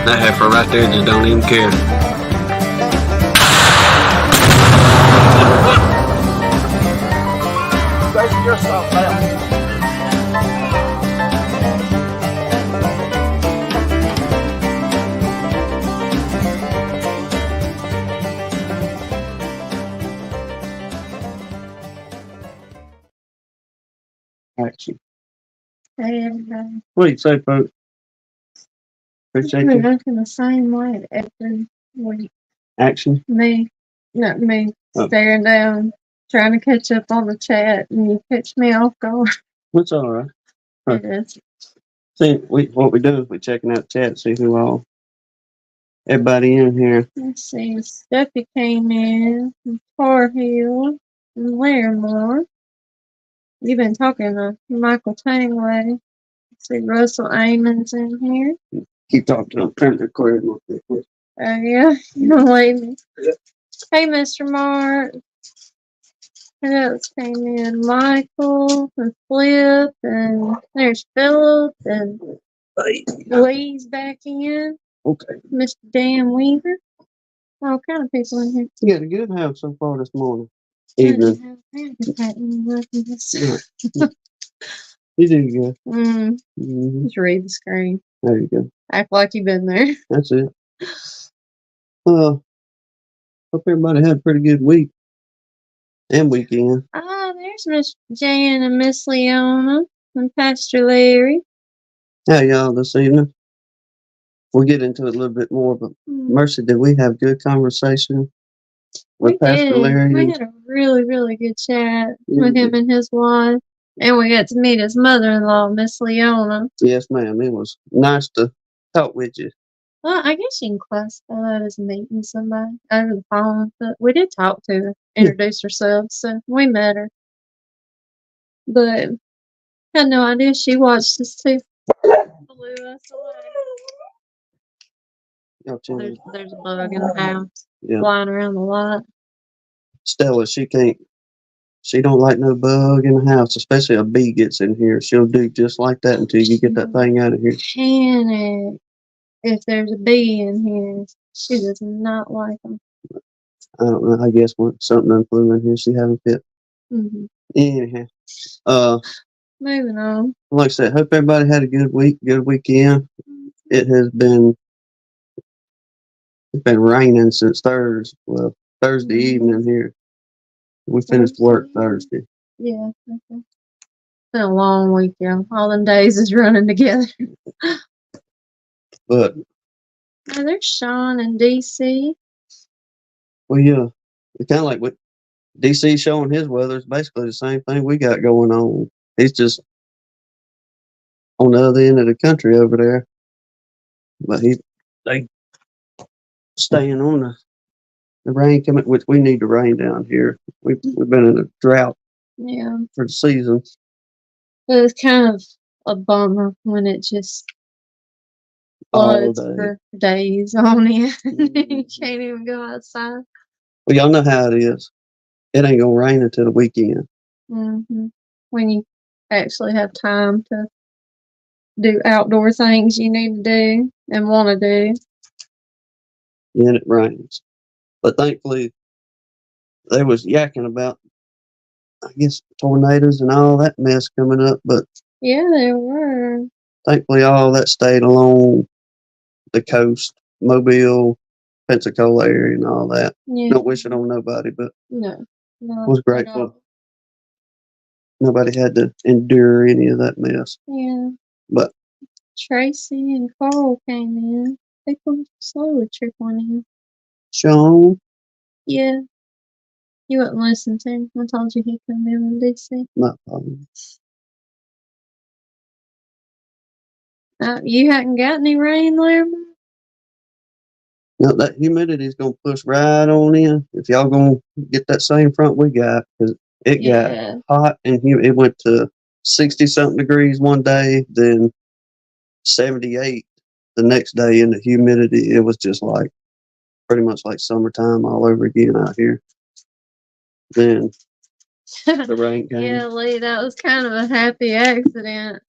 That heifer right there just don't even care. Save yourself now. Action. Hey, everybody. What do you say, folks? Appreciate We're you. looking the same way every week. Action. Not me, Oh. staring down, trying to catch up on the chat, and you catch me off guard. What's all right? Huh. It is. See, what we do is we checking out the chat, see who all, everybody in here. Let's see. Steffi came in, and Tar Heel, and Larimore. You've been talking to Michael Tangley. Let's see, Russell Amon's in here. Keep talking to them. Turn the recording on. Oh, yeah, young lady. Yeah. Hey, Mr. Mark. Who else came in? Michael and Flip, and there's Phillip, and Hey. Lee's back in. Okay. Mr. Dan Weaver. All kind of people in here. You got a good house so far this morning. I Evening. didn't have a pat in the You do good. Just read the screen. There you go. Act like you've been there. That's it. Well, hope everybody had a pretty good week and weekend. Ah, there's Miss Jan and Miss Leona and Pastor Larry. How y'all this evening? We'll get into it a little bit more, but Mercy, did we have good conversation with Pastor Larry? We had a really, really good chat with him and his wife. And we got to meet his mother-in-law, Miss Leona. Yes, ma'am. It was nice to talk with you. Well, I guess you can classify that as meeting somebody over the phone. But we did talk to her, introduce ourselves, so we met her. But had no idea she watched us too. Blew us away. There's a bug in the house flying around the lot. Stella, she don't like no bug in the house, especially a bee gets in here. She'll do just like that until you get that thing out of here. Panic if there's a bee in here. She does not like them. I don't know. I guess something done flew in here. She haven't fit. Anyhow, moving on. Like I said, hope everybody had a good week, good weekend. It has been raining since Thursday evening here. We finished work Thursday. Yeah. Okay. It's been a long week, y'all. All them days is running together. But now there's Sean in DC. Well, yeah, it's kind of like what DC showing his weather. It's basically the same thing we got going on. He's just on the other end of the country over there, but they staying on the rain coming, which we need the rain down here. We've been in a drought. Yeah. For the season. But it's kind of a bummer when it just floods for days on end. You can't even go outside. Well, y'all know how it is. It ain't gonna rain until the weekend. When you actually have time to do outdoor things you need to do and want to do. Then it rains. But thankfully, they was yakking about, I guess, tornadoes and all that mess coming up. But yeah, there were. Thankfully, all that stayed along the coast, Mobile, Pensacola area, and all that. Yeah. Don't wish it on nobody, but no, was grateful. Nobody had to endure any of that mess. Yeah. But Tracy and Carl came in. They come slowly trickling in. Sean? Yeah. You wouldn't listen to him. I told you he'd come in DC. Not problem. You hadn't got any rain there? No, that humidity is going to push right on in. If y'all going to get that same front we got, because it got hot and humid. It went to 60-something degrees one day, then 78 the next day, and the humidity, it was just like pretty much like summertime all over again out here. Then the rain came. Yeah, Lee, that was kind of a happy accident.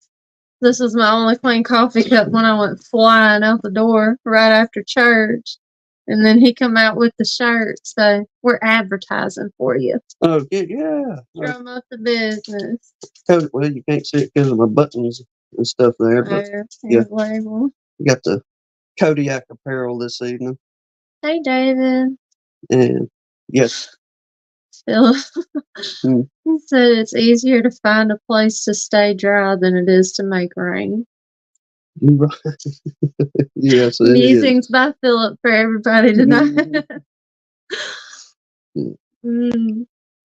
This was my only clean coffee cup when I went flying out the door right after church. And then he come out with the shirt. So we're advertising for you. Oh, yeah. Drum up the business. Well, you can't see it because of my buttons and stuff there, but yeah. Label. We got the Kodiak apparel this evening. Hey, David. And yes. Phillip. He said it's easier to find a place to stay dry than it is to make rain. You're right. Yes, it Musings by Phillip for everybody tonight.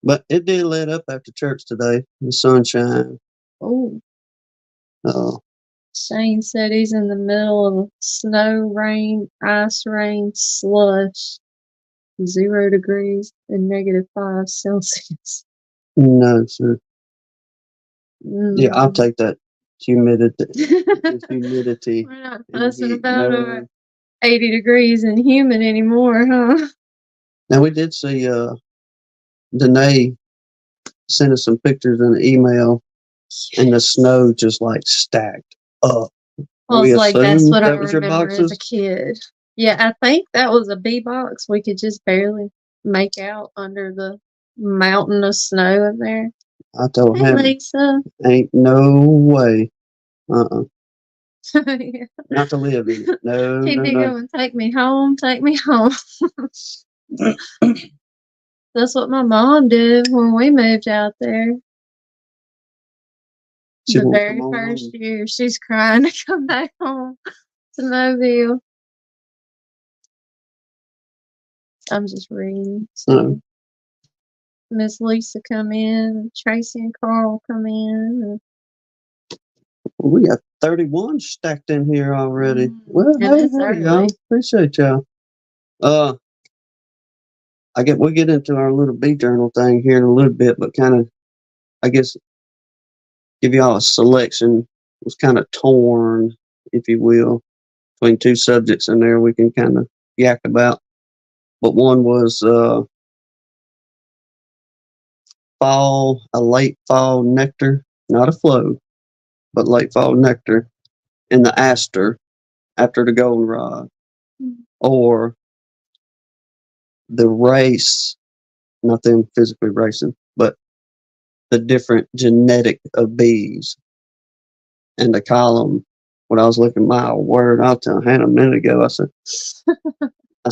But it did let up after church today. The sunshine. Oh. Shane said he's in the middle of snow, rain, ice rain, slush, 0 degrees and -5 Celsius. No, sir. Yeah, I'll take that humidity. Humidity. We're not fussing about our 80 degrees and humid anymore, huh? Now, we did see Danae sent us some pictures in an email, and the snow just like stacked up. I was like, that's what I remember as a kid. Yeah, I think that was a bee box. We could just barely make out under the mountain of snow in there. I told him, Lisa. Ain't no way. Yeah. Not to live in it. No, He'd be no. going, take me home, take me home. That's what my mom did when we moved out there. The very first year, she's crying to come back home to Mobile. I'm just reading. So Miss Lisa come in, Tracy and Carl come in. We got 31 stacked in here already. Well, hey, y'all. Appreciate y'all. We'll get into our little bee journal thing here in a little bit, but kind of, I guess, give y'all a selection. It was kind of torn, if you will, between two subjects in there we can kind of yak about. But one was a late fall nectar, not a flow, but late fall nectar in the aster after the goldenrod, or the race, not them physically racing, but the different genetic of bees. And the column, when I was looking, my word, I'll tell Hannah a minute ago, I said,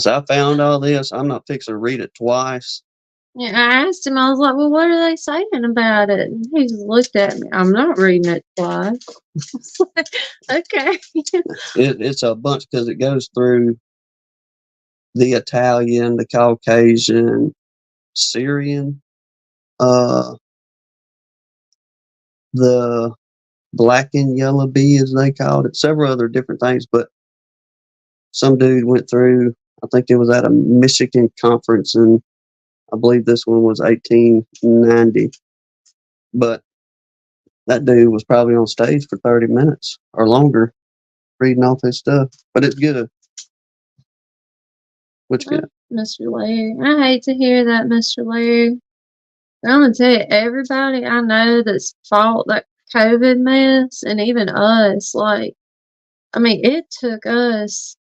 I found all this. I'm not fixing to read it twice. Yeah, I asked him, I was like, well, what are they saying about it? And he just looked at me. I'm not reading it twice. Okay. It's a bunch because it goes through the Italian, the Caucasian, Syrian, the black and yellow bee, as they called it, several other different things. But some dude went through, I think it was at a Michigan conference, and I believe this one was 1890. But that dude was probably on stage for 30 minutes or longer reading off his stuff. But it's good. What you got? Mr. Larry. I hate to hear that, Mr. Larry. I'm going to tell you, everybody I know that's fought that COVID mess, and even us, it took us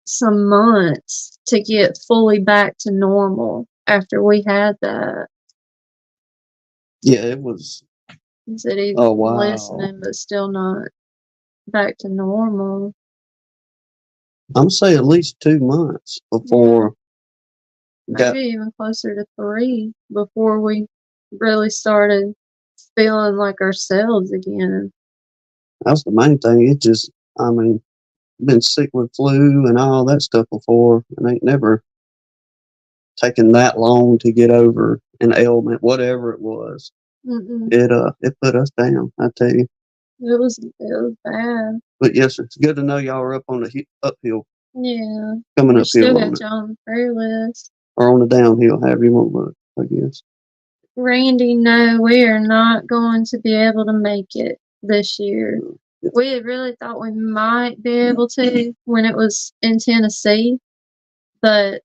some months to get fully back to normal after we had that. Yeah, it was. He said he was listening, but still not back to normal. I'm saying at least 2 months before. Yeah. Maybe even closer to 3 before we really started feeling like ourselves again. That's the main thing. It just, been sick with flu and all that stuff before, and ain't never taken that long to get over an ailment, whatever it was. It put us down, I tell you. It was bad. But yes, it's good to know y'all are up on the uphill. Yeah. Coming uphill. Still got y'all on the prayer list. Or on the downhill, however you want to look, I guess. Randy, no, we are not going to be able to make it this year. Yeah. We had really thought we might be able to when it was in Tennessee, but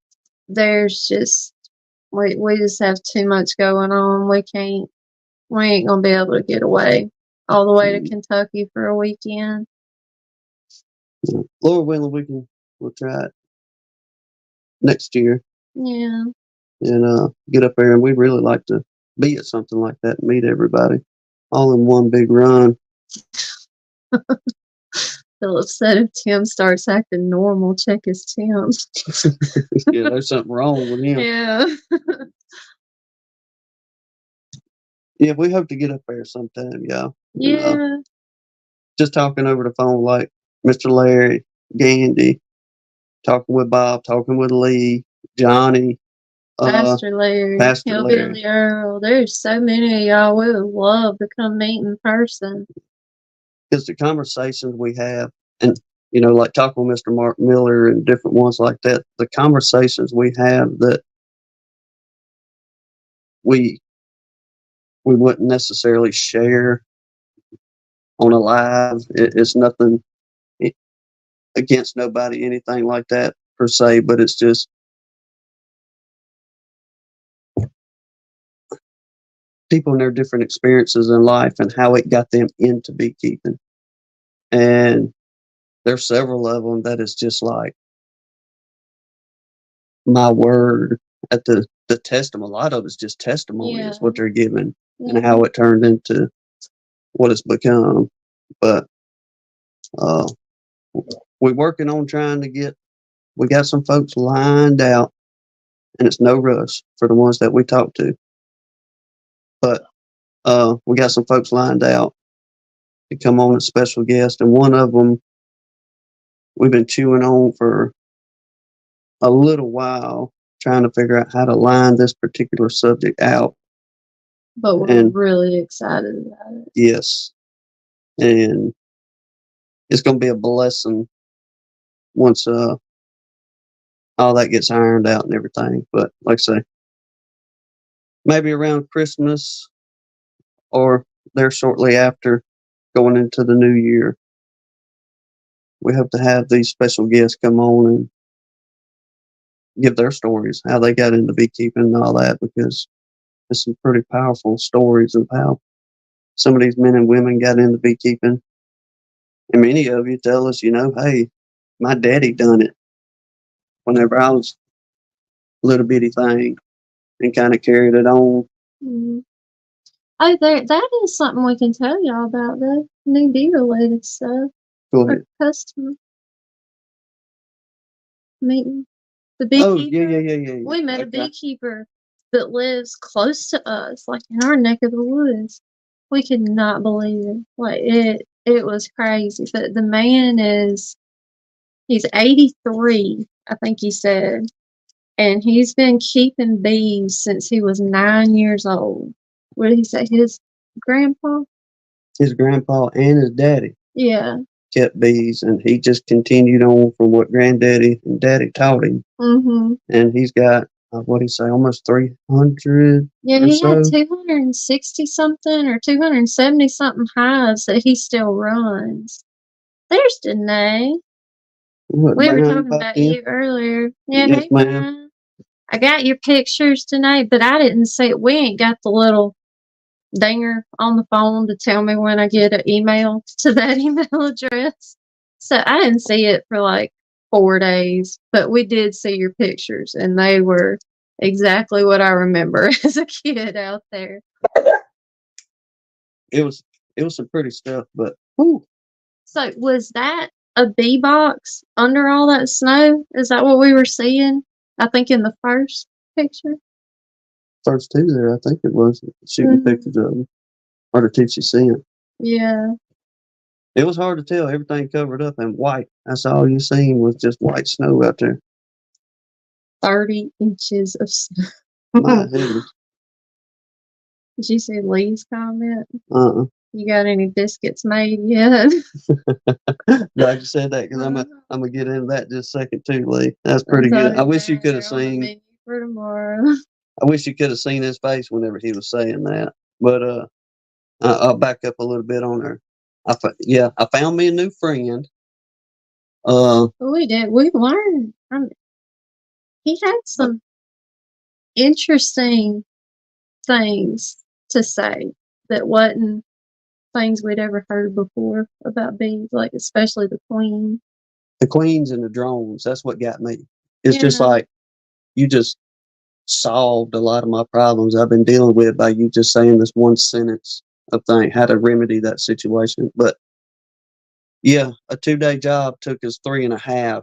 there's just, we just have too much going on. We ain't going to be able to get away all the way to Kentucky for a weekend. Lord willing, we'll try it next year. Yeah. And get up there, and we'd really like to be at something like that and meet everybody all in one big run. Phillip said if Tim starts acting normal, check his temps. Yeah, there's something wrong with him. Yeah. Yeah, we hope to get up there sometime, y'all. Yeah. Just talking over the phone like Mr. Larry, Gandy, talking with Bob, talking with Lee, Johnny, Pastor Larry, Pastor Hillbilly Earl. There's so many of y'all we would love to come meet in person. Because the conversations we have, and like talking with Mr. Mark Miller and different ones like that, the conversations we have that we wouldn't necessarily share on a live. It's nothing against nobody, anything like that per se, but it's just people and their different experiences in life and how it got them into beekeeping. And there's several of them that is just like, my word, at the testimony. A lot of it's just testimony is what they're giving and how it turned into what it's become. But we're working on trying to we got some folks lined out, and it's no rush for the ones that we talk to. But we got some folks lined out to come on as special guests, and one of them we've been chewing on for a little while, trying to figure out how to line this particular subject out. But we're really excited about it. Yes. And it's going to be a blessing once all that gets ironed out and everything. But like I say, maybe around Christmas or there shortly after, going into the new year, we hope to have these special guests come on and give their stories, how they got into beekeeping and all that, because there's some pretty powerful stories of how some of these men and women got into beekeeping. And many of you tell us, hey, my daddy done it whenever I was a little bitty thing, and kind of carried it on. Mm-hmm. Oh, that is something we can tell y'all about, the new bee-related stuff. Go ahead. Customer meeting. The beekeeper. Oh, yeah. We met a beekeeper that lives close to us, like in our neck of the woods. We could not believe it. Like it was crazy. But the man he's 83, I think he said. And he's been keeping bees since he was 9 years old. What did he say? His grandpa? His grandpa and his daddy. Yeah. Kept bees, and he just continued on from what granddaddy and daddy taught him. Mm-hmm. And he's got, what did he say, almost 300? Yeah, he had 260 something or 270 something hives that he still runs. There's Danae. We were talking about you earlier. Yeah, yes, ma'am. I got your pictures tonight, but I didn't see it. We ain't got the little dinger on the phone to tell me when I get an email to that email address. So I didn't see it for like 4 days, but we did see your pictures, and they were exactly what I remember as a kid out there. It was some pretty stuff, but whew. So was that a bee box under all that snow? Is that what we were seeing? I think in the first picture. First two there, I think it was shooting pictures of them, or the two she sent. Yeah. It was hard to tell. Everything covered up in white. That's all you seen was just white snow out there. 30 inches of snow. My goodness. Did you see Lee's comment? Uh-uh. You got any biscuits made yet? Glad you said that, because I'm gonna get into that just a second too, Lee. That's pretty good. I wish you could have seen. For tomorrow. I wish you could have seen his face whenever he was saying that. But I'll back up a little bit on her. I found me a new friend. We did. We learned. He had some interesting things to say that wasn't things we'd ever heard before about bees, like especially the queen. The queens and the drones, that's what got me. It's just Yeah. like you just solved a lot of my problems I've been dealing with by you just saying this one sentence of thing, how to remedy that situation. But yeah, a 2-day job took us 3.5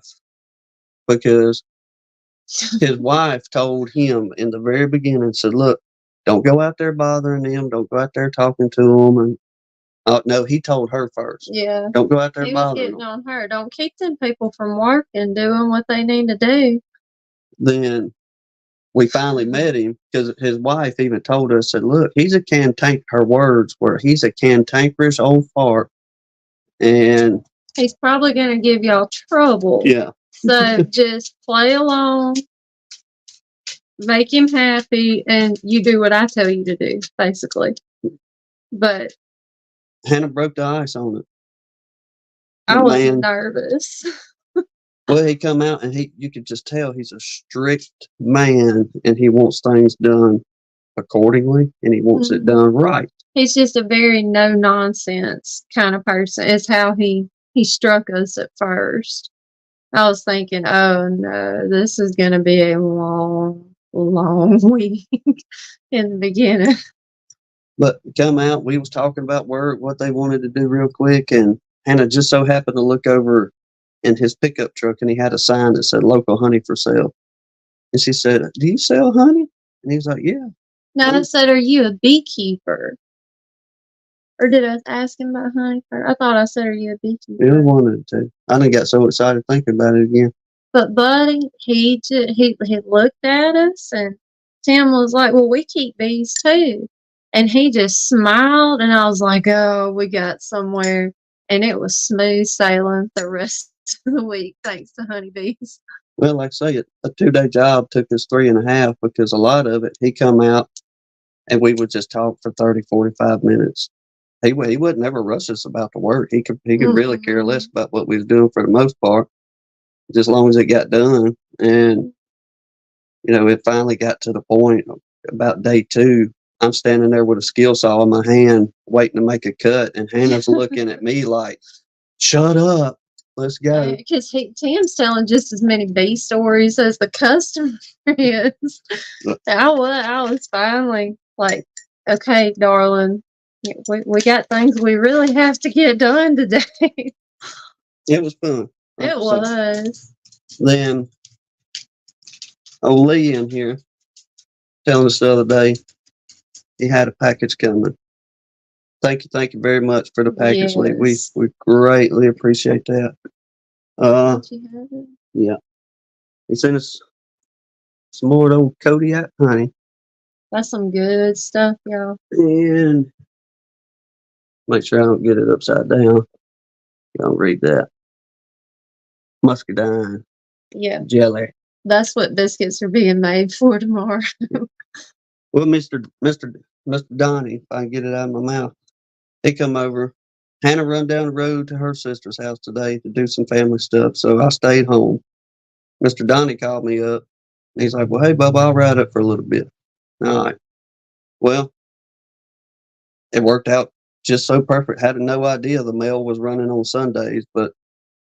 because his wife told him in the very beginning, said, look, don't go out there bothering them. Don't go out there talking to them. And no, he told her first. Yeah. Don't go out there He was bothering getting them. on her. Don't keep them people from working, doing what they need to do. Then we finally met him because his wife even told us, said, look, he's a her words were, he's a cantankerous old fart. And he's probably going to give y'all trouble. Yeah. So just play along, make him happy, and you do what I tell you to do, basically. But Hannah broke the ice on it. I was nervous. Well, he come out and you could just tell he's a strict man and he wants things done accordingly and he wants it done right. He's just a very no nonsense kind of person. It's how he struck us at first. I was thinking, oh no, this is going to be a long, long week in the beginning. But come out, we was talking about work, what they wanted to do real quick, and Hannah just so happened to look over in his pickup truck and he had a sign that said local honey for sale. And she said, do you sell honey? And he was like, yeah. No, I said, are you a beekeeper? Or did I ask him about honey first? I thought I said, are you a beekeeper? He wanted to. I didn't get so excited thinking about it again. But Buddy, he looked at us and Tim was like, well, we keep bees too. And he just smiled and I was like, oh, we got somewhere. And it was smooth sailing the rest of the week thanks to honeybees. Well, like I say, a 2-day job took us 3.5 because a lot of it, he come out and we would just talk for 30, 45 minutes. He would never rush us about the work. He could really care less about what we was doing for the most part, just as long as it got done. And, it finally got to the point about day 2. I'm standing there with a skill saw in my hand, waiting to make a cut. And Hannah's looking at me like, shut up. Let's go. Because Tim's telling just as many bee stories as the customer is. I was finally like, okay, darling, we got things we really have to get done today. It was fun. It was. Then Lee in here telling us the other day he had a package coming. Thank you very much for the package, Lee. We greatly appreciate that. Yeah. He sent us some more old Kodiak honey. That's some good stuff, y'all. And make sure I don't get it upside down. You don't read that. Muscadine. Yeah. Jelly. That's what biscuits are being made for tomorrow. Well, Mr. Donnie, if I can get it out of my mouth, he come over. Hannah run down the road to her sister's house today to do some family stuff, so I stayed home. Mr. Donnie called me up. And he's like, well, hey, Bubba, I'll ride up for a little bit. All right. Well, it worked out just so perfect. Had no idea the mail was running on Sundays, but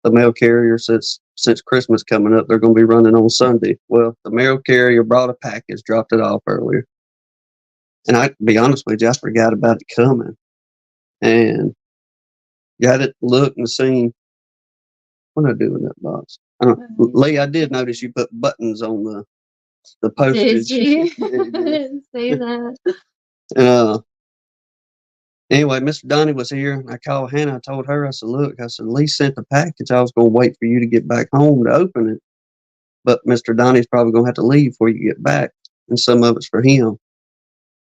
the mail carrier, since Christmas coming up, they're going to be running on Sunday. Well, the mail carrier brought a package, dropped it off earlier. And I, to be honest with you, I forgot about it coming. And got it, looked and seen. What did I do with that box? Lee, I did notice you put buttons on the postage. Did you? I didn't see that. Anyway, Mr. Donnie was here, and I called Hannah. I told her, I said, look, Lee sent the package. I was going to wait for you to get back home to open it. But Mr. Donnie's probably going to have to leave before you get back, and some of it's for him.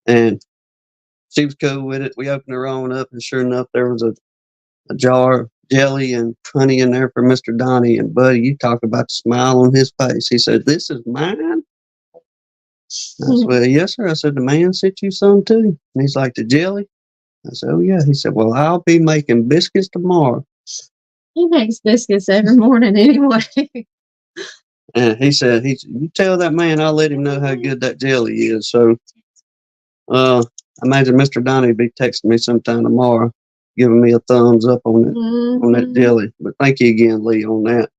And she was cool with it. We opened her own up, and sure enough, there was a jar of jelly and honey in there for Mr. Donnie. And Buddy, you talk about the smile on his face. He said, this is mine? I said, well, yes, sir. I said, the man sent you some too. And he's like, the jelly? I said, oh, yeah. He said, well, I'll be making biscuits tomorrow. He makes biscuits every morning anyway. And he said, you tell that man I'll let him know how good that jelly is. So I imagine Mr. Donnie will be texting me sometime tomorrow. giving me a thumbs up on that Mhm. jelly. But thank you again, Lee, on that.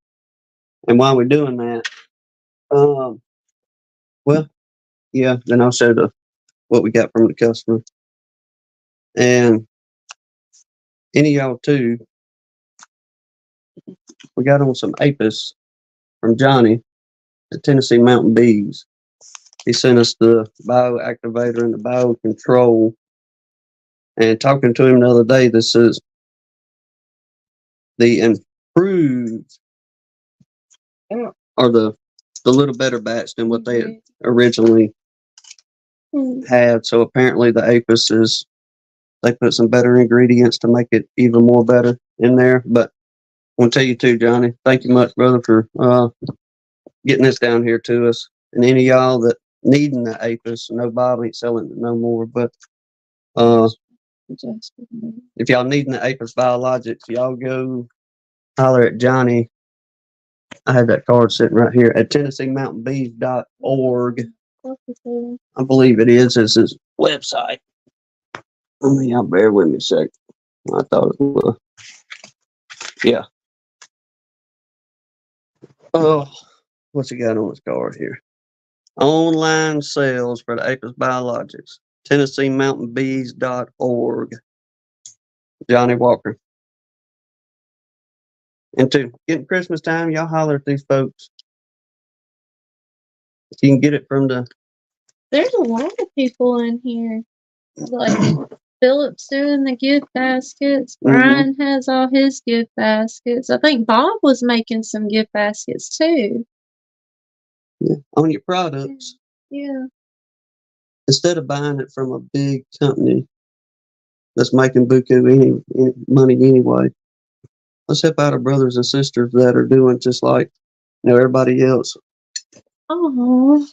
And while we're doing that, well, yeah, then I'll show what we got from the customer. And any of y'all too, we got on some apis from Johnny at Tennessee Mountain Bees. He sent us the bioactivator and the biocontrol. And talking to him the other day, this is the improved or the little better batch than what they had originally had. So apparently the apis is, they put some better ingredients to make it even more better in there. But I want to tell you too, Johnny, thank you much, brother, for getting this down here to us. And any of y'all that needing the apis, no, Bob ain't selling it no more, but if y'all needing the apis biologics, y'all go holler at Johnny. I have that card sitting right here at TennesseeMountainBees.org. I believe it is his website. Y'all bear with me a sec. I thought it was. Yeah. Oh, what's he got on his card here? Online sales for the Apis Biologics. TennesseeMountainBees.org. Johnny Walker. And two, getting Christmas time, y'all holler at these folks. If you can get it from the. There's a lot of people in here. Like Phillip's doing the gift baskets. Brian has all his gift baskets. I think Bob was making some gift baskets too. Yeah, on your products. Yeah. Instead of buying it from a big company that's making buku any money anyway, let's help out our brothers and sisters that are doing just like everybody else. Oh,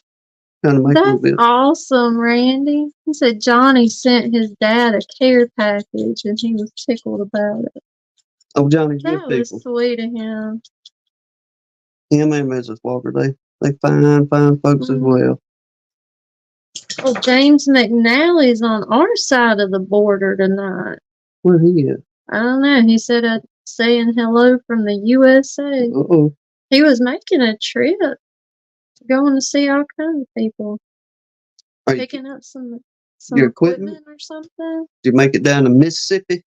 Kind of make that's awesome, Randy. He said Johnny sent his dad a care package and he was tickled about it. Oh, Johnny's that good was people. Sweet of him. Him and Mrs. Walker, they fine folks as well. Oh, James McNally's on our side of the border tonight. Where he at? I don't know. He said saying hello from the USA. Uh-oh. He was making a trip, going to see all kinds of people. Picking up some your equipment or something. Did you make it down to Mississippi?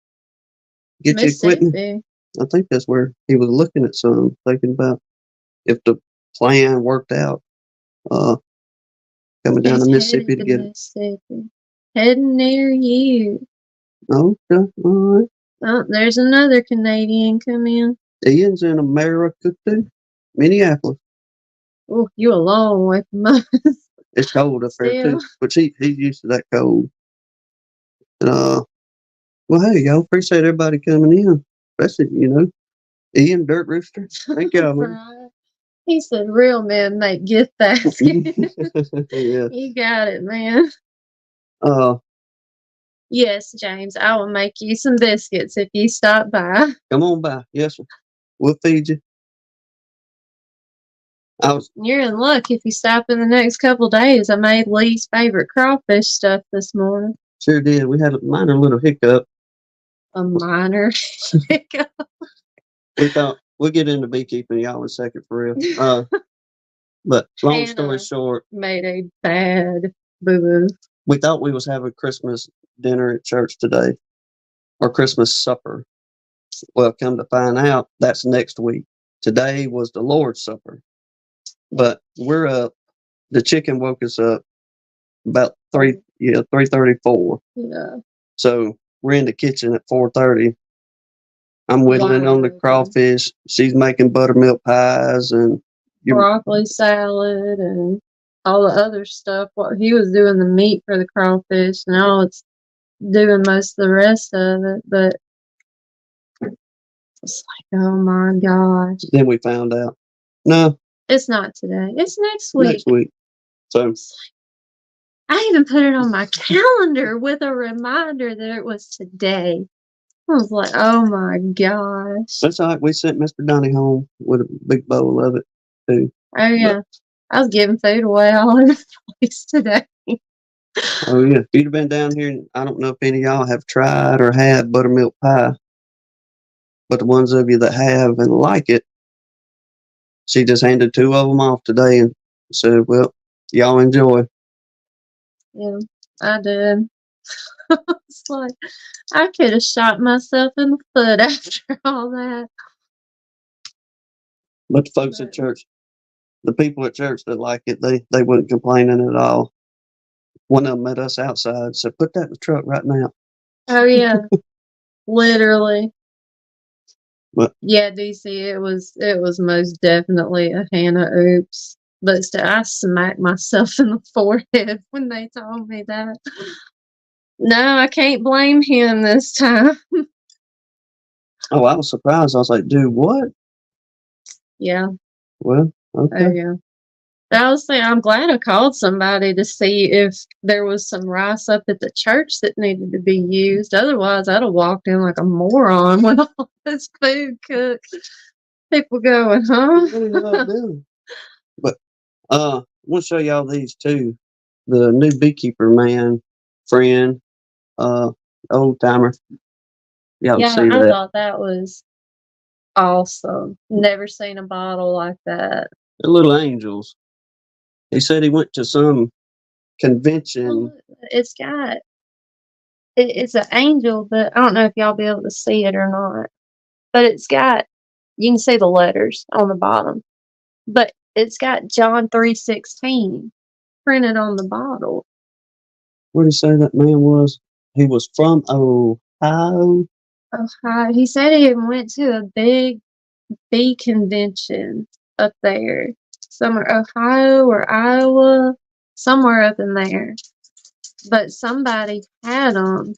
Get your equipment? I think that's where he was looking at some, thinking about if the plan worked out. Coming down to Mississippi to get it. Heading near you. Okay, all right. Oh, there's another Canadian come in. Ian's in America too. Minneapolis. Oh, you a long way from us. It's cold up there too. But he's used to that cold. And well, hey, y'all, appreciate everybody coming in. Especially, Ian, Dirt Rooster. Thank y'all, man. He said, real men make gift baskets. Yeah. You got it, man. Yes, James, I will make you some biscuits if you stop by. Come on by. Yes, sir. We'll feed you. You're in luck if you stop in the next couple days. I made Lee's favorite crawfish stuff this morning. Sure did. We had a minor little hiccup. A minor hiccup. We thought we'll get into beekeeping, y'all, in a second for real. But long story short, made a bad boo-boo. We thought we was having Christmas dinner at church today, or Christmas supper. Well, come to find out, that's next week. Today was the Lord's Supper, but we're up. The chicken woke us up about 3:34. Yeah. So we're in the kitchen at 4:30. I'm whittling on the crawfish. She's making buttermilk pies and broccoli salad and all the other stuff. What he was doing the meat for the crawfish, now it's doing most of the rest of it. But it's like, oh my gosh! Then we found out, no, it's not today. It's next week. Next week. So I even put it on my calendar with a reminder that it was today. I was like, oh my gosh. That's all right. We sent Mr. Donnie home with a big bowl of it too. Oh yeah. I was giving food away all over the place today. Oh yeah, if you'd have been down here, I don't know if any of y'all have tried or had buttermilk pie, but the ones of you that have and like it, she just handed 2 of them off today and said, "Well, y'all enjoy." Yeah, I did. It's like I could have shot myself in the foot after all that. But the folks at church, the people at church that like it, they weren't complaining at all. One of them met us outside, said, "Put that in the truck right now." Oh yeah, literally. But Yeah, DC, it was most definitely a Hannah oops. But still, I smacked myself in the forehead when they told me that. No, I can't blame him this time. oh, I was surprised. I was like, "Dude, what?" Yeah. Well, Oh okay. yeah. I was saying, I'm glad I called somebody to see if there was some rice up at the church that needed to be used. Otherwise, I'd have walked in like a moron with all this food cooked. People going, huh? What are y'all doing? But we'll show y'all these too. The new beekeeper man friend, old timer. Y'all Yeah, see I that? thought that was awesome. Never seen a bottle like that. They're little angels. He said he went to some convention. Well, it's got it's an angel, but I don't know if y'all be able to see it or not. But it's got you can see the letters on the bottom. But it's got John 3:16 printed on the bottle. What did he say that man was? He was from Ohio. Ohio. He said he went to a big bee convention up there. Somewhere Ohio or Iowa, somewhere up in there. But somebody had them.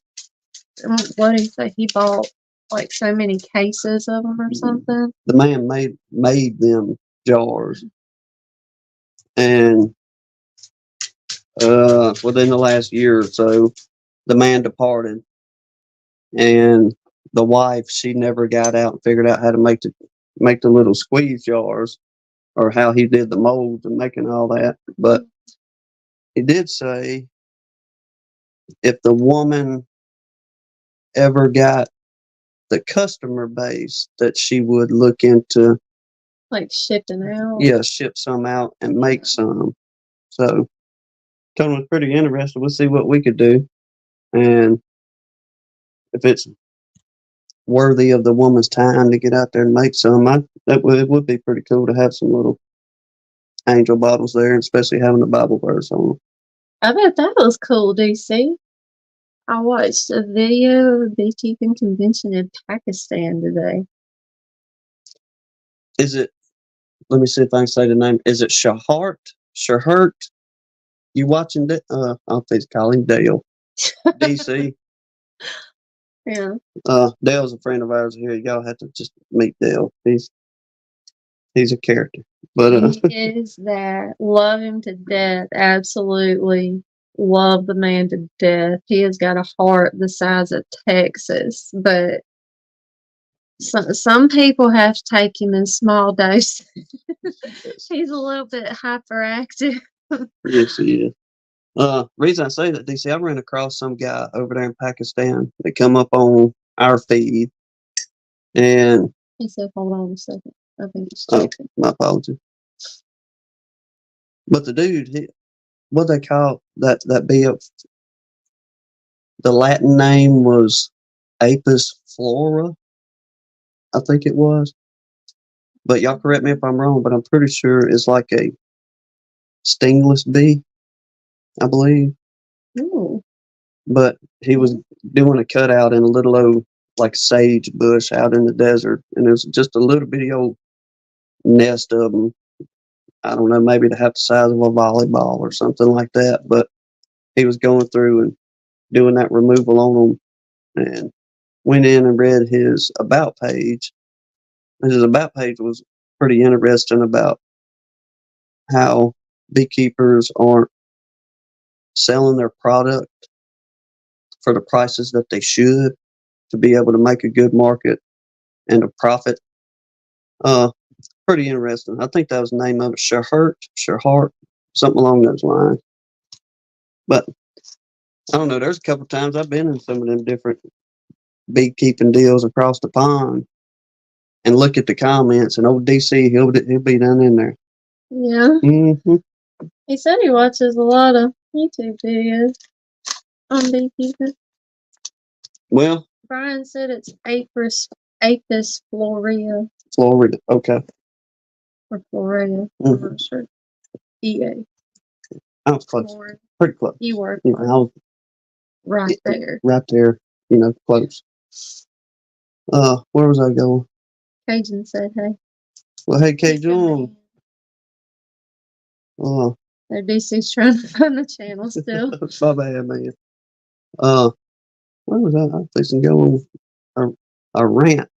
What did he say? He bought like so many cases of them or something. The man made them jars, and within the last year or so, the man departed, and the wife she never got out and figured out how to make the little squeeze jars or how he did the molds and making all that. But he did say if the woman ever got the customer base that she would look into, Like shipping out. yeah, ship some out and make some. So Tony was pretty interested. We'll see what we could do, and if it's worthy of the woman's time to get out there and make some, it would be pretty cool to have some little angel bottles there, especially having the Bible verse on them. I bet that was cool, DC. I watched a video of a beekeeping convention in Pakistan today. Is it? Let me see if I can say the name. Is it Shahart? Shahart? You watching that? I'll just call him Dale. DC. Yeah. Dale's a friend of ours here. Y'all have to just meet Dale. He's a character. But He is that. Love him to death. Absolutely love the man to death. He has got a heart the size of Texas, but some people have to take him in small doses. He's a little bit hyperactive. yes, he is. Reason I say that, DC, I ran across some guy over there in Pakistan that come up on our feed, and He said, "Hold on a second. I think he's oh, checking." my apologies. But the dude, what they call that bee up, the Latin name was Apis flora, I think it was. But y'all correct me if I'm wrong, but I'm pretty sure it's like a stingless bee, I believe. Ooh. But he was doing a cutout in a little old like sage bush out in the desert, and it was just a little bitty old nest of them. I don't know, maybe to have the size of a volleyball or something like that. But he was going through and doing that removal on them, and went in and read his about page. And his about page was pretty interesting about how beekeepers aren't selling their product for the prices that they should to be able to make a good market and a profit. Uh, Pretty interesting. I think that was the name of it, Shahart, something along those lines. But I don't know. There's a couple times I've been in some of them different beekeeping deals across the pond and look at the comments, and old DC, he'll be down in there. Yeah. Mm-hmm. He said he watches a lot of YouTube videos on beekeeping. Well, Brian said it's Apis florea Florida. Okay. or florea. I'm Mm-hmm. not sure. EA. I was close. Florida. Pretty close. You were Yeah, I was right there. right there, close. Where was I going? Cajun said, hey. Well, hey, Cajun. Their DC's trying to find the channel still. My bad, man. Where was I? I was fixing to go on a rant.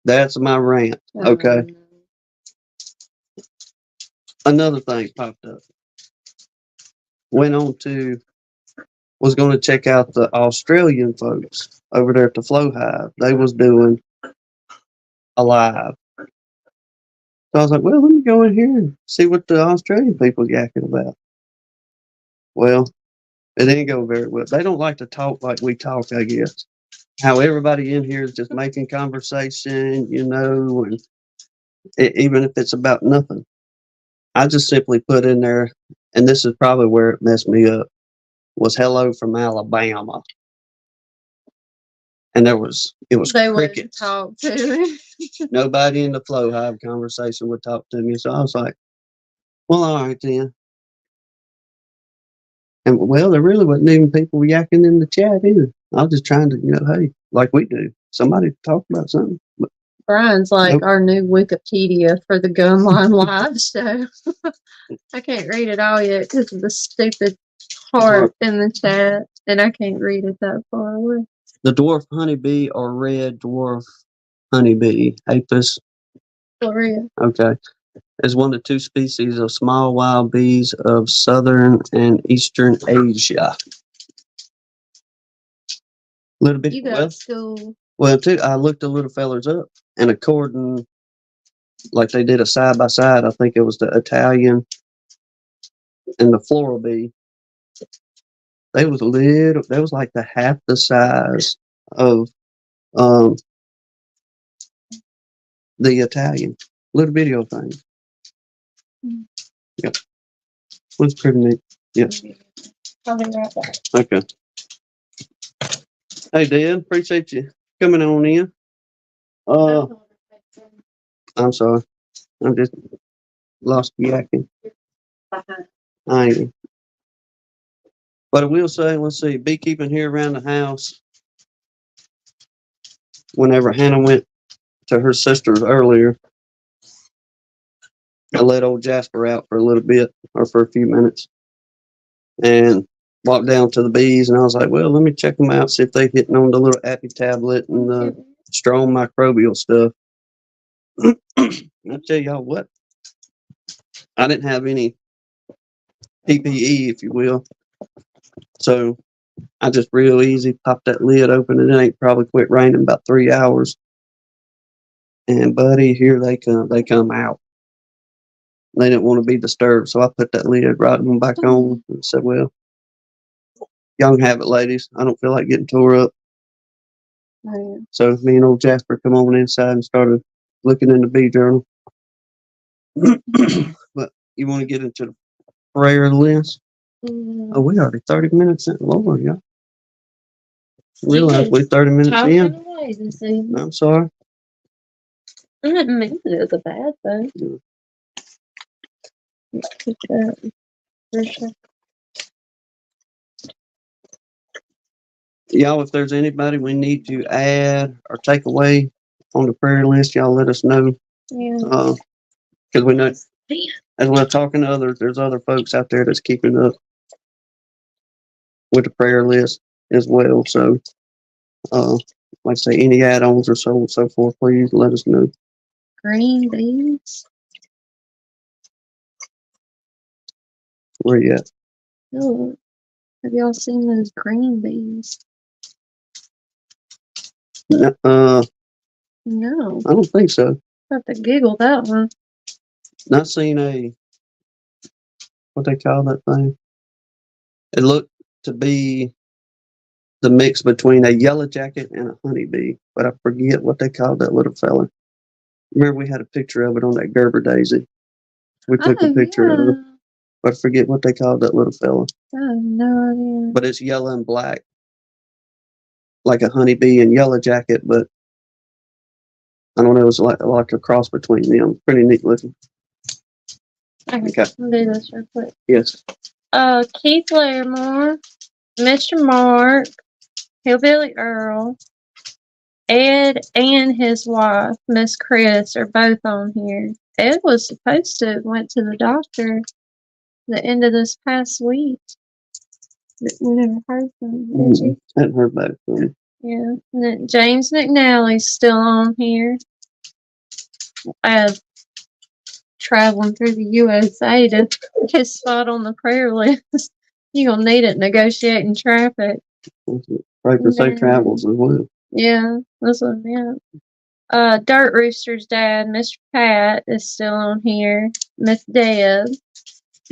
That's my rant. Okay. Another thing popped up. Was going to check out the Australian folks over there at the Flow Hive. They was doing a live. So I was like, well, let me go in here and see what the Australian people yakking about. Well, it didn't go very well. They don't like to talk like we talk, I guess. How everybody in here is just making conversation, and even if it's about nothing. I just simply put in there, and this is probably where it messed me up, was hello from Alabama. And it was They crickets. wouldn't talk to me. Nobody in the Flow Hive conversation would talk to me. So I was like, well, all right then. And well, there really wasn't even people yakking in the chat either. I was just trying to, hey, like we do, somebody talk about something. But Brian's like our new Wikipedia for the Gunline Live show. I can't read it all yet because of the stupid heart in the chat, and I can't read it that far away. The dwarf honeybee or red dwarf honeybee, Apis Florea. Okay, is one of two species of small wild bees of southern and eastern Asia. Little bit. You got school. Well, too. I looked the little fellers up, and according, like they did a side by side. I think it was the Italian and the floral bee. They was little. They was like the half the size of the Italian. Little video thing. Mm. Yep. Was pretty neat. Yep. I'll be right back. Okay. Hey, Dan, appreciate you coming on in. I'm sorry. I'm just lost yakking. I ain't. But I will say, let's see, beekeeping here around the house. Whenever Hannah went to her sister's earlier, I let old Jasper out for a little bit or for a few minutes and walked down to the bees. And I was like, well, let me check them out, see if they're hitting on the little Appy tablet and the strong microbial stuff. I'll tell y'all what, I didn't have any PPE, if you will. So I just real easy popped that lid open, and it ain't probably quit raining about 3 hours. And buddy, here they come. They come out. They didn't want to be disturbed, so I put that lid right on back on and said, well, y'all can have it, ladies. I don't feel like getting tore up. Oh, So me and old Jasper come on inside and started looking in the bee journal. But you want to get into the prayer list? Oh, we already 30 minutes in. Lord, y'all. Realize we're 30 minutes in. I'm sorry. I didn't mean it as a bad thing. Y'all, if there's anybody we need to add or take away on the prayer list, y'all let us know. Yeah. Because we know, as we're talking to others, there's other folks out there that's keeping up with the prayer list as well. So, like I say, any add-ons or so forth, please let us know. Green beans. Where you at? Oh, have y'all seen those green beans? No, No. I don't think so. I have to giggle that one. Not seen what they call that thing. It looked to be the mix between a yellow jacket and a honeybee, but I forget what they called that little fella. Remember, we had a picture of it on that Gerber daisy. We took a picture of it, but I forget what they called that little fella. I have no idea. But it's yellow and black, like a honeybee and yellow jacket, but I don't know, it was like a cross between them. Pretty neat looking. Okay, I'll do this real quick. Yes. Keith Larimore, Mr. Mark, Hillbilly Earl, Ed and his wife, Miss Chris, are both on here. Ed was supposed to went to the doctor the end of this past week. But we never heard from him, did you? Hadn't heard back from him. Yeah. And then James McNally's still on here. Traveling through the USA to get his spot on the prayer list. You're gonna need it negotiating traffic. Pray for safe travels as well. Yeah, that's what I meant. Dirt Rooster's dad, Mr. Pat, is still on here. Miss Deb,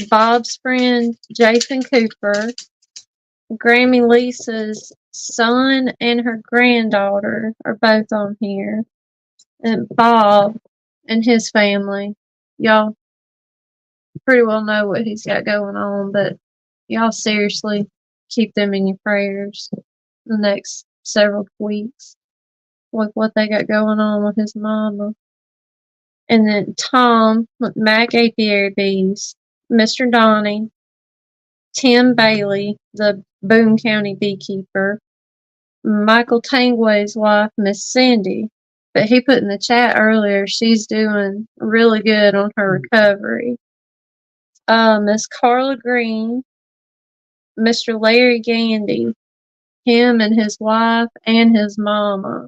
Bob's friend, Jason Cooper, Grammy Lisa's son and her granddaughter are both on here. And Bob and his family. Y'all pretty well know what he's got going on, but y'all seriously keep them in your prayers the next several weeks with what they got going on with his mama. And then Tom with Mac Apiary Bees, Mr. Donnie, Tim Bailey, the Boone County beekeeper, Michael Tangway's wife, Miss Cindy. But he put in the chat earlier, she's doing really good on her recovery. Miss Carla Green, Mr. Larry Gandy, him and his wife and his mama.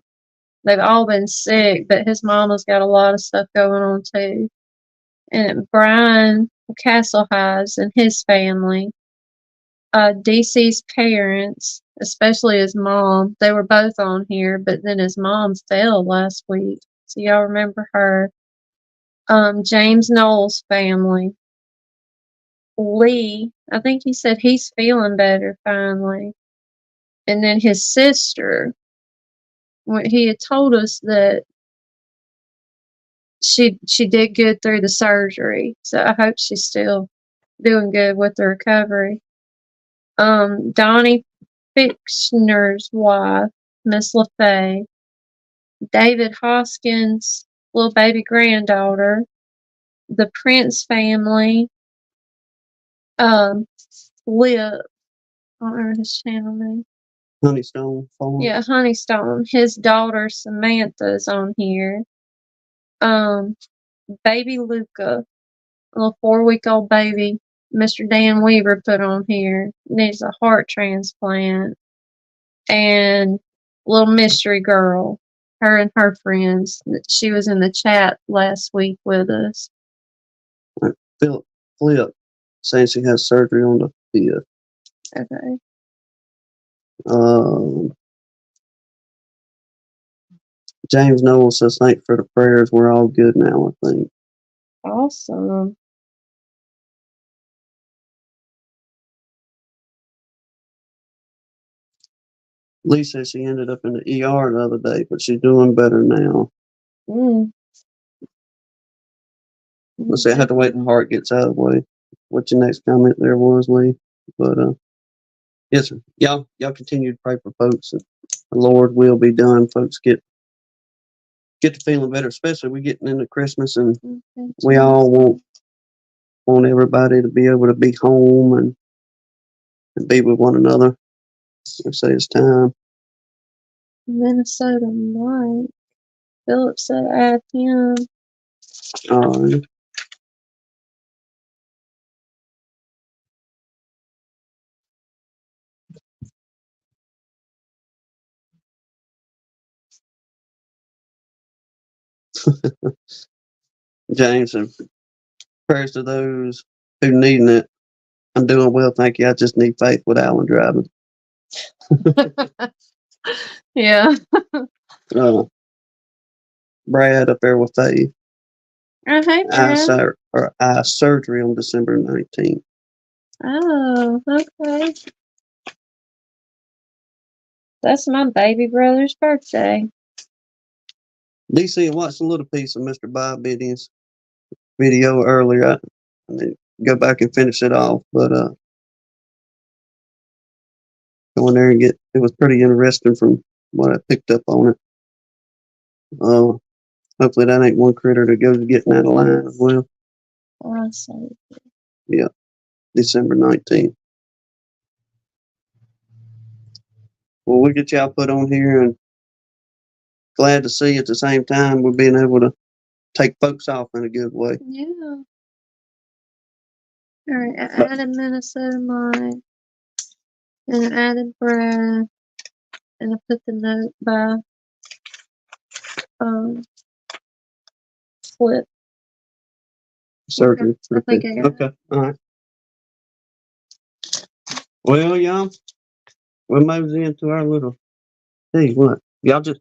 They've all been sick, but his mama's got a lot of stuff going on too. And Brian Castle Hives and his family. DC's parents, especially his mom, they were both on here, but then his mom fell last week. So y'all remember her. James Knowles' family. Lee, I think he said he's feeling better finally. And then his sister, he had told us that she did good through the surgery. So I hope she's still doing good with the recovery. Donnie Fixner's wife, Miss LaFay, David Hoskins' little baby granddaughter, the Prince family, Lip, I don't remember his channel name. Honeystone Farm. Yeah, Honeystone. His daughter Samantha's on here. Baby Luca, a little 4-week-old baby, Mr. Dan Weaver put on here, needs a heart transplant. And little mystery girl, her and her friends. She was in the chat last week with us. Phillip saying she has surgery on the 5th. Okay. James Noel says, thanks for the prayers. We're all good now, I think. Awesome. Lee says she ended up in the ER the other day, but she's doing better now. Let's see, I have to wait until heart gets out of the way. What your next comment there was, Lee? But yes, sir. Y'all continue to pray for folks, and the Lord will be done. Folks get to feeling better, especially we getting into Christmas, and we all want everybody to be able to be home and be with one another. I say it's time. Minnesota Mike. Phillip said add him. All right. James, and prayers to those who needing it. I'm doing well, thank you. I just need faith with Alan driving. Yeah. Brad up there with Faith. Hey, Brad. Eye surgery on December 19th. Oh, okay. That's my baby brother's birthday. DC, I watched a little piece of Mr. Bob Biddy's video earlier. I need to go back and finish it off, but go in there and it was pretty interesting from what I picked up on it. Hopefully that ain't one critter that goes getting out of line as well. I see. Yeah, December 19th. Well, we'll get y'all put on here, and glad to see at the same time we're being able to take folks off in a good way. Yeah. All right, I added Minnesota mine, and I added Brad, and I put the note by Flip. Surgery. I think I got it. Okay, all right. Well, y'all, we'll mosey into our little. Hey, what? Y'all just.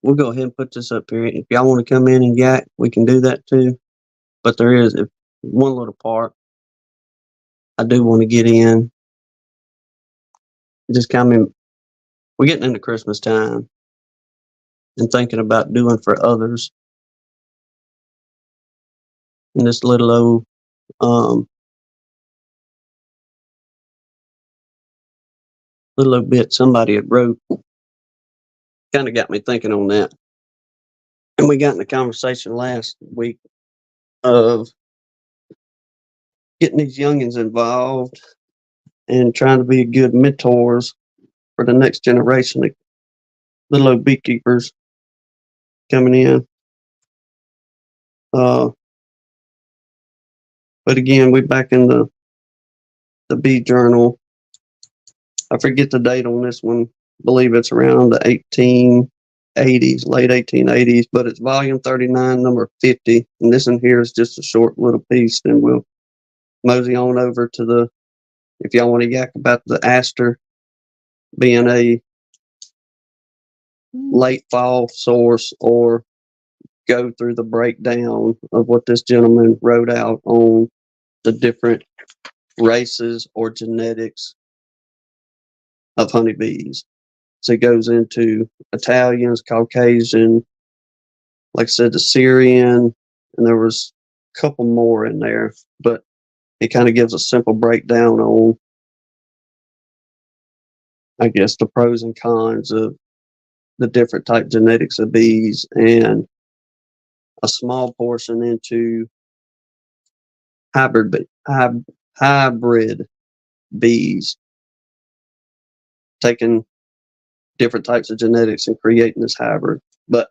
We'll go ahead and put this up here. If y'all want to come in and yak, we can do that too. But there is one little part I do want to get in. Just coming, we're getting into Christmas time and thinking about doing for others. And this little old bit somebody had wrote kind of got me thinking on that. And we got in a conversation last week of getting these youngins involved and trying to be good mentors for the next generation of little old beekeepers coming in. But again, we're back in the bee journal. I forget the date on this one. I believe it's around the 1880s, late 1880s, but it's volume 39, number 50. And this in here is just a short little piece. Then we'll mosey on over to if y'all want to yak about the aster being a late fall source, or go through the breakdown of what this gentleman wrote out on the different races or genetics of honeybees. So it goes into Italians, Caucasian, like I said, the Syrian, and there was a couple more in there, but it kind of gives a simple breakdown on, I guess, the pros and cons of the different type genetics of bees, and a small portion into hybrid bees, taking different types of genetics and creating this hybrid. But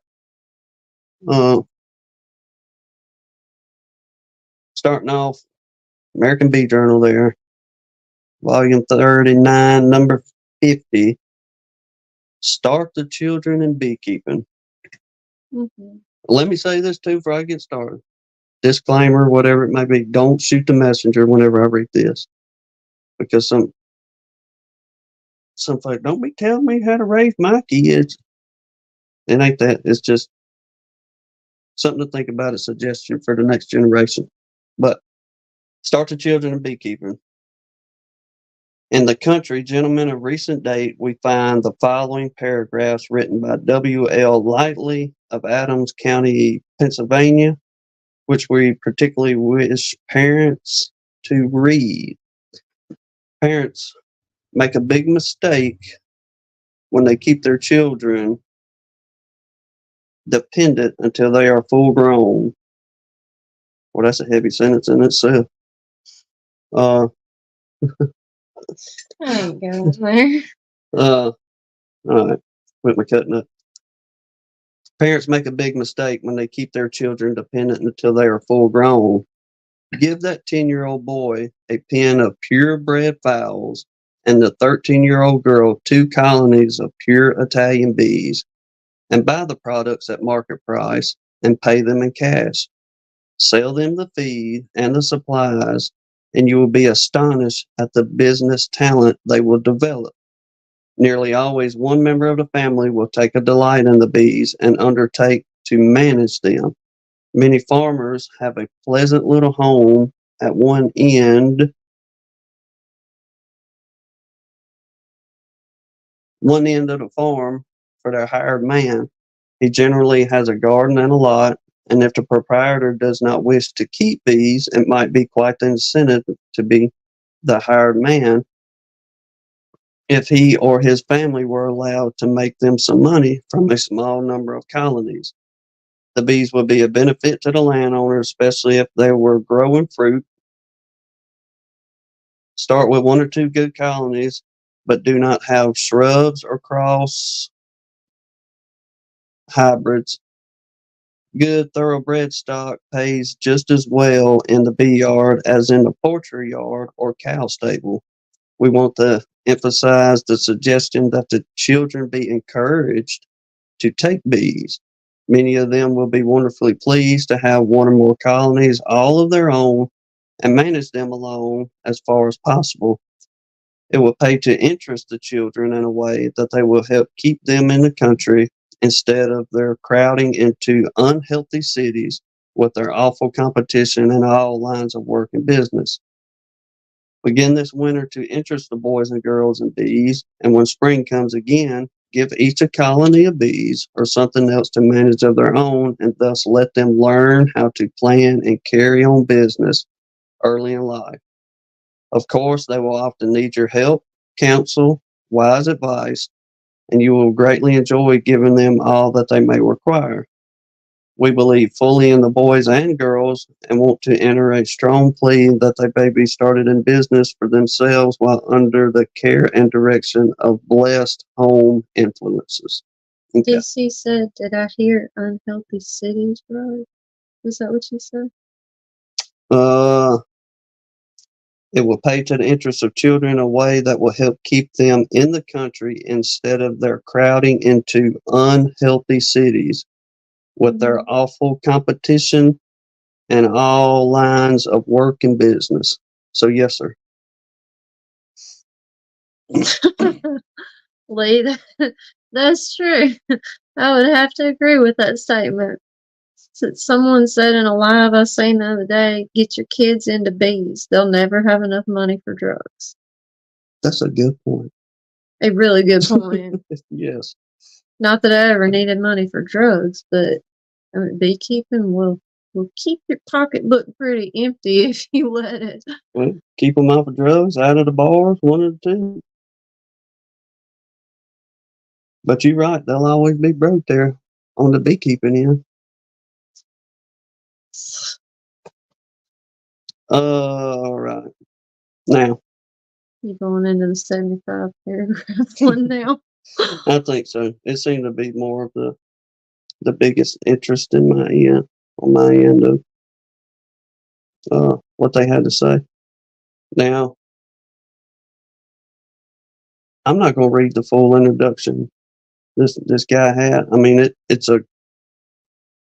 starting off, American Bee Journal there, volume 39, number 50. Start the children in beekeeping. Mm-hmm. Let me say this too before I get started. Disclaimer, whatever it may be, don't shoot the messenger whenever I read this. Because some folks, don't be telling me how to raise my kids. It ain't that. It's just something to think about, a suggestion for the next generation. But start the children in beekeeping. In the country, gentlemen, of recent date, we find the following paragraphs written by W.L. Lightley of Adams County, Pennsylvania, which we particularly wish parents to read. Parents make a big mistake when they keep their children dependent until they are full grown. Well, that's a heavy sentence in itself. I ain't going there. All right, quit my cutting up. Parents make a big mistake when they keep their children dependent until they are full grown. Give that 10-year-old boy a pen of purebred fowls and the 13-year-old girl 2 colonies of pure Italian bees, and buy the products at market price and pay them in cash. Sell them the feed and the supplies, and you will be astonished at the business talent they will develop. Nearly always one member of the family will take a delight in the bees and undertake to manage them. Many farmers have a pleasant little home at one end one end of the farm for their hired man. He generally has a garden and a lot, and if the proprietor does not wish to keep bees, it might be quite the incentive to be the hired man if he or his family were allowed to make them some money from a small number of colonies. The bees would be a benefit to the landowner, especially if they were growing fruit. Start with one or two good colonies, but do not have shrubs or cross hybrids. Good thoroughbred stock pays just as well in the bee yard as in the poultry yard or cow stable. We want to emphasize the suggestion that the children be encouraged to take bees. Many of them will be wonderfully pleased to have one or more colonies all of their own and manage them alone as far as possible. It will pay to interest the children in a way that they will help keep them in the country instead of their crowding into unhealthy cities with their awful competition in all lines of work and business. Begin this winter to interest the boys and girls in bees, and when spring comes again, give each a colony of bees or something else to manage of their own, and thus let them learn how to plan and carry on business early in life. Of course, they will often need your help, counsel, wise advice, and you will greatly enjoy giving them all that they may require. We believe fully in the boys and girls and want to enter a strong plea that they may be started in business for themselves while under the care and direction of blessed home influences. Okay. DC said, did I hear unhealthy cities right? Is that what you said? Uh, it will pay to the interests of children in a way that will help keep them in the country instead of their crowding into unhealthy cities with their awful competition and all lines of work and business. So, yes, sir. Lee, that's true. I would have to agree with that statement. Someone said in a live I seen the other day, get your kids into bees. They'll never have enough money for drugs. That's a good point. A really good point. Yes. Not that I ever needed money for drugs, but I mean, beekeeping will keep your pocketbook pretty empty if you let it. Well, keep them off of drugs, out of the bars, one of the two. But you're right, they'll always be broke there on the beekeeping end. All right. Now, You going into the 75 paragraph one now? I think so. It seemed to be more of the biggest interest in my end, on my end of what they had to say. Now, I'm not going to read the full introduction this guy had. I mean, it's a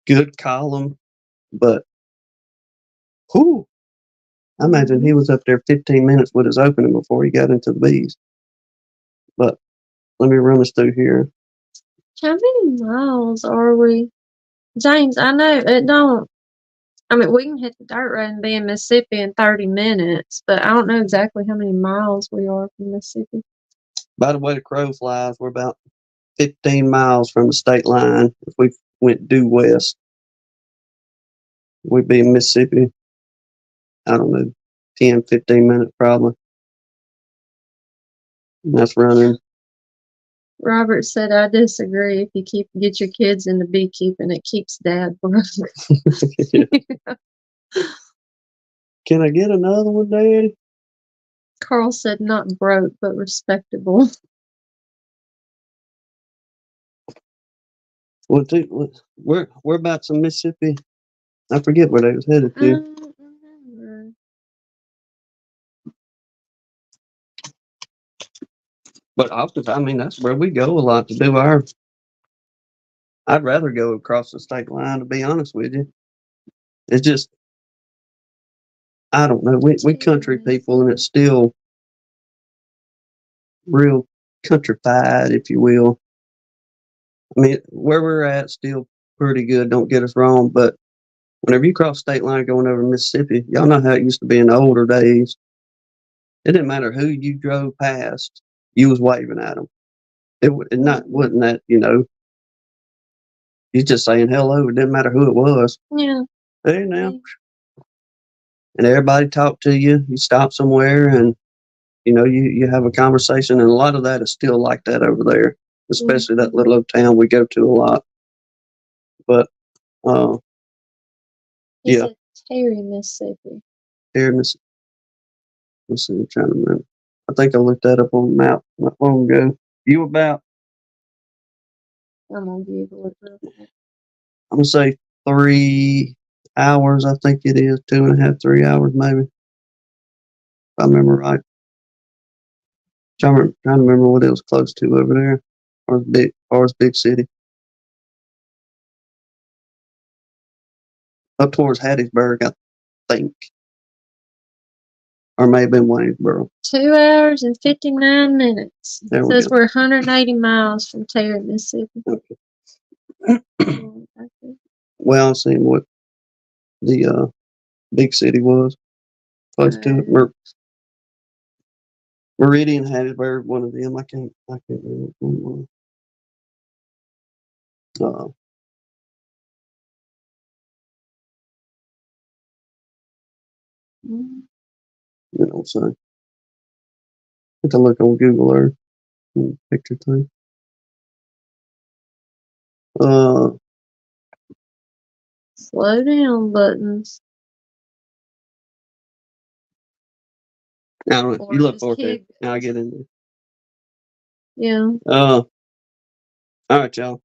good column, but whew, I imagine he was up there 15 minutes with his opening before he got into the bees. But let me run us through here. How many miles are we? James, I know it don't. I mean, we can hit the dirt road and be in Mississippi in 30 minutes, but I don't know exactly how many miles we are from Mississippi. By the way the crow flies, we're about 15 miles from the state line. If we went due west, we'd be in Mississippi. I don't know, 10, 15 minutes probably. And that's running. Robert said, I disagree. If you get your kids into beekeeping, it keeps dad broke. Can I get another one, Daddy? Carl said, not broke, but respectable. Well, we're about some Mississippi. I forget where they was headed I to. don't remember. But often, I mean, that's where we go a lot to do our. I'd rather go across the state line, to be honest with you. It's just, I don't know. We country people, and it's still real countrified, if you will. I mean, where we're at, still pretty good. Don't get us wrong, but whenever you cross state line going over Mississippi, y'all know how it used to be in the older days. It didn't matter who you drove past, you was waving at them. Wasn't that, you're just saying hello. It didn't matter who it was. Yeah. Hey, now. And everybody talk to you. You stop somewhere and, you have a conversation. And a lot of that is still like that over there, especially that little old town we go to a lot. But, yeah. Terry, Mississippi. Here, Mississippi. Let's see, I'm trying to remember. I think I looked that up on the map not long ago. You about, I'm going to Google it real quick. I'm going to say 3 hours, I think it is. 2.5, 3 hours, maybe. If I remember right. Trying to remember what it was close to over there. Or as big city. Up towards Hattiesburg, I think. Or maybe in Waynesboro. 2 hours and 59 minutes. There we Says go. we're 180 miles from Terry, Mississippi. Okay. Well, I'm seeing what the big city was. Close to it. Meridian, Hattiesburg, one of them. I can't remember which one was. So I have to look on Google Earth and picture thing. Slow down buttons. Now Or you look just for it there. keep- Now I get in there. Yeah. All right, y'all.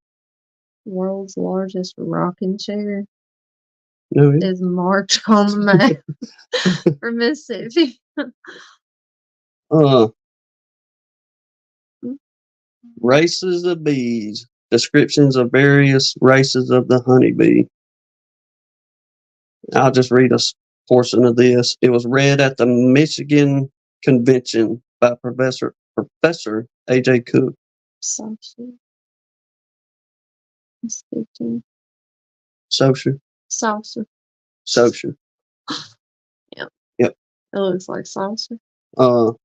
World's largest rocking chair No, it- is marked on the map for Mississippi. Races of bees. Descriptions of various races of the honeybee. I'll just read a portion of this. It was read at the Michigan Convention by Professor A.J. Cook. Saucer. It's 15. Saucer. Yep. Yep. It looks like saucer. Like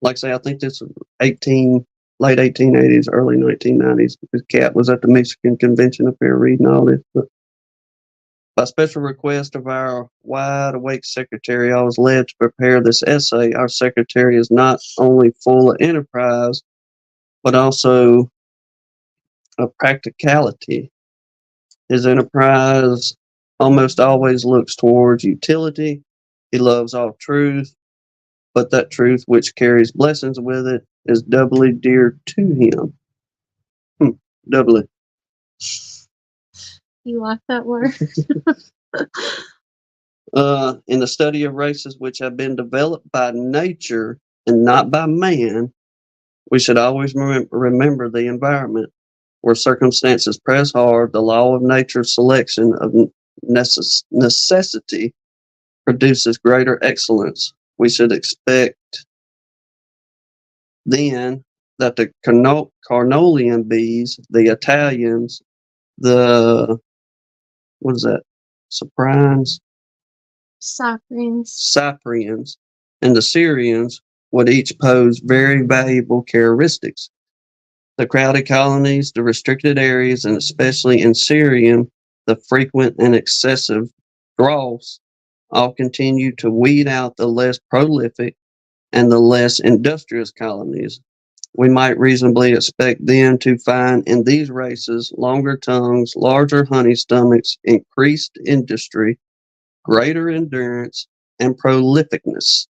I say, I think this was late 1880s, early 1990s. This cat was at the Michigan Convention up there reading all this. But by special request of our wide awake secretary, I was led to prepare this essay. Our secretary is not only full of enterprise, but also of practicality. His enterprise almost always looks towards utility. He loves all truth, but that truth which carries blessings with it is doubly dear to him. Doubly. You like that word? In the study of races which have been developed by nature and not by man, we should always remember the environment. Where circumstances press hard, the law of nature's selection of necessity produces greater excellence. We should expect then that the Carnolian bees, the Italians, the Cyprians, and the Syrians would each pose very valuable characteristics. The crowded colonies, the restricted areas, and especially in Syrian, the frequent and excessive droughts all continue to weed out the less prolific and the less industrious colonies. We might reasonably expect then to find in these races longer tongues, larger honey stomachs, increased industry, greater endurance, and prolificness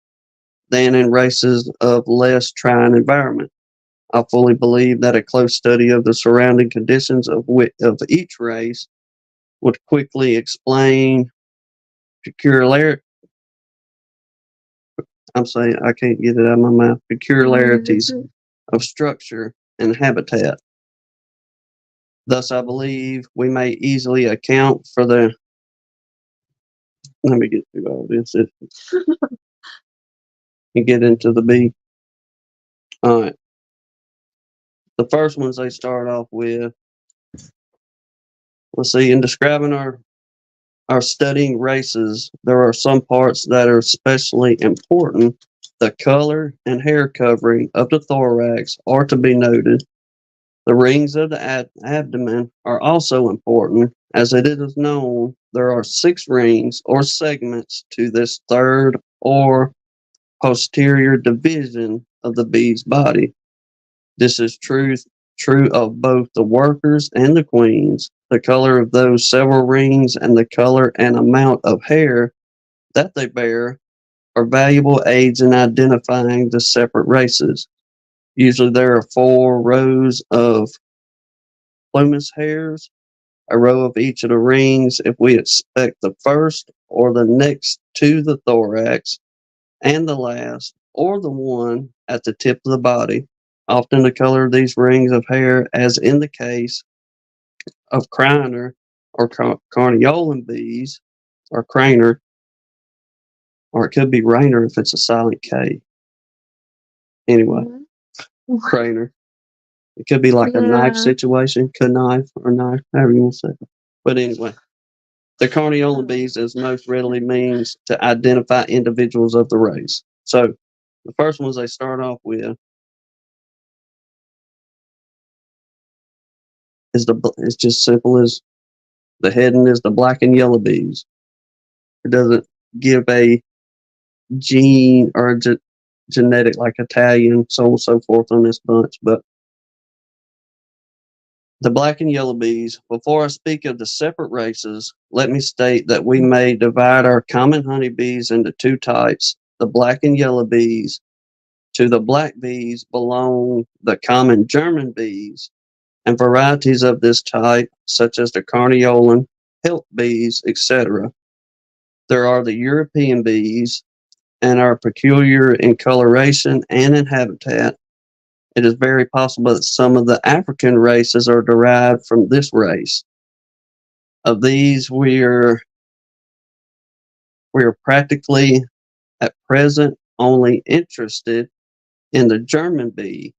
than in races of less trying environment. I fully believe that a close study of the surrounding conditions of each race would quickly explain peculiarities. I'm saying I can't get it out of my mouth. Peculiarities of structure and habitat. Thus, I believe we may easily account for the. Let me get through all this and get into the bee. All right. The first ones they start off with. Let's see. In describing our studying races, there are some parts that are especially important The color and hair covering of the thorax are to be noted. The rings of the abdomen are also important, as it is known there are 6 rings or segments to this third or posterior division of the bee's body. This is true of both the workers and the queens. The color of those several rings and the color and amount of hair that they bear are valuable aids in identifying the separate races. Usually there are 4 rows of plumage hairs, a row of each of the rings if we expect the first or the next to the thorax, and the last or the one at the tip of the body. Often the color of these rings of hair, as in the case of criner or carniolan bees, or craner, or it could be rainer if it's a silent K. Anyway, craner. It could be like a knife situation, knife or knife, however you want to say it. But anyway, the carniolan bees is most readily means to identify individuals of the race. So the first ones they start off with is it's just simple as the heading is the black and yellow bees. It doesn't give a gene or a genetic like Italian, so on and so forth on this bunch, but the black and yellow bees. Before I speak of the separate races, let me state that we may divide our common honeybees into 2 types, the black and yellow bees. To the black bees belong the common German bees and varieties of this type, such as the carniolan, hilt bees, etc. There are the European bees and are peculiar in coloration and in habitat. It is very possible that some of the African races are derived from this race. Of these, we are practically at present only interested in the German bee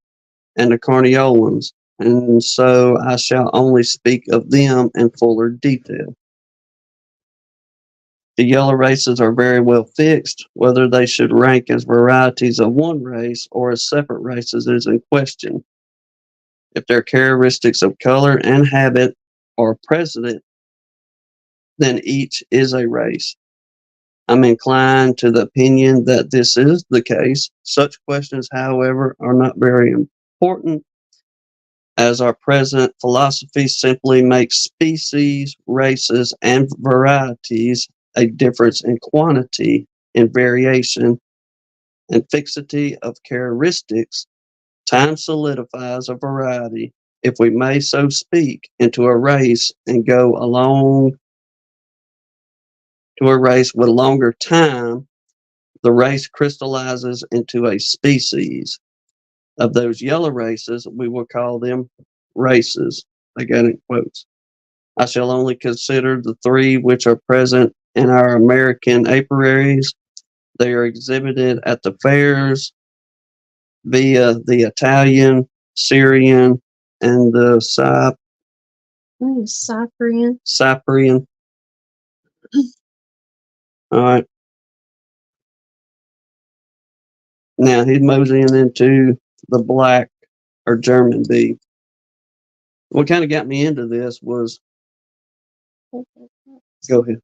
and the carniolans, and so I shall only speak of them in fuller detail. The yellow races are very well fixed. Whether they should rank as varieties of one race or as separate races is in question. If their characteristics of color and habit are present, then each is a race. I'm inclined to the opinion that this is the case. Such questions, however, are not very important, as our present philosophy simply makes species, races, and varieties a difference in quantity, in variation, and fixity of characteristics. Time solidifies a variety, if we may so speak, into a race and go along to a race with longer time. The race crystallizes into a species. Of those yellow races, we will call them races. I got it in quotes. I shall only consider the 3 which are present in our American apiaries. They are exhibited at the fairs via the Italian, Syrian, and the Cyprian. Cyprian. All right. Now he's moseying into the black or German bee. What kind of got me into this was, go ahead.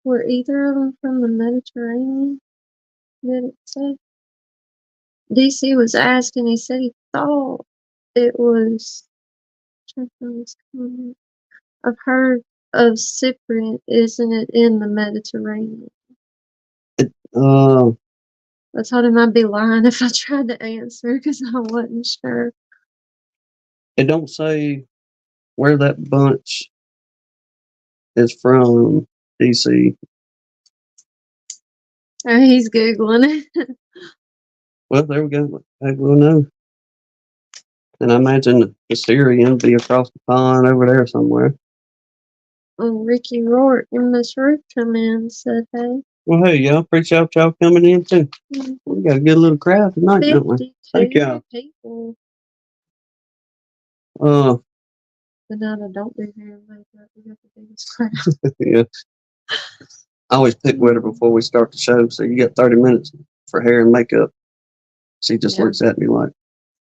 Were either of them from the Mediterranean? Did it say? DC was asking, he said he thought it was. I've heard of Cyprian, isn't it in the Mediterranean? I told him I'd be lying if I tried to answer because I wasn't sure. It don't say where that bunch is from, DC. Oh, he's Googling it. Well, there we go. We'll know. And I imagine the Syrian be across the pond over there somewhere. Ricky Rourke and Miss Ruth come in and said, hey. Well, hey, y'all. Appreciate y'all coming in, too. Mm-hmm. We got a good little crowd tonight, don't we? Thank y'all. People. But now I don't do hair and makeup. We got the biggest crowd. Yeah. I always pick with her before we start the show. So you got 30 minutes for hair and makeup. She just Yeah. looks at me like,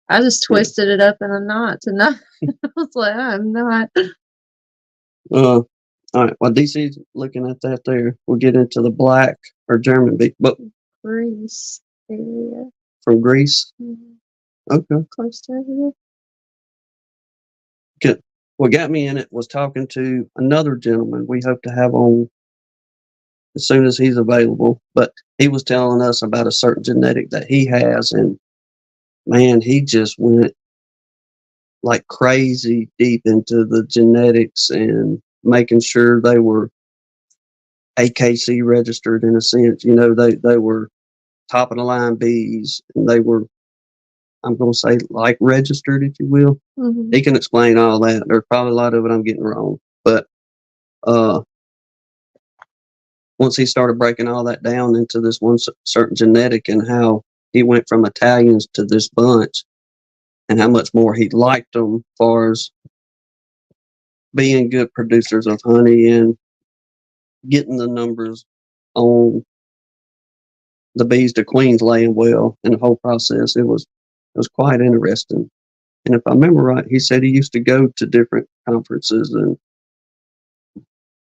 I just twisted it up in a knot tonight. I was like, I'm not. all right. While DC's looking at that there, we'll get into the black or German bee, but Greece area. from Greece. Okay. Close to here. Good. What got me in it was talking to another gentleman we hope to have on as soon as he's available. But he was telling us about a certain genetic that he has, and man, he just went like crazy deep into the genetics and making sure they were AKC registered in a sense. You know, they were top of the line bees, and they were, I'm going to say, like registered, if you will. Mm-hmm. He can explain all that. There's probably a lot of it I'm getting wrong, but once he started breaking all that down into this one certain genetic and how he went from Italians to this bunch and how much more he liked them as far as being good producers of honey and getting the numbers on the bees to queens laying well in the whole process. It was quite interesting. And if I remember right, he said he used to go to different conferences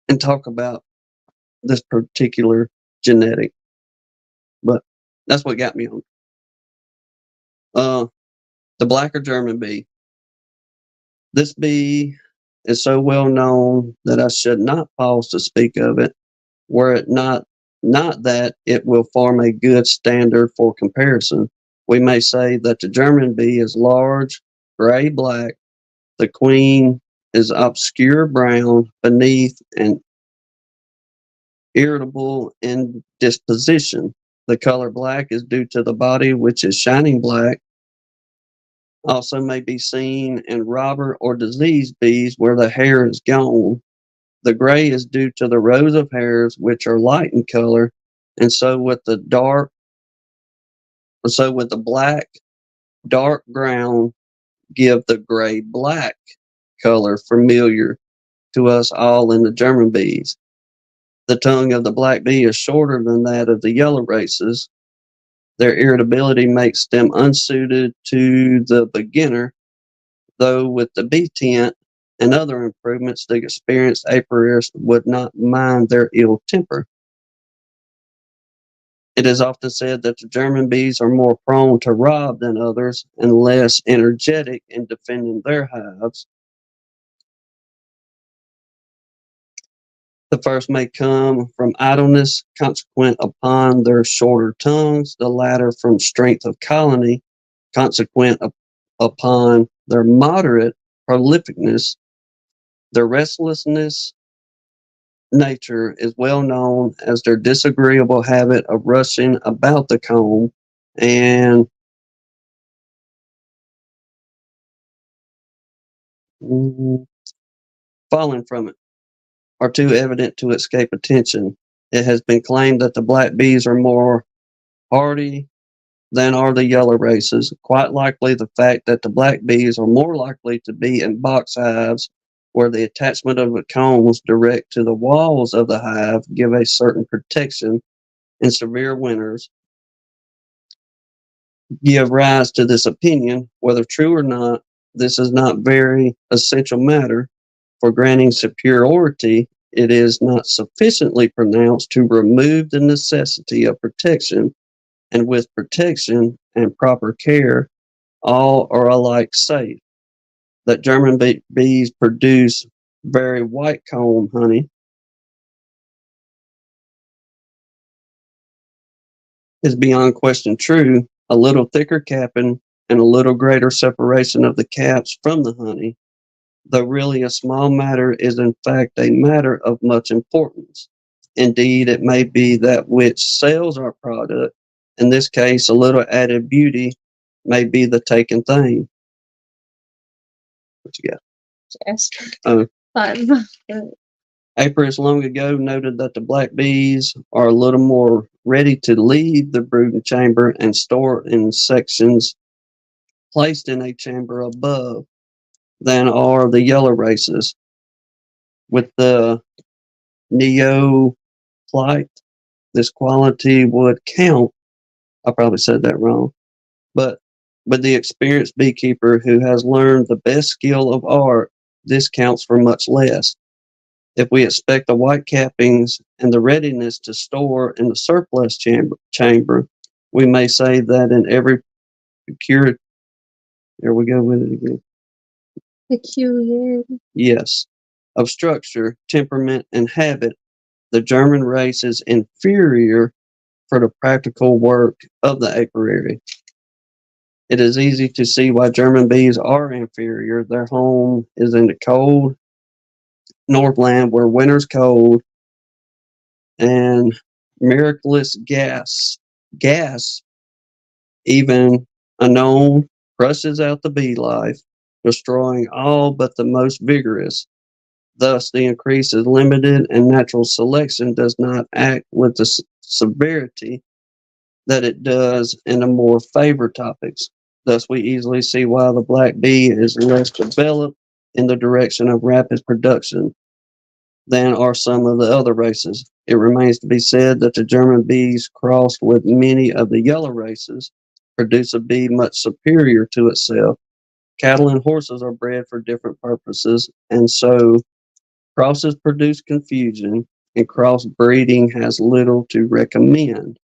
and talk about this particular genetic. But that's what got me on. The black or German bee. This bee is so well known that I should not pause to speak of it, were it not that it will form a good standard for comparison. We may say that the German bee is large, gray black, the queen is obscure brown beneath and irritable in disposition. The color black is due to the body, which is shining black. Also may be seen in robber or diseased bees where the hair is gone. The gray is due to the rows of hairs, which are light in color, and so with the black, dark brown give the gray black color familiar to us all in the German bees. The tongue of the black bee is shorter than that of the yellow races. Their irritability makes them unsuited to the beginner, though with the bee tent and other improvements, the experienced apiarist would not mind their ill temper. It is often said that the German bees are more prone to rob than others and less energetic in defending their hives. The first may come from idleness, consequent upon their shorter tongues, the latter from strength of colony, consequent upon their moderate prolificness. Their restlessness nature is well known as their disagreeable habit of rushing about the comb and falling from it are too evident to escape attention. It has been claimed that the black bees are more hardy than are the yellow races. Quite likely, the fact that the black bees are more likely to be in box hives where the attachment of the combs direct to the walls of the hive give a certain protection in severe winters give rise to this opinion. Whether true or not, this is not very essential matter. For granting superiority, it is not sufficiently pronounced to remove the necessity of protection, and with protection and proper care, all are alike safe. That German bees produce very white comb honey is beyond question true. A little thicker capping and a little greater separation of the caps from the honey, though really a small matter, is in fact a matter of much importance. Indeed, it may be that which sells our product. In this case, a little added beauty may be the taken thing. What you got? Esther. Apiarists long ago noted that the black bees are a little more ready to leave the brooding chamber and store in sections placed in a chamber above than are the yellow races. With the plight, this quality would count. I probably said that wrong, but the experienced beekeeper who has learned the best skill of art, this counts for much less. If we expect the white cappings and the readiness to store in the surplus chamber, we may say that in every peculiar, there we go with it again. Peculiarity. Yes, of structure, temperament, and habit, the German race is inferior for the practical work of the apiary. It is easy to see why German bees are inferior. Their home is in the cold Northland where winter's cold and miraculous gas, even unknown, crushes out the bee life, destroying all but the most vigorous. Thus, the increase is limited and natural selection does not act with the severity that it does in the more favored topics. Thus, we easily see why the black bee is less developed in the direction of rapid production than are some of the other races. It remains to be said that the German bees, crossed with many of the yellow races, produce a bee much superior to itself. Cattle and horses are bred for different purposes, and so crosses produce confusion, and crossbreeding has little to recommend.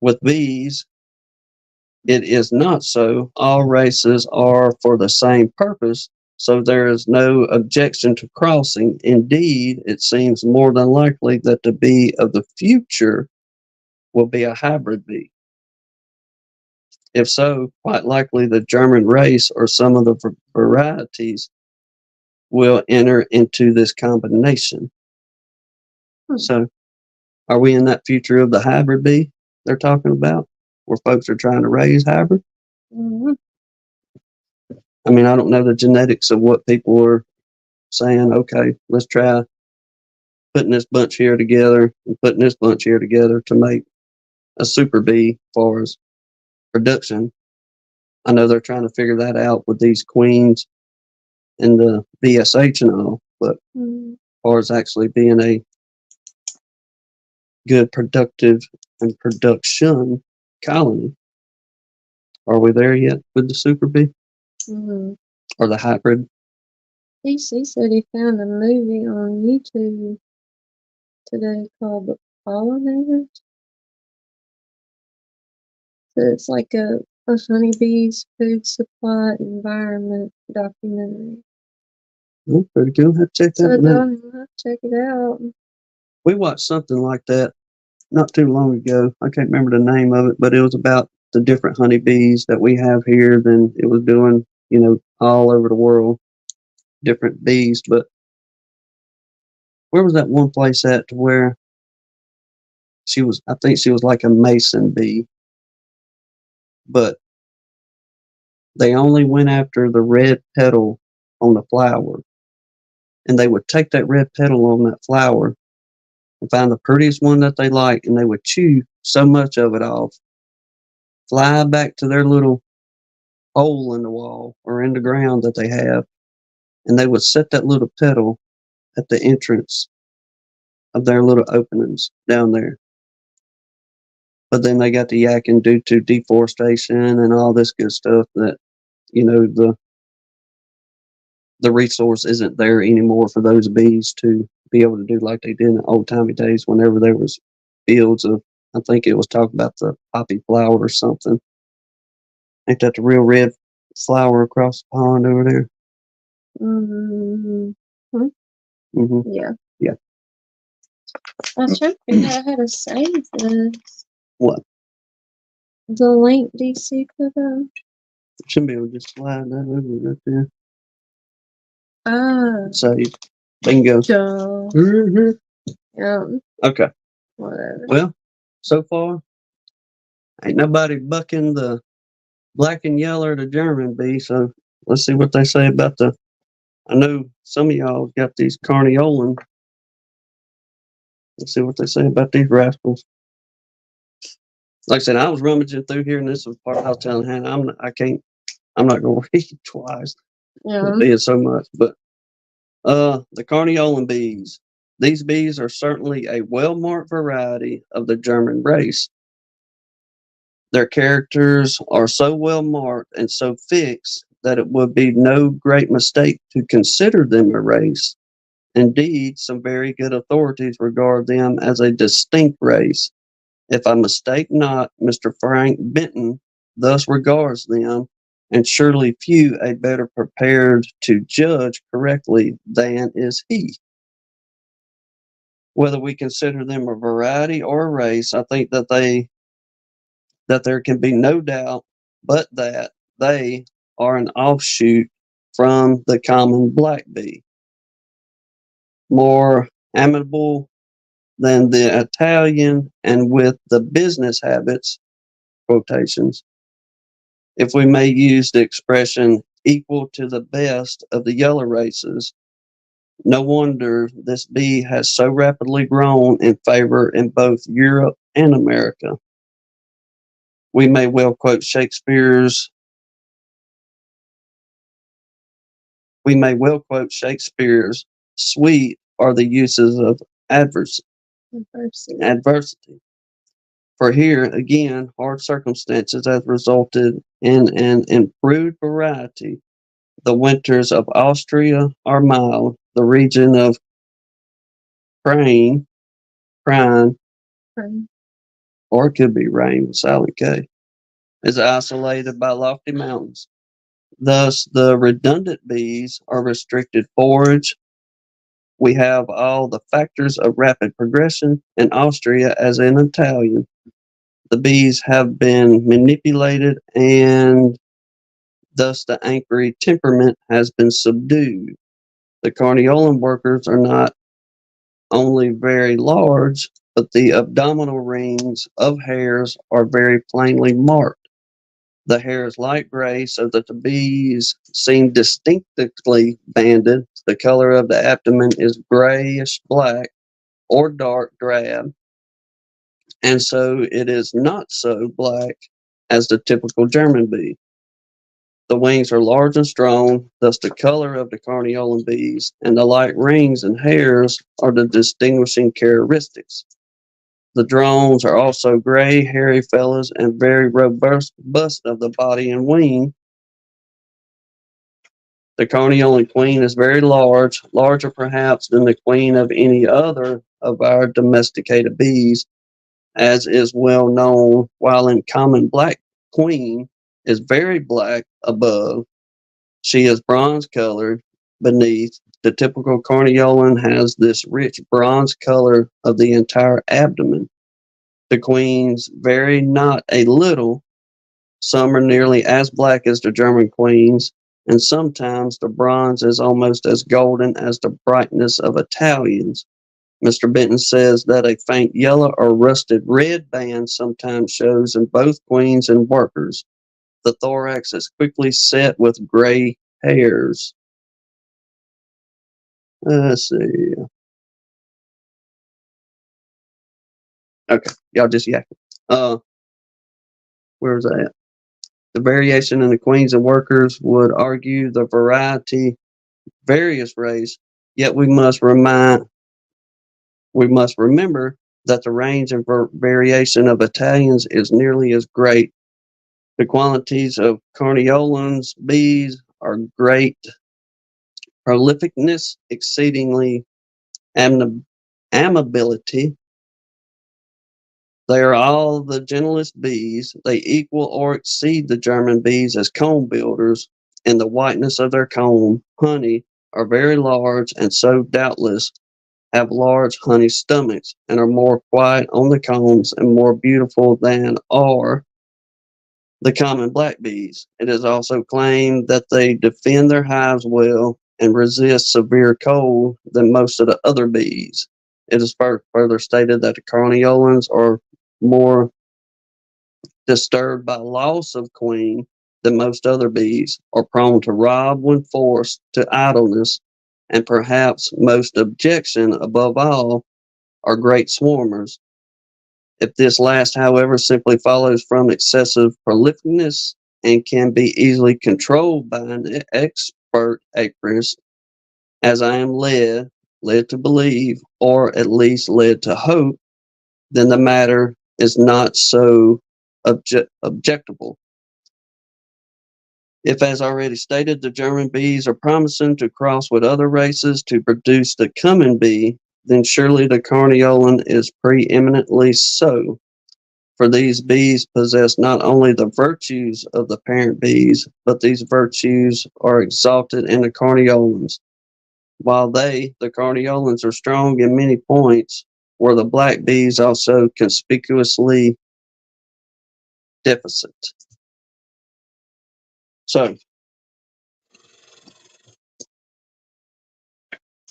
With bees, it is not so. All races are for the same purpose, so there is no objection to crossing. Indeed, it seems more than likely that the bee of the future will be a hybrid bee. If so, quite likely the German race or some of the varieties will enter into this combination. So, are we in that future of the hybrid bee they're talking about, where folks are trying to raise hybrid? Mm-hmm. I mean, I don't know the genetics of what people are saying. Okay, let's try putting this bunch here together and putting this bunch here together to make a super bee as far as production. I know they're trying to figure that out with these queens and the BSH and all, but Mm-hmm. as far as actually being a good, productive, and production colony, are we there yet with the super bee Mm-hmm. or the hybrid? DC said he found a movie on YouTube today called The Pollinators. So it's like a honeybee's food supply environment documentary. Oh, pretty cool. Have to check So I that one out. told him I'll check it out. We watched something like that not too long ago. I can't remember the name of it, but it was about the different honeybees that we have here than it was doing, all over the world, different bees. But where was that one place at to where I think she was like a mason bee, but they only went after the red petal on the flower. And they would take that red petal on that flower and find the prettiest one that they liked, and they would chew so much of it off, fly back to their little hole in the wall or in the ground that they have, and they would set that little petal at the entrance of their little openings down there. But then they got to yakking due to deforestation and all this good stuff that, the resource isn't there anymore for those bees to be able to do like they did in the old timey days whenever there was fields of, I think it was talking about the poppy flower or something. Ain't that the real red flower across the pond over there? Mm-hmm. Mm-hmm. Yeah. Yeah. I was trying to figure out how to save this. What? The link DC put up. Should be able to just slide that over right there. Ah. Save. Bingo. Duh. Mm-hmm. Yeah. Okay. Whatever. Well, so far, ain't nobody bucking the black and yellow or the German bee, so let's see what they say about I know some of y'all got these carniolan. Let's see what they say about these rascals. Like I said, I was rummaging through here, and this was part I was telling Hannah, I'm not going to read twice. Yeah. Being so much, but the carniolan bees. These bees are certainly a well-marked variety of the German race. Their characters are so well marked and so fixed that it would be no great mistake to consider them a race. Indeed, some very good authorities regard them as a distinct race. If I mistake not, Mr. Frank Benton thus regards them, and surely few are better prepared to judge correctly than is he. Whether we consider them a variety or a race, I think that there can be no doubt but that they are an offshoot from the common black bee, more amiable than the Italian and with the business habits, quotations, if we may use the expression equal to the best of the yellow races. No wonder this bee has so rapidly grown in favor in both Europe and America. We may well quote Shakespeare's sweet are the uses of adversity. For here again, hard circumstances have resulted in an improved variety. The winters of Austria are mild. The region of Crane, or it could be rain with silent K, is isolated by lofty mountains. Thus, the redundant bees are restricted forage. We have all the factors of rapid progression in Austria as in Italian. The bees have been manipulated and thus the angry temperament has been subdued. The Carniolan workers are not only very large, but the abdominal rings of hairs are very plainly marked. The hair is light gray, so that the bees seem distinctly banded. The color of the abdomen is grayish black or dark drab, and so it is not so black as the typical German bee. The wings are large and strong, thus the color of the Carniolan bees, and the light rings and hairs are the distinguishing characteristics. The drones are also gray, hairy fellows, and very robust of the body and wing. The Carniolan queen is very large, larger perhaps than the queen of any other of our domesticated bees, as is well known, while in common black queen is very black above. She is bronze colored beneath. The typical Carniolan has this rich bronze color of the entire abdomen. The queens vary not a little. Some are nearly as black as the German queens, and sometimes the bronze is almost as golden as the brightness of Italians. Mr. Benton says that a faint yellow or rusted red band sometimes shows in both queens and workers. The thorax is quickly set with gray hairs. Let's see. Okay, y'all just yakking. Where's that? The variation in the queens and workers would argue the various race, yet we must remember that the range and variation of Italians is nearly as great. The qualities of Carniolans bees are great prolificness, exceedingly amiability. They are all the gentlest bees. They equal or exceed the German bees as comb builders in the whiteness of their comb. Honey are very large and so doubtless have large honey stomachs and are more quiet on the combs and more beautiful than are the common black bees. It is also claimed that they defend their hives well and resist severe cold than most of the other bees. It is further stated that the Carniolans are more disturbed by loss of queen than most other bees, are prone to rob when forced to idleness, and perhaps most objection above all are great swarmers. If this last, however, simply follows from excessive prolificness and can be easily controlled by an expert apiarist, as I am led, led to believe, or at least led to hope, then the matter is not so objectable. If, as already stated, the German bees are promising to cross with other races to produce the coming bee, then surely the Carniolan is preeminently so. For these bees possess not only the virtues of the parent bees, but these virtues are exalted in the Carniolans. While they, the Carniolans, are strong in many points, were the black bees also conspicuously deficient. So,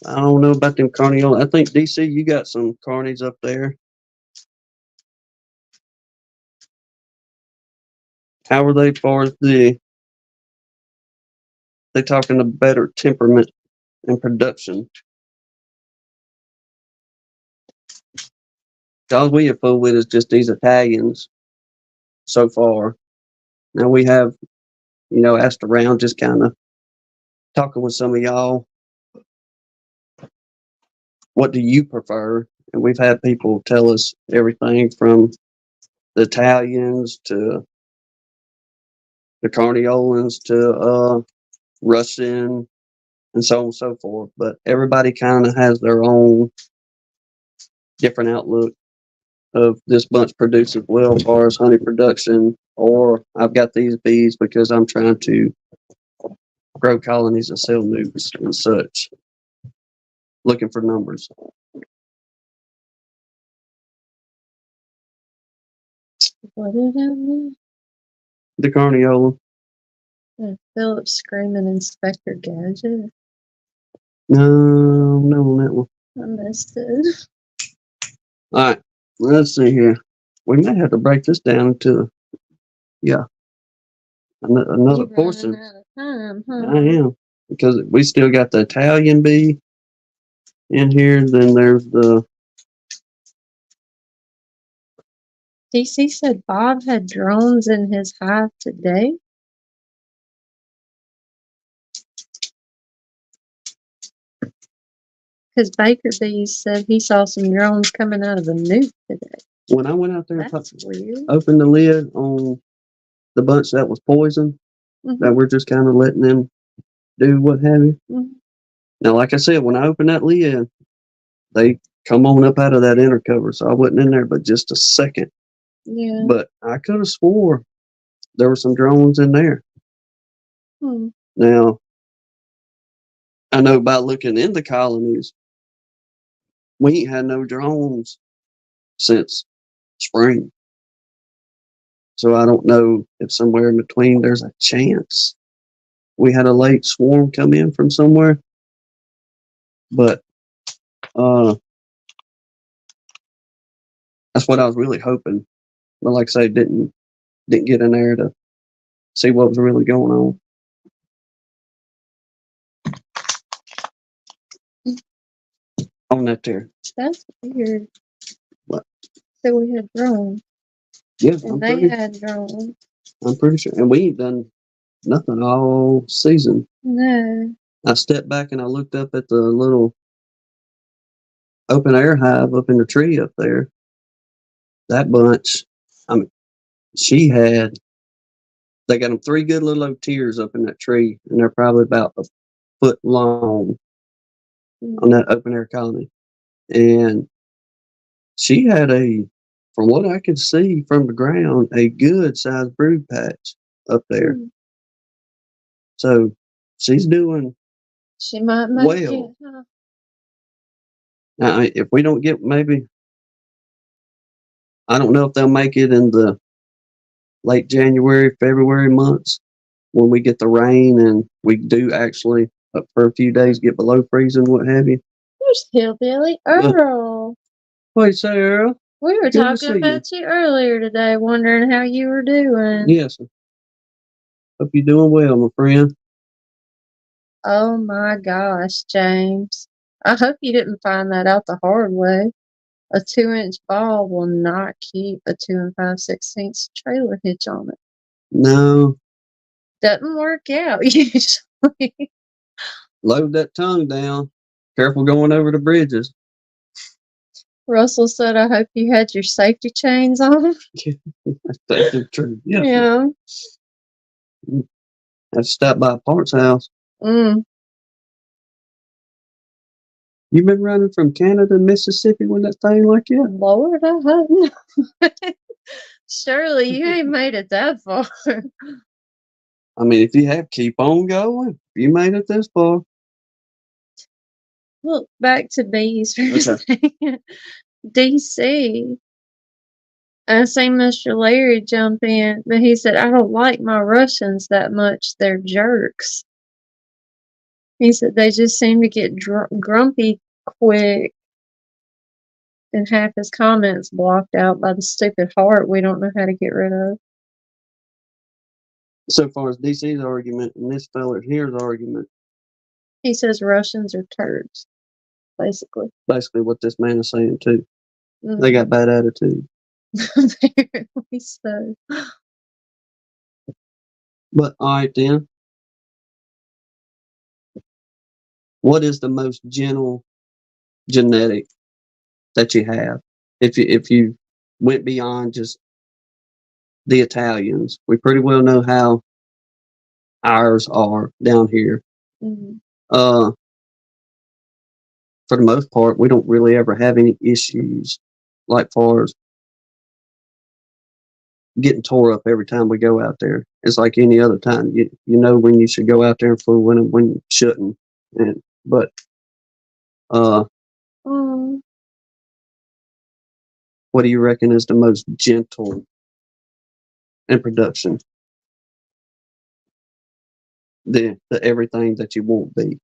I don't know about them Carniolans. I think, DC, you got some Carnies up there. How are they as far as they talking a better temperament and production? All we have fooled with is just these Italians so far. Now we have, asked around, just kind of talking with some of y'all. What do you prefer? And we've had people tell us everything from the Italians to the Carniolans to Russian and so on and so forth. But everybody kind of has their own different outlook of this bunch produces well as far as honey production, or I've got these bees because I'm trying to grow colonies and sell nukes and such, looking for numbers. What is that? The Carniola. Phillip screaming Inspector Gadget. No, on that one. I missed it. All right, let's see here. We may have to break this down into, another You're portion. running out of time, huh? I am, because we still got the Italian bee in here. Then there's the. DC said Bob had drones in his hive today. Because Baker Bees said he saw some drones coming out of the nuke today. When I went out there That's and weird. opened the lid on the bunch that was poisoned, that we're just kind of letting them do what have you. Now, like I said, when I opened that lid, they come on up out of that inner cover, so I wasn't in there but just a second. Yeah. But I could have swore there were some drones in there. Now, I know by looking in the colonies, we ain't had no drones since spring. So I don't know if somewhere in between there's a chance we had a late swarm come in from somewhere. But that's what I was really hoping. But like I say, didn't get in there to see what was really going on. On that there. That's weird. What? So we had drones. Yeah, And they had drones. I'm pretty sure. And we ain't done nothing all season. No. I stepped back and I looked up at the little open air hive up in the tree up there. That bunch, they got them 3 good little old tiers up in that tree, and they're probably about a foot long on that open air colony. And she had from what I could see from the ground, a good sized brood patch up there. So she's doing She might make well. it, huh? Now, if we don't get I don't know if they'll make it in the late January, February months when we get the rain and we do actually, for a few days, get below freezing, what have you. There's Hillbilly Earl. Wait, Sarah. We were talking about you earlier today, wondering how you were doing. Yes. Hope you're doing well, my friend. Oh my gosh, James. I hope you didn't find that out the hard way. A 2-inch ball will not keep a 2 5/16 trailer hitch on it. No. Doesn't work out usually. Load that tongue down. Careful going over the bridges. Russell said, I hope you had your safety chains on. That's the truth. Yeah. Yeah. I stopped by Park's house. Mm. You been running from Canada to Mississippi with that thing like that? Lord, I hope not. Surely you ain't made it that far. I mean, if you have, keep on going. If you made it this far. Look, back to bees for a Okay. second. DC. I seen Mr. Larry jump in, but he said, I don't like my Russians that much. They're jerks. He said they just seem to get grumpy quick, and half his comments blocked out by the stupid heart we don't know how to get rid of. So far as DC's argument and this fella here's argument, He says Russians are turds, basically. basically what this man is saying too. Mm. They got bad attitude. Apparently so. But all right then. What is the most gentle genetic that you have? If you went beyond just the Italians, we pretty well know how ours are down here. Mm. For the most part, we don't really ever have any issues like far as getting tore up every time we go out there. It's like any other time. You know when you should go out there and fool and when you shouldn't. But what do you reckon is the most gentle in production? The everything that you won't be.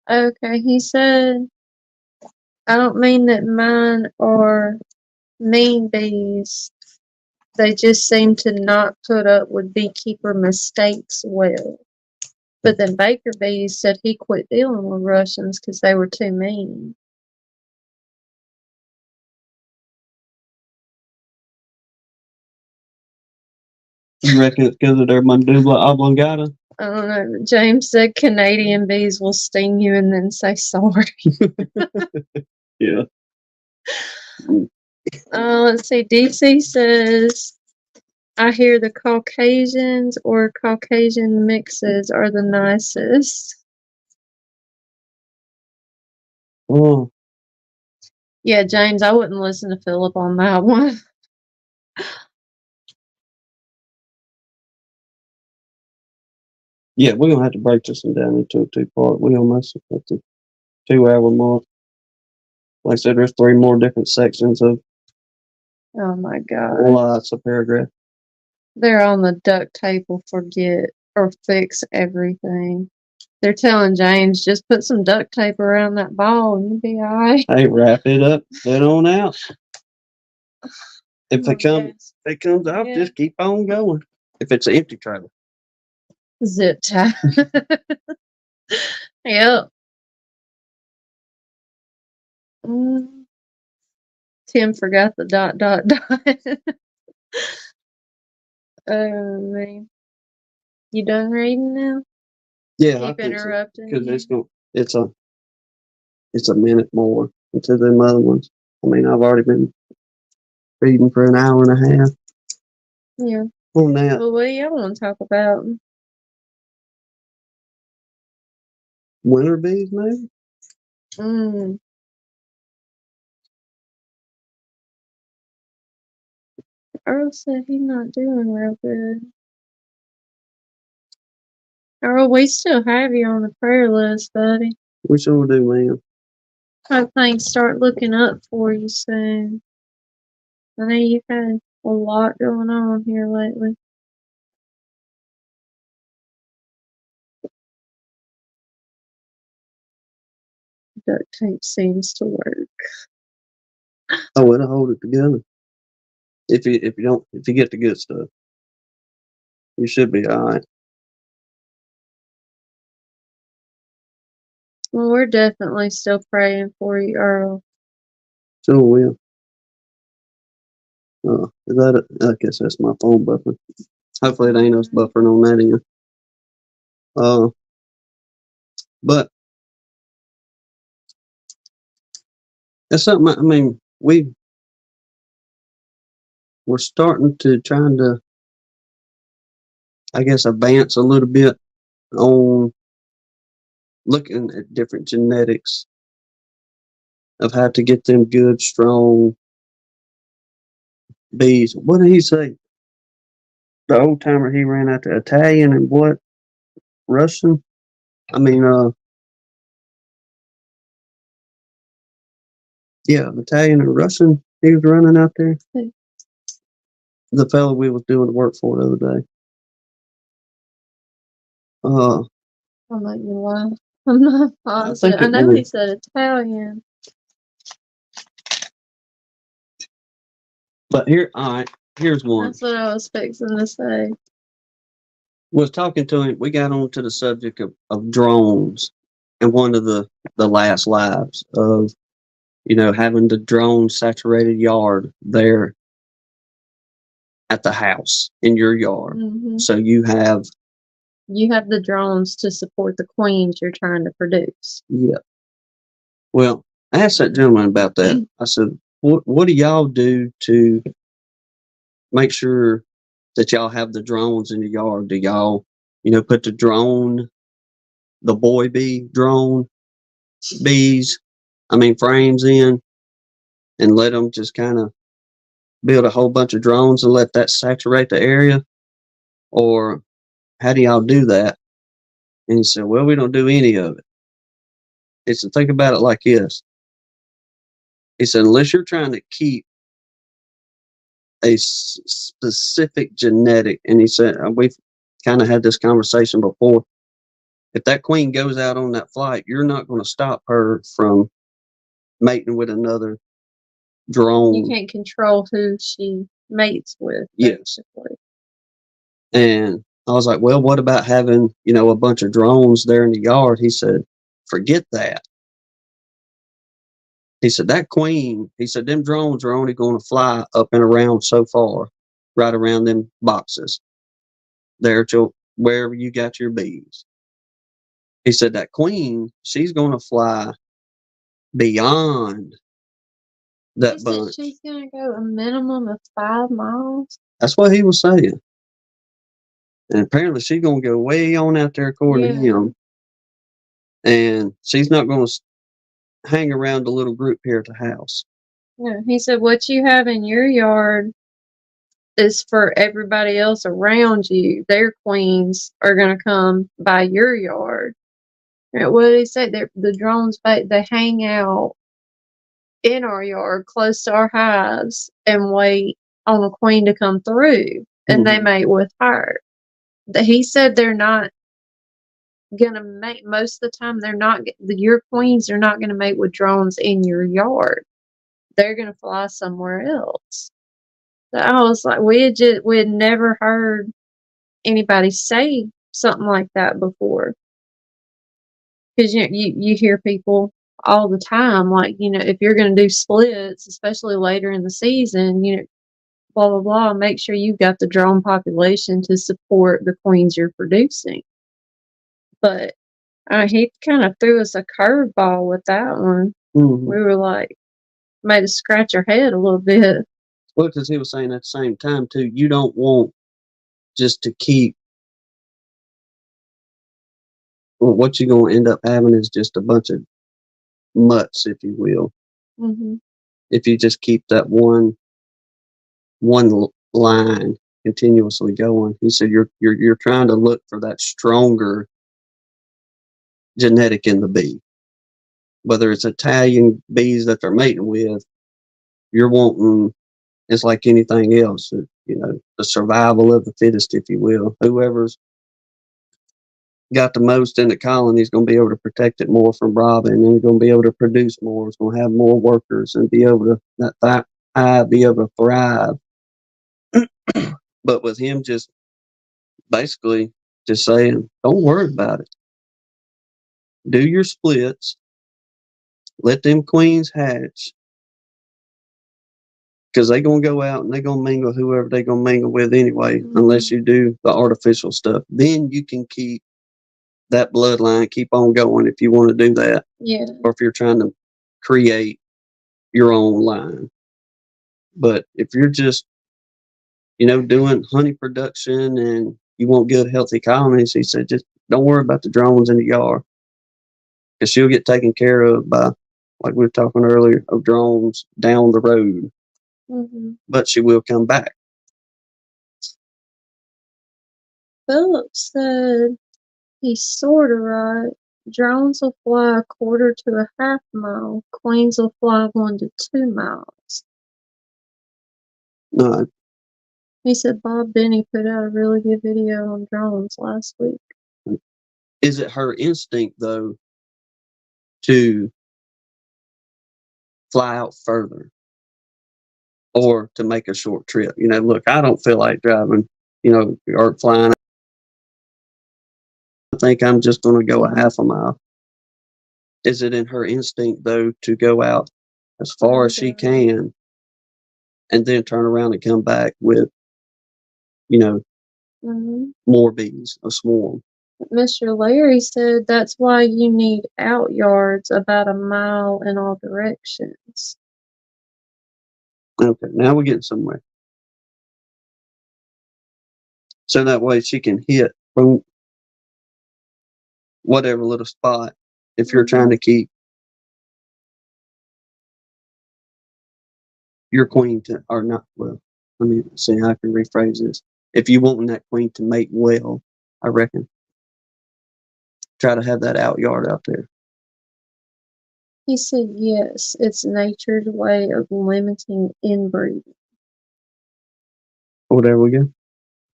Okay, he said, I don't mean that mine are mean bees. They just seem to not put up with beekeeper mistakes well. But then Baker Bees said he quit dealing with Russians because they were too mean. You reckon it's because of their mandibula oblongata? I don't know. James said Canadian bees will sting you and then say sorry. Yeah. Let's see. DC says, I hear the Caucasians or Caucasian mixes are the nicest. Oh, Yeah, James, I wouldn't listen to Phillip on that one. yeah, we're gonna have to break this one down into a two-part. We almost at the 2-hour mark. Like I said, there's 3 more different sections of Oh my God. lots of paragraph. They're on the duct tape will forget or fix everything. They're telling James, just put some duct tape around that ball and you'll be alright. Hey, wrap it up, head on out. If it comes out, Yeah. just keep on going. If it's an empty trailer. Zip tie. Yep. Tim forgot the ... Oh man. You done reading now? Yeah, Keep interrupting. because it's a minute more into them other ones. I mean, I've already been reading for an hour and a half. Yeah. On that. Well, what do y'all want to talk about? Winter bees, maybe? Earl said he's not doing real good. Earl, we still have you on the prayer list, buddy. We sure do, man. Hope things start looking up for you soon. I know you've had a lot going on here lately. Duct tape seems to work. Oh, it'll hold it together. If you get the good stuff, you should be all right. Well, we're definitely still praying for you, Earl. Sure will. Is that it? I guess that's my phone buffering. Hopefully it ain't us buffering on that end. But That's something. I mean, we're starting to trying to, I guess, advance a little bit on looking at different genetics of how to get them good, strong bees. What did he say? The old timer he ran out to Italian and what? Russian? I mean, yeah, Italian and Russian. He was running out there. Who? The fellow we was doing the work for the other day. I'm not gonna lie. I'm not positive. I know he said Italian. But here, all right, here's one. That's what I was fixing to say. Was talking to him. We got onto the subject of drones, and one of the last lives of, having the drone saturated yard there at the house in your yard. Mm-hmm. So you have the drones to support the queens you're trying to produce. Yeah. Well, I asked that gentleman about that. I said, what do y'all do to make sure that y'all have the drones in the yard? Do y'all, put the boy bee drone bees, frames in and let them just kind of build a whole bunch of drones and let that saturate the area? Or how do y'all do that? And he said, well, we don't do any of it. He said, think about it like this. He said, unless you're trying to keep a specific genetic, and he said, we've kind of had this conversation before. If that queen goes out on that flight, you're not going to stop her from mating with another drone. You can't control who she mates with. Yes. And I was like, well, what about having, a bunch of drones there in the yard? He said, forget that. He said, that queen, he said, them drones are only going to fly up and around so far, right around them boxes there to wherever you got your bees. He said, that queen, she's going to fly beyond that bunch. She's going to go a minimum of 5 miles. That's what he was saying. And apparently she's going to go way on out there according to him. And she's not going to hang around the little group here at the house. Yeah, he said what you have in your yard is for everybody else around you. Their queens are going to come by your yard. And what did he say? The drones, they hang out in our yard close to our hives and wait on a queen to come through, and they mate with her. He said they're not gonna mate most of the time. Your queens are not gonna mate with drones in your yard. They're gonna fly somewhere else. So I was like, we had never heard anybody say something like that before. Because you hear people all the time, like, if you're gonna do splits, especially later in the season, blah blah blah, make sure you've got the drone population to support the queens you're producing. But he kind of threw us a curveball with that one. Mm-hmm. We were like, made us scratch our head a little bit. Well, because he was saying at the same time too, you don't want just to keep. Well, what you're going to end up having is just a bunch of mutts, if you will. Mm-hmm. If you just keep that one line continuously going, he said you're trying to look for that stronger genetic in the bee. Whether it's Italian bees that they're mating with, you're wanting. It's like anything else, the survival of the fittest, if you will. Whoever's got the most in the colony is going to be able to protect it more from robbing, and they're going to be able to produce more. It's going to have more workers and be able to be able to thrive. But with him just basically just saying, don't worry about it. Do your splits. Let them queens hatch. Because they're going to go out and they're going to mingle whoever they're going to mingle with anyway, unless you do the artificial stuff. Then you can keep that bloodline, keep on going if you want to do that. Yeah. Or if you're trying to create your own line. But if you're just, doing honey production and you want good, healthy colonies, he said, just don't worry about the drones in the yard, because she'll get taken care of by, like we were talking earlier, of drones down the road. Mm-hmm. But she will come back. Phillip said he's sort of right. Drones will fly a quarter to a half mile. Queens will fly 1 to 2 miles. No, He said Bob Benny put out a really good video on drones last week. is it her instinct, though, to fly out further or to make a short trip? Look, I don't feel like driving, or flying. I think I'm just going to go a half a mile. Is it in her instinct, though, to go out as far as she can and then turn around and come back with, more bees, a swarm? Mr. Larry said that's why you need out yards about a mile in all directions. Okay, now we're getting somewhere. So that way she can hit boom, whatever little spot, if you're trying to keep your queen to, or not, well, let me see how I can rephrase this. If you want that queen to mate well, I reckon, try to have that out yard out there. He said yes, it's nature's way of limiting inbreeding. Oh, there we go.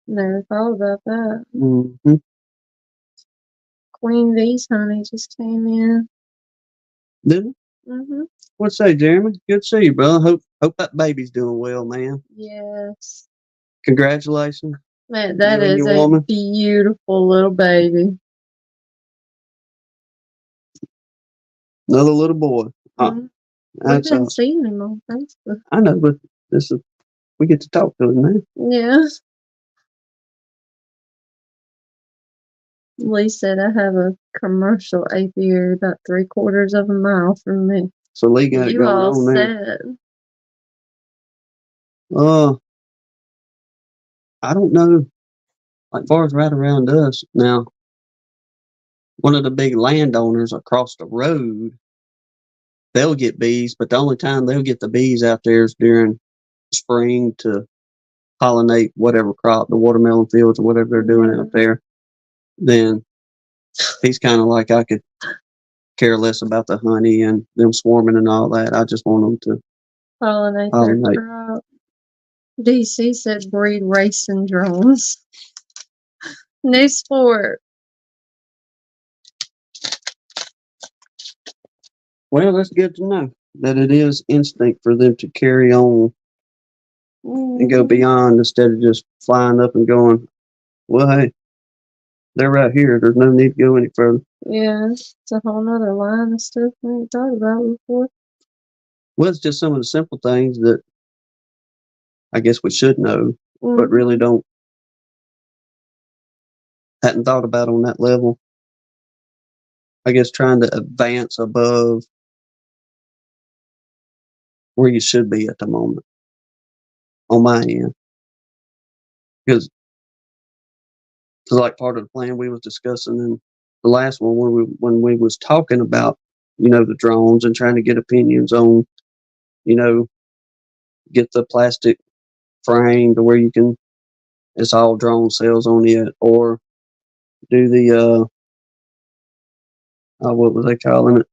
Never thought about that. Mm-hmm. Queen Bee's honey just came in. Did it? Mm-hmm. What say, Jeremy? Good to see you, brother. Hope that baby's doing well, man. Yes. Congratulations. Man, that You and is your a woman. beautiful little baby. Another little boy. We've That's been seeing him on Facebook. I know, but we get to talk to him now. Yeah. Lee said I have a commercial apiary about 3/4 of a mile from me. So Lee got it You going all on there. said. I don't know. Like far as right around us now, one of the big landowners across the road, they'll get bees, but the only time they'll get the bees out there is during spring to pollinate whatever crop, the watermelon fields or whatever they're doing out there. Then he's kind of like, I could care less about the honey and them swarming and all that. I just want them to Pollinate pollinate. their crop. DC said breed racing drones. New sport. Well, that's good to know that it is instinct for them to carry on and go beyond instead of just flying up and going, well, hey, they're right here. There's no need to go any further. Yeah, it's a whole nother line of stuff we ain't thought about before. Well, it's just some of the simple things that I guess we should know, but really hadn't thought about on that level. I guess trying to advance above where you should be at the moment on my end. Because like part of the plan we was discussing in the last one when we was talking about, the drones and trying to get opinions on, get the plastic frame to where you can, it's all drone cells on it, or do the, what was they calling it?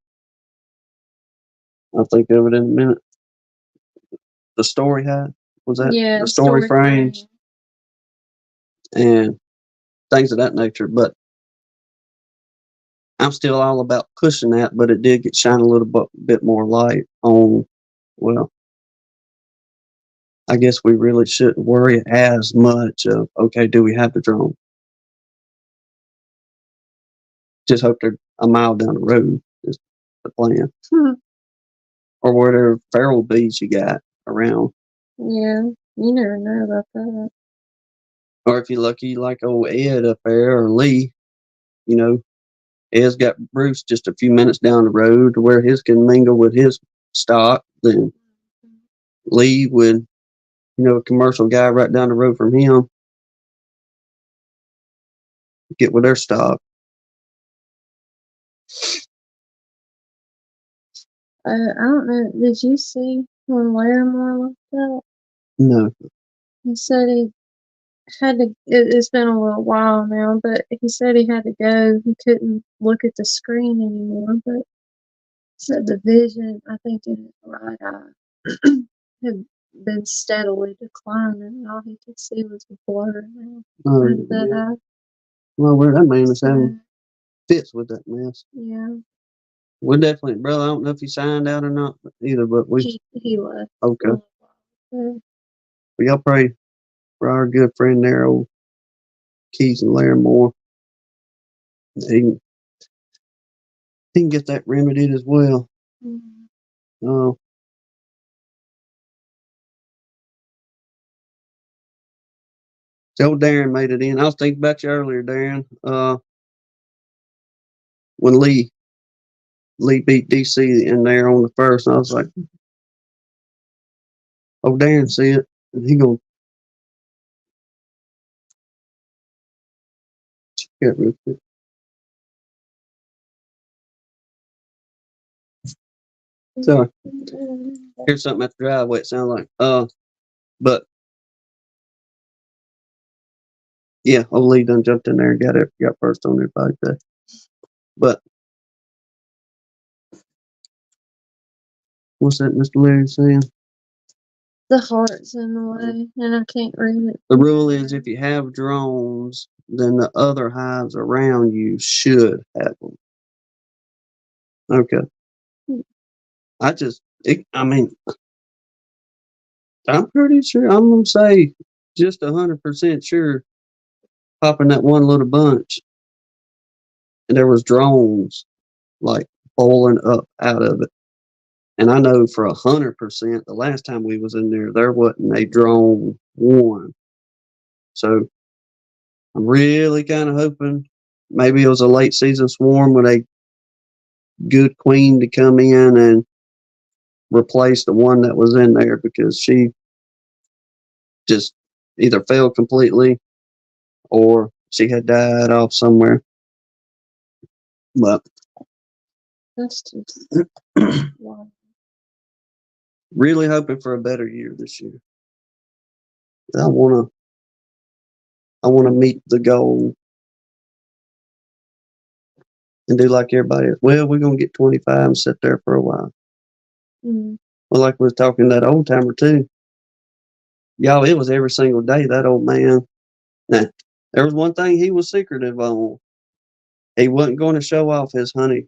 I'll think of it in a minute. The story hat, was that? Yeah, the story frames frame. and things of that nature. But I'm still all about pushing that, but it did get shine a little bit more light on, well, I guess we really shouldn't worry as much of, okay, do we have the drone? Just hope they're a mile down the road is the plan. Or whatever feral bees you got around. Yeah, you never know about that. Or if you're lucky, like old Ed up there or Lee, Ed's got Bruce just a few minutes down the road to where his can mingle with his stock then leave with, a commercial guy right down the road from him, get with their stock. I don't know. Did you see when Larimore looked up? No. He said he had to. It's been a little while now, but he said he had to go. He couldn't look at the screen anymore. But said the vision, I think, in his right eye had been steadily declining. All he could see was a blur now. Out of that eye. Well, that man is having fits with that mess. Yeah. We're definitely, brother. I don't know if he signed out or not either, but he left. Okay. Yeah. Well, y'all pray for our good friend there, old Keys and Larimore. He can get that remedied as well. Mm-hmm. So Darren made it in. I was thinking about you earlier, Darren. When Lee beat DC in there on the first, and I was like, "Oh, Darren, see it?" And he go, "Get real quick." So here's something at the driveway. It sounds like, but yeah, old Lee done jumped in there and got first on everybody day. But what's that, Mr. Larry saying? The heart's in the way, and I can't read it. The rule is if you have drones, then the other hives around you should have them. Okay. I'm pretty sure, I'm going to say just 100% sure, popping that one little bunch, and there was drones like boiling up out of it. And I know for 100%, the last time we was in there wasn't a drone one. So I'm really kind of hoping maybe it was a late season swarm with a good queen to come in and replace the one that was in there, because she just either failed completely or she had died off somewhere. But that's just wow. Really hoping for a better year this year. I wanna meet the goal and do like everybody else. Well, we're gonna get 25 and sit there for a while. Mm. Well, like we was talking to that old timer too. Y'all, it was every single day, that old man. Now, there was one thing he was secretive on. He wasn't going to show off his honey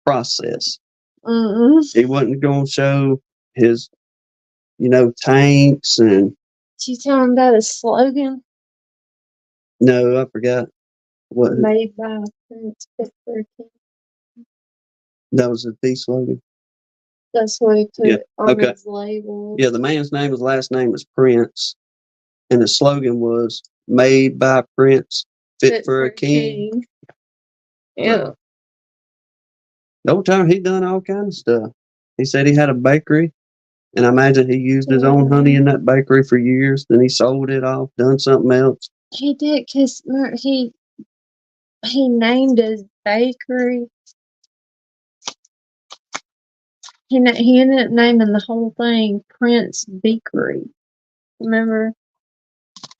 process. He wasn't going to show his, tanks and. Did you tell him about his slogan? No, I forgot. What? Made by Prince Fit for a King. That was his bee slogan. That's what he put on his label. Yeah, the man's last name is Prince, and the slogan was "Made by Prince, fit for a king." Yeah. The old time he done all kinds of stuff. He said he had a bakery, and I imagine he used his own honey in that bakery for years. Then he sold it off, done something else. He did, because he named his bakery. He ended up naming the whole thing Prince Beekery. Remember?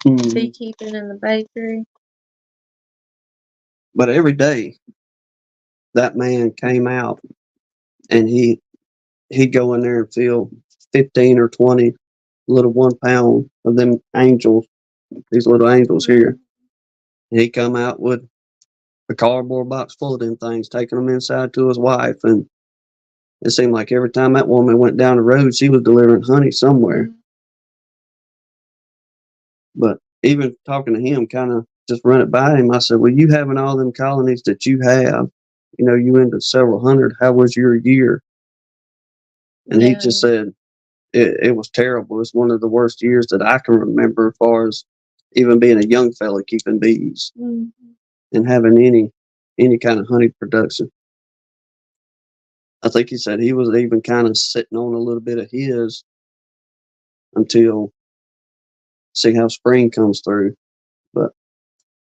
Beekeeping in the bakery. But every day, that man came out, and he'd go in there and fill 15 or 20 little 1 pound of them angels, these little angels here. And he'd come out with a cardboard box full of them things, taking them inside to his wife. And it seemed like every time that woman went down the road, she was delivering honey somewhere. But even talking to him, kind of just run it by him, I said, well, you having all them colonies that you have, you into several hundred, how was your year? And he just said, it was terrible. It's one of the worst years that I can remember, as far as even being a young fella keeping bees and having any kind of honey production. I think he said he was even kind of sitting on a little bit of his until see how spring comes through. But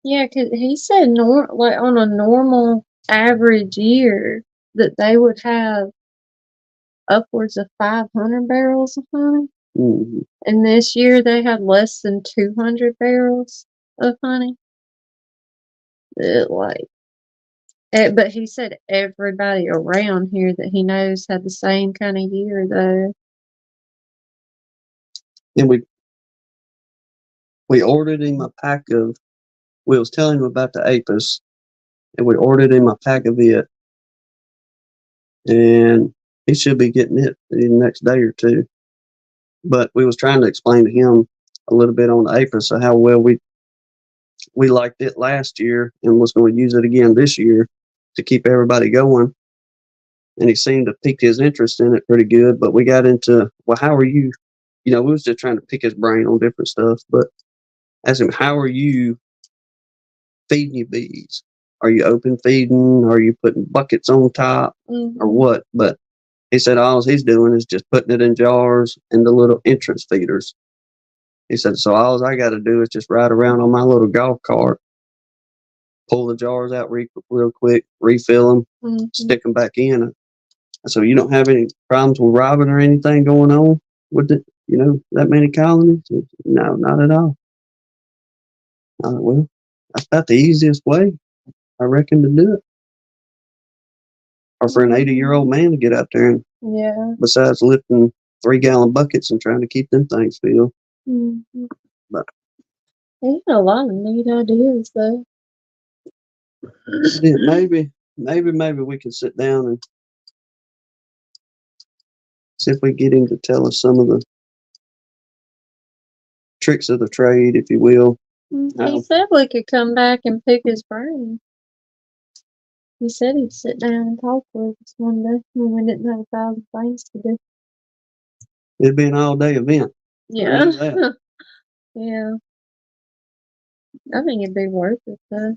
Yeah, 'cause he said like on a normal average year that they would have upwards of 500 barrels of honey. mhm. And this year they had less than 200 barrels of honey. But he said everybody around here that he knows had the same kind of year, though. And we ordered him a pack of. We was telling him about the apis, and we ordered him a pack of it, and he should be getting it in the next day or two. But we was trying to explain to him a little bit on the apis of how well we liked it last year and was going to use it again this year to keep everybody going. And he seemed to pique his interest in it pretty good. But we got into, well, how are you? We was just trying to pick his brain on different stuff. But ask him, how are you feeding your bees? Are you open feeding? Are you putting buckets on top or what? But he said all he's doing is just putting it in jars and the little entrance feeders. He said, so all I got to do is just ride around on my little golf cart, pull the jars out real quick, refill them, stick them back in. So you don't have any problems with robbing or anything going on with it, that many colonies? No, not at all. Well, that's about the easiest way, I reckon, to do it. Or for an 80-year-old man to get out there and, besides lifting 3-gallon buckets and trying to keep them things filled. Mm-hmm. But he had a lot of neat ideas, though. Maybe we can sit down and see if we get him to tell us some of the tricks of the trade, if you will. He said we could come back and pick his brain. He said he'd sit down and talk with us one day when we didn't have 1,000 things to do. It'd be an all-day event. Yeah. Yeah. I think it'd be worth it, though.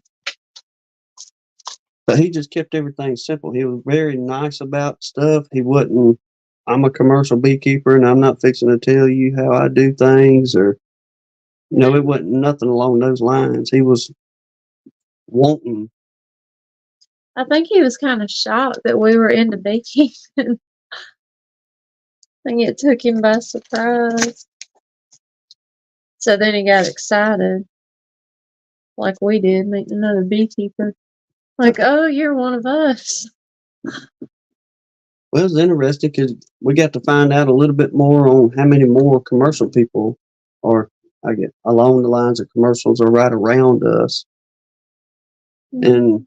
But he just kept everything simple. He was very nice about stuff. He wasn't, I'm a commercial beekeeper and I'm not fixing to tell you how I do things, or, it wasn't nothing along those lines. He was wanting. I think he was kind of shocked that we were into beekeeping. I think it took him by surprise. So then he got excited, like we did, meeting another beekeeper. Like, oh, you're one of us. Well, it's interesting because we got to find out a little bit more on how many more commercial people are, I guess, along the lines of commercials are right around us. Mm-hmm. And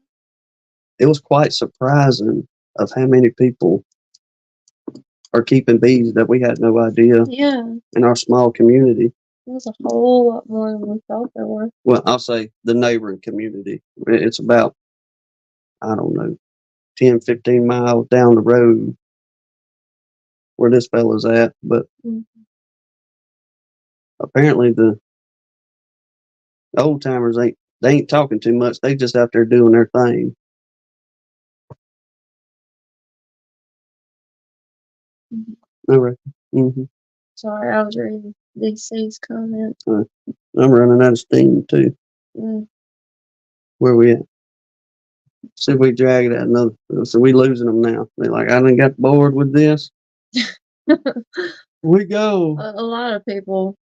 it was quite surprising of how many people are keeping bees that we had no idea. Yeah. In our small community. There's a whole lot more than we thought there were. Well, I'll say the neighboring community. It's about, I don't know, 10, 15 miles down the road where this fellow's at. But apparently the old timers ain't talking too much. They just out there doing their thing. All right. Sorry, I was reading DC's comment. I'm running out of steam too. Where we at? See if we drag it out another. So we losing them now. They're like, I done got bored with this. We go. A lot of people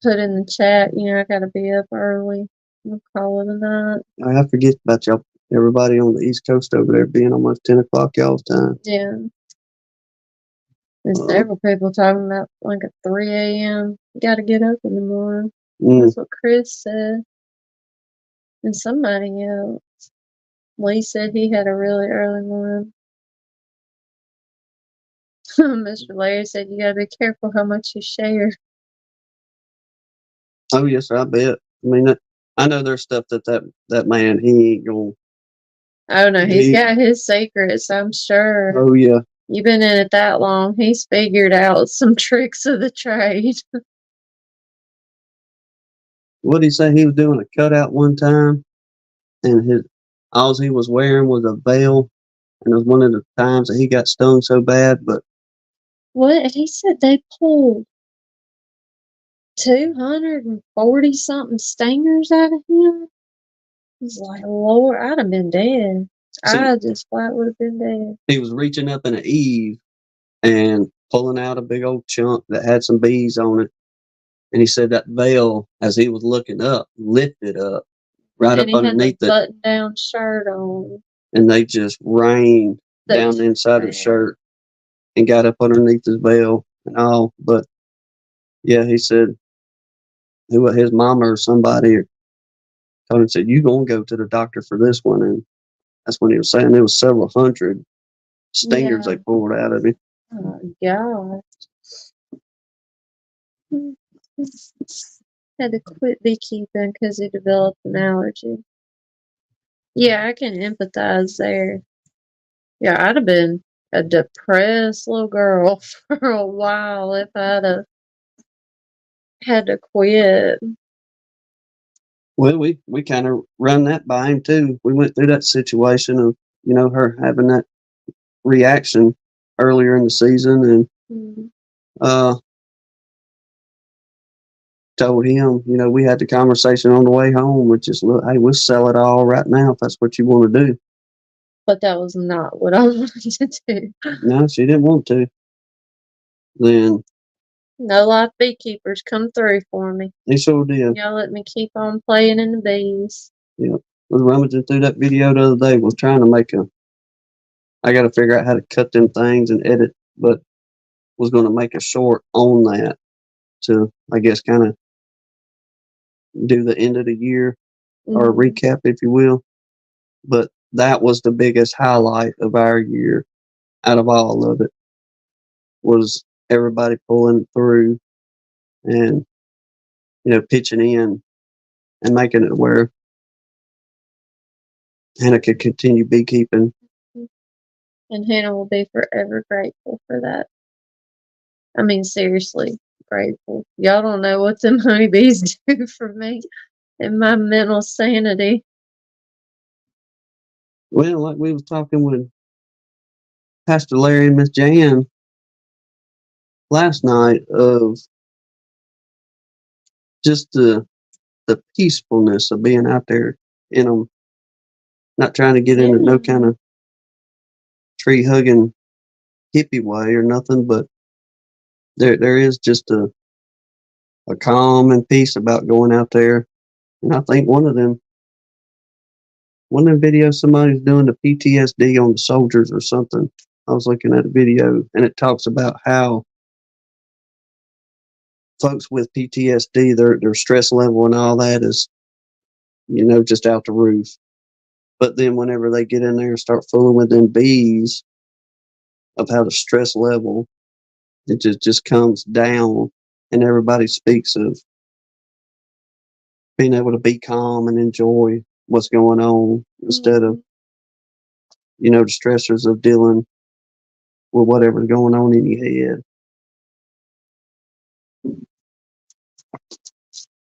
put in the chat, I gotta be up early. We'll call it a night. I forget about y'all. Everybody on the East Coast over there being almost 10 o'clock y'all's time. Yeah. There's several people talking about like at 3 a.m. You gotta get up in the morning. That's what Chris said. And somebody else. Lee said he had a really early morning. Mr. Larry said you gotta be careful how much you share. Oh yes, I bet. I mean, I know there's stuff that man, he ain't gonna. Oh no, he's got his secrets, I'm sure. Oh yeah. You've been in it that long. He's figured out some tricks of the trade. What did he say? He was doing a cutout one time, and all he was wearing was a veil, And it was one of the times that he got stung so bad. But What? He said they pulled 240 something stingers out of him. He's like, Lord, I'd have been dead. see, I just flat would have been dead. he was reaching up in an eave and pulling out a big old chunk that had some bees on it. And he said that veil, as he was looking up, lifted up right And up he had the underneath it, button down shirt on. and they just rained down the inside of the shirt and got up underneath his veil and all. But yeah, he said his mama or somebody told him, said, "You gonna go to the doctor for this one?" And that's when he was saying there was several hundred stingers they pulled out of him. Oh, God. Had to quit beekeeping because he developed an allergy. Yeah, I can empathize there. Yeah, I'd have been a depressed little girl for a while if I'd have had to quit. Well, we kind of run that by him too. We went through that situation of her having that reaction earlier in the season, and Mm. told him, we had the conversation on the way home, which is, look, hey, we'll sell it all right now if that's what you want to do. But that was not what I wanted to do. No, she didn't want to. Then No life beekeepers come through for me. he sure did. Y'all let me keep on playing in the bees. Yeah, was rummaging through that video the other day. Was trying to I got to figure out how to cut them things and edit, but was going to make a short on that to, I guess, kind of do the end of the year or a recap, if you will. But that was the biggest highlight of our year out of all of it, was everybody pulling through and, pitching in and making it where Hannah could continue beekeeping. And Hannah will be forever grateful for that. I mean, seriously, grateful. Y'all don't know what them honeybees do for me and my mental sanity. Well, like we was talking with Pastor Larry and Miss Jan last night, of just the peacefulness of being out there in them, not trying to get into no kind of tree hugging hippie way or nothing, but there is just a calm and peace about going out there. And I think one of them videos somebody's doing the PTSD on the soldiers or something. I was looking at a video and it talks about how folks with PTSD, their stress level and all that is, just out the roof. But then whenever they get in there and start fooling with them bees, of how the stress level, it just comes down, and everybody speaks of being able to be calm and enjoy what's going on instead of, the stressors of dealing with whatever's going on in your head.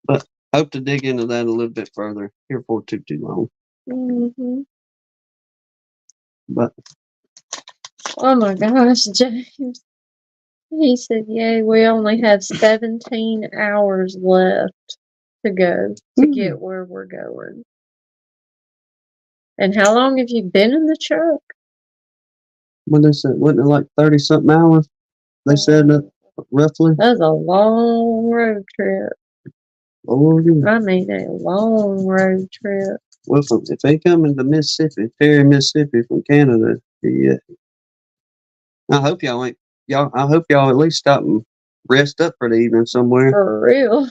But I hope to dig into that a little bit further here for too long. Mm-hmm. But oh my gosh, James. He said, yay, we only have 17 hours left to go to get where we're going. And how long have you been in the truck? What they said, wasn't it like 30 something hours? They said that roughly. That was a long road trip. Oh, yeah. I mean, a long road trip. Well, if they come into Mississippi, Perry, Mississippi from Canada, yeah. I hope y'all ain't y'all. I hope y'all at least stop and rest up for the evening somewhere. For real.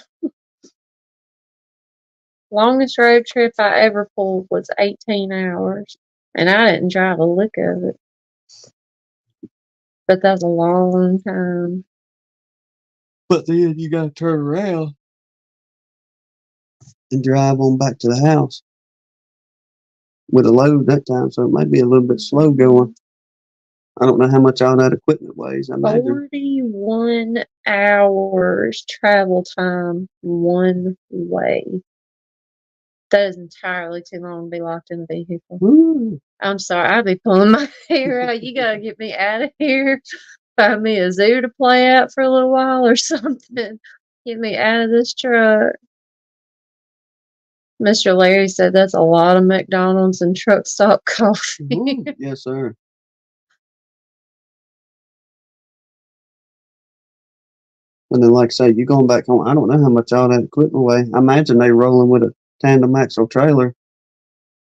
Longest road trip I ever pulled was 18 hours. And I didn't drive a lick of it. But that's a long time. But then you got to turn around and drive on back to the house with a load that time. So it might be a little bit slow going. I don't know how much all that equipment weighs. I imagine 41 hours travel time one way. That is entirely too long to be locked in the vehicle. Woo. I'm sorry, I'd be pulling my hair out. You gotta get me out of here. Find me a zoo to play at for a little while or something. Get me out of this truck. Mr. Larry said that's a lot of McDonald's and truck stop coffee. Woo. Yes, sir. And then, like I say, you going back home. I don't know how much all that equipment weigh. I imagine they rolling with a tandem axle trailer.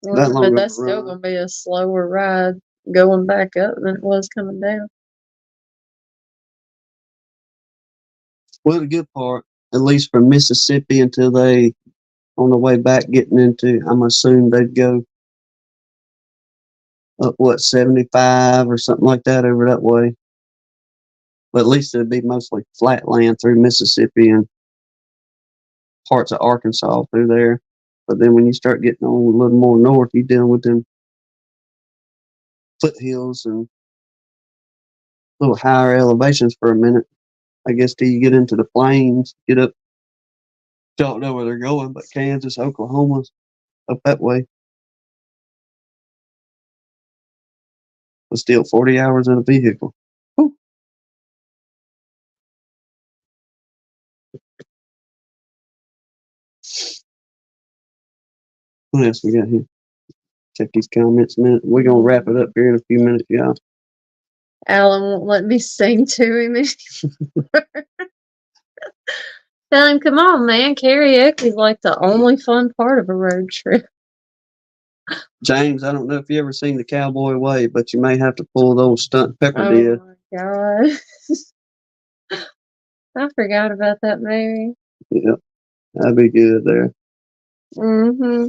That long But of a that's still run. gonna be a slower ride going back up than it was coming down. Well, the good part, at least from Mississippi until they, on the way back, getting into, I'm assuming they'd go up, 75 or something like that over that way. But at least it'd be mostly flat land through Mississippi and parts of Arkansas through there. But then when you start getting on a little more north, you're dealing with them foothills and little higher elevations for a minute. I guess till you get into the plains, get up, don't know where they're going, but Kansas, Oklahoma, up that way. But still 40 hours in a vehicle. Whew. What else we got here? Check these comments a minute. We're gonna wrap it up here in a few minutes, y'all. Alan won't let me sing to him anymore. Tell him, come on, man. Karaoke's like the only fun part of a road trip. James, I don't know if you ever seen The Cowboy Way, but you may have to pull those stunt Pepper did. Oh my god. I forgot about that movie. Yeah, that'd be good there. Mm-hmm.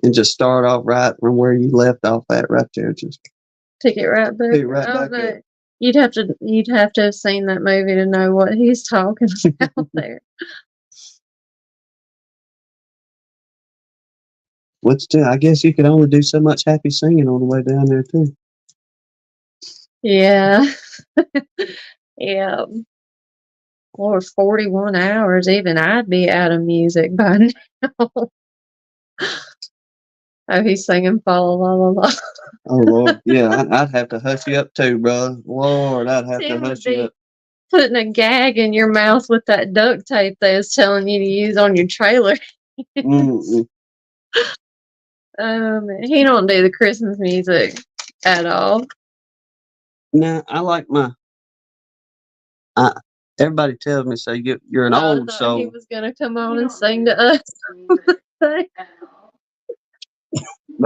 And just start off right from where you left off at right there. Just Pick it right back. pick right I don't back know. up. You'd have to have seen that movie to know what he's talking about there. What's too? I guess you could only do so much happy singing on the way down there too. Yeah. Yeah. Or 41 hours, even I'd be out of music by now. Oh, he's singing fa la la la la. Oh Lord, yeah, I'd have to hush you up too, bro. Lord, I'd have to It would hush you be up. putting a gag in your mouth with that duct tape they was telling you to use on your trailer. Mm-mm. He don't do the Christmas music at all. Nah, I like my. Everybody tells me so. You're an I old thought he soul. was gonna come on and sing to us.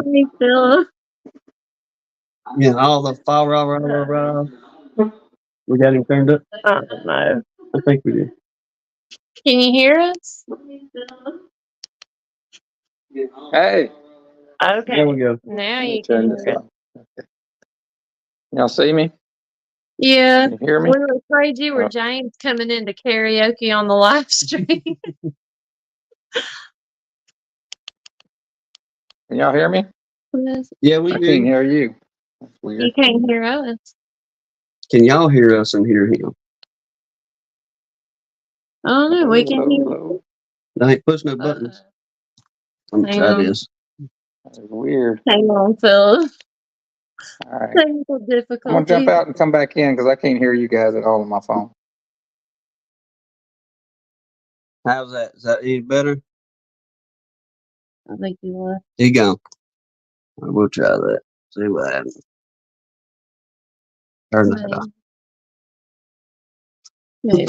Hey, Phillip. Yeah, all the fa ra ra ra ra. We got him turned up. I don't know. I think we did. Can you hear us? Hey, Okay. There we go. Now let me you can turn this hear us. off. Okay. Y'all see me? Yeah. Can you hear me? We were afraid you were Oh. James coming into karaoke on the live stream. Can y'all hear me? Yeah, we I hear can't you. hear you. That's You weird. can't hear us. Can y'all hear us and hear him? I don't know. We can hear. Hello. I ain't push no buttons. I'm gonna Hang try on. this. That's weird. Hang on, Phil. All right. Technical I'm gonna difficulties. jump out and come back in because I can't hear you guys at all on my phone. How's that? Is that any better? I think you left. There you go. We'll try that. See what happens. Turn that off. Maybe.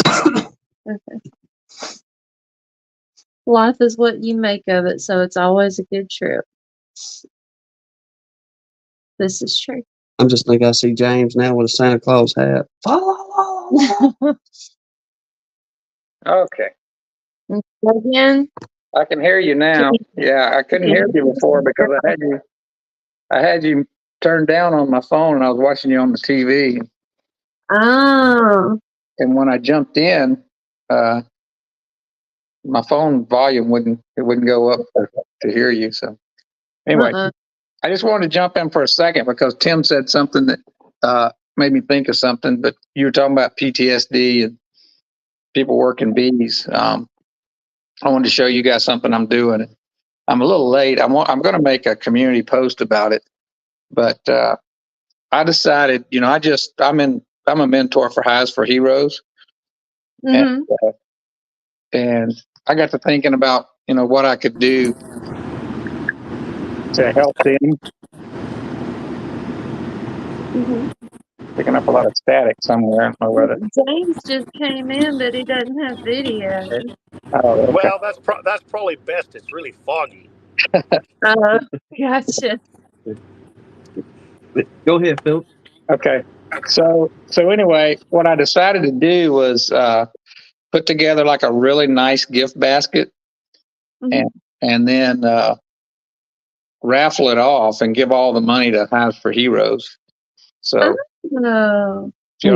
Okay. Life is what you make of it, so it's always a good trip. This is true. I'm just thinking I see James now with a Santa Claus hat. Okay. Again? I can hear you now. Yeah, I couldn't hear you before because I had you turned down on my phone and I was watching you on the TV. Oh. And when I jumped in, my phone volume wouldn't go up to hear you. So anyway, I just wanted to jump in for a second because Tim said something that made me think of something. But you were talking about PTSD and people working bees. I wanted to show you guys something I'm doing. I'm a little late. I'm going to make a community post about it, but I decided, I'm a mentor for Hives for Heroes, and Mm-hmm. and I got to thinking about what I could do to help them. Mm-hmm. Picking up a lot of static somewhere. I don't know whether. James just came in, but he doesn't have video. Oh, okay. Well, that's probably best. It's really foggy. Oh, gotcha. Go ahead, Phil. Okay. So anyway, what I decided to do was put together like a really nice gift basket, Mhm. and then raffle it off and give all the money to Hives for Heroes. So Oh. if you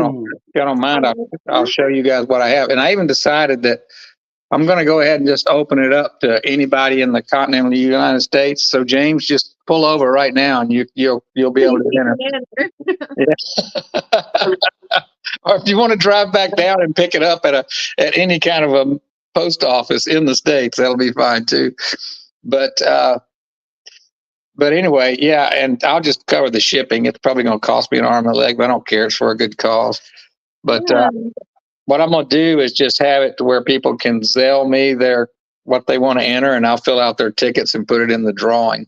don't mind, I'll show you guys what I have. And I even decided that I'm going to go ahead and just open it up to anybody in the continental United States. So James, just pull over right now, and you'll be able to enter. Yeah. Or if you want to drive back down and pick it up at any kind of a post office in the States, that'll be fine too. But anyway, yeah, and I'll just cover the shipping. It's probably going to cost me an arm and a leg, but I don't care. It's for a good cause. But Yeah. what I'm going to do is just have it to where people can Zelle me what they want to enter, and I'll fill out their tickets and put it in the drawing.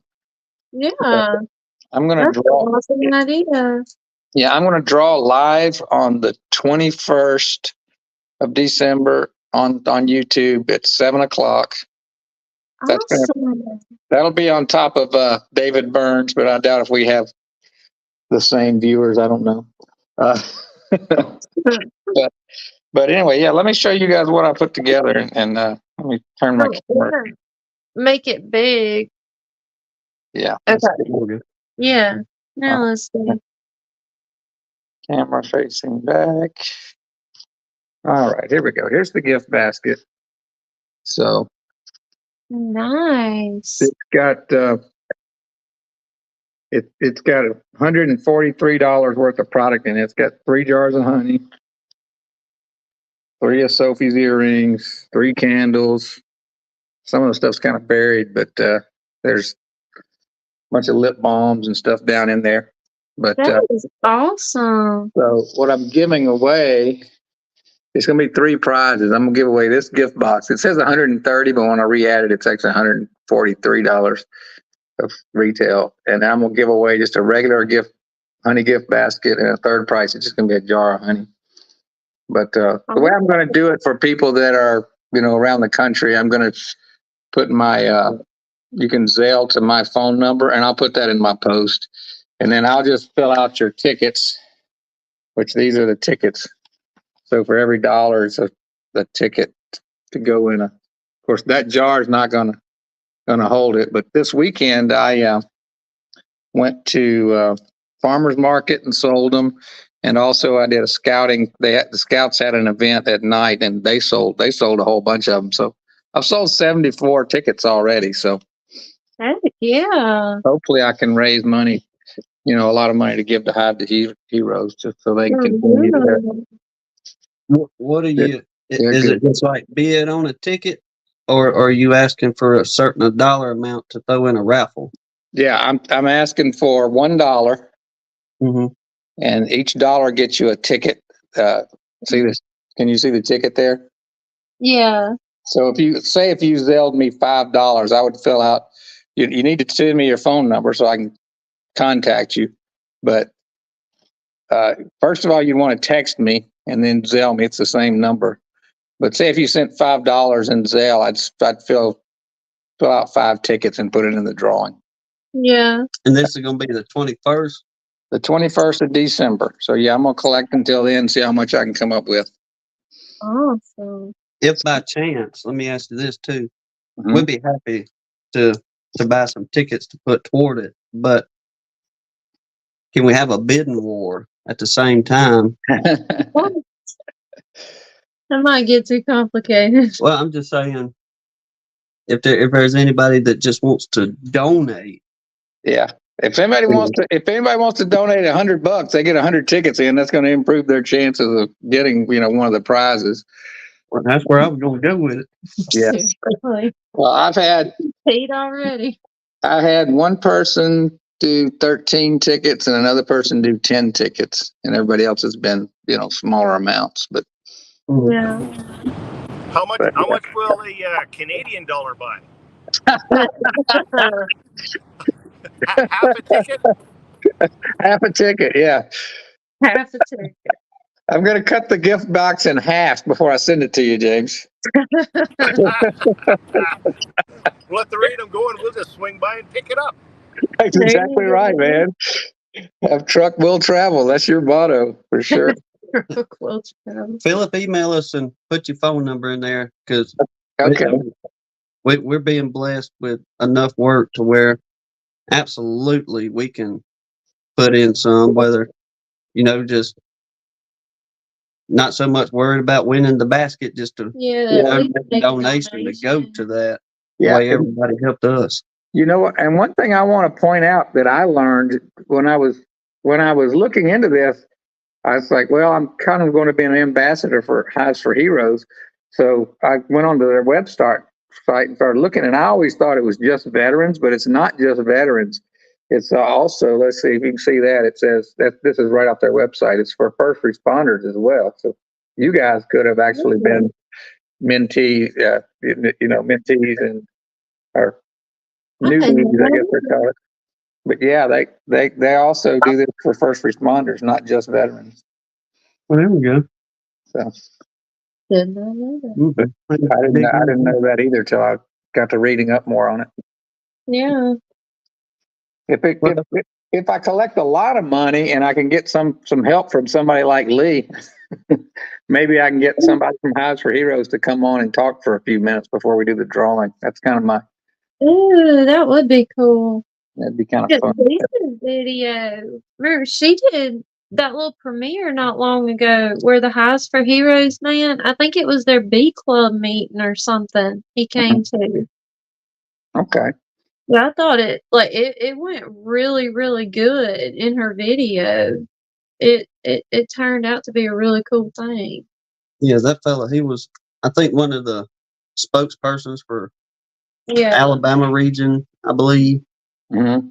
Yeah. I'm going to That's an draw. awesome idea. Yeah, I'm going to draw live on the 21st of December on YouTube at 7:00. Awesome. That'll be on top of David Burns, but I doubt if we have the same viewers. I don't know. But anyway, yeah. Let me show you guys what I put together, and let me turn my camera. Make it big. Yeah. Okay. Yeah. Now let's see. Camera facing back. All right, here we go. Here's the gift basket. So Nice. it's got it's got $143 worth of product in it. It's got 3 jars of honey, 3 of Sophie's earrings, 3 candles. Some of the stuff's kind of buried, but there's a bunch of lip balms and stuff down in there. But That is awesome. so what I'm giving away, it's going to be 3 prizes. I'm going to give away this gift box. It says 130, but when I re-add it, it's actually $143 of retail. And I'm going to give away just a regular honey gift basket, and a third price. It's just going to be a jar of honey. But the way I'm going to do it for people that are, around the country, I'm going to put my, you can Zelle to my phone number, and I'll put that in my post. And then I'll just fill out your tickets, which these are the tickets. So for every dollar, it's a ticket to go in. Of course, that jar is not going to hold it. But this weekend, I went to farmers market and sold them. And also I did a scouting. The scouts had an event at night, and they sold a whole bunch of them. So I've sold 74 tickets already. So Heck yeah. hopefully I can raise money, a lot of money to give to Hive to Heroes, just so they can continue their. What are you? They're Is good. it just like bid on a ticket, or are you asking for a certain dollar amount to throw in a raffle? Yeah, I'm asking for $1, Mm-hmm. and each dollar gets you a ticket. See this? Can you see the ticket there? Yeah. So if you Zelled me $5, I would fill out. You need to send me your phone number so I can contact you. But first of all, you want to text me and then Zelle me. It's the same number. But say if you sent $5 in Zelle, I'd fill out 5 tickets and put it in the drawing. Yeah. And this is going to be the 21st. The 21st of December. So yeah, I'm gonna collect until then and see how much I can come up with. Awesome. If by chance, let me ask you this too. Mhm. We'd be happy to buy some tickets to put toward it, but can we have a bidding war at the same time? That might get too complicated. Well, I'm just saying, if there's anybody that just wants to donate, Yeah. If anybody wants to donate $100, they get 100 tickets in. That's going to improve their chances of getting, one of the prizes. Well, that's where I was going to go with it. Yeah. Seriously. Well, I've had already. one person do 13 tickets and another person do 10 tickets, and everybody else has been, smaller amounts. But Yeah. How much will a Canadian dollar buy? Half a ticket? half a ticket, yeah. Half a ticket. I'm going to cut the gift box in half before I send it to you, James. Let the rate them go and we'll just swing by and pick it up. That's exactly right, man. Have truck will travel. That's your motto for sure. Phillip, email us and put your phone number in there because Okay. we're being blessed with enough work to where absolutely we can put in some, whether, just not so much worried about winning the basket, just to make a donation to go to that. Yeah. The way everybody helped us. You know what? And one thing I want to point out that I learned when I was looking into this, I was like, well, I'm kind of going to be an ambassador for Hives for Heroes. So I went onto their website and started looking, and I always thought it was just veterans, but it's not just veterans. It's also, let's see if you can see that. It says that this is right off their website. It's for first responders as well. So you guys could have actually been mentees, mentees and or newbies, I guess they call it. But yeah, they also do this for first responders, not just veterans. Well, there we go. So Didn't know that. I didn't know that either till I got to reading up more on it. Yeah. If I collect a lot of money and I can get some help from somebody like Lee, maybe I can get somebody from Hives for Heroes to come on and talk for a few minutes before we do the drawing. That's kind of my. Ooh, that would be cool. That'd be kind of fun. Lisa's video. Remember, she did that little premiere not long ago where the Hives for Heroes man, I think it was their bee club meeting or something he came to. Okay. Yeah, I thought it went really, really good in her video. It turned out to be a really cool thing. Yeah, that fella, he was, I think, one of the spokespersons for Alabama region, I believe. Mm-hmm.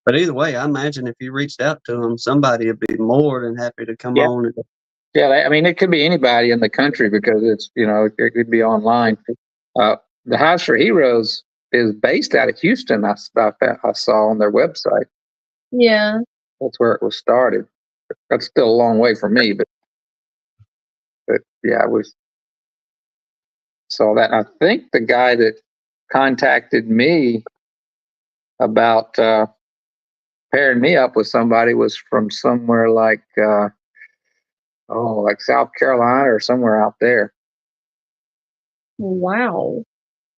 But either way, I imagine if you reached out to him, somebody would be more than happy to come on. Yeah, I mean, it could be anybody in the country because it's, it could be online. The Hives for Heroes is based out of Houston. I saw on their website. Yeah. That's where it was started. That's still a long way from me, but yeah, I saw that. And I think the guy that contacted me about pairing me up with somebody was from somewhere like like South Carolina or somewhere out there. Wow.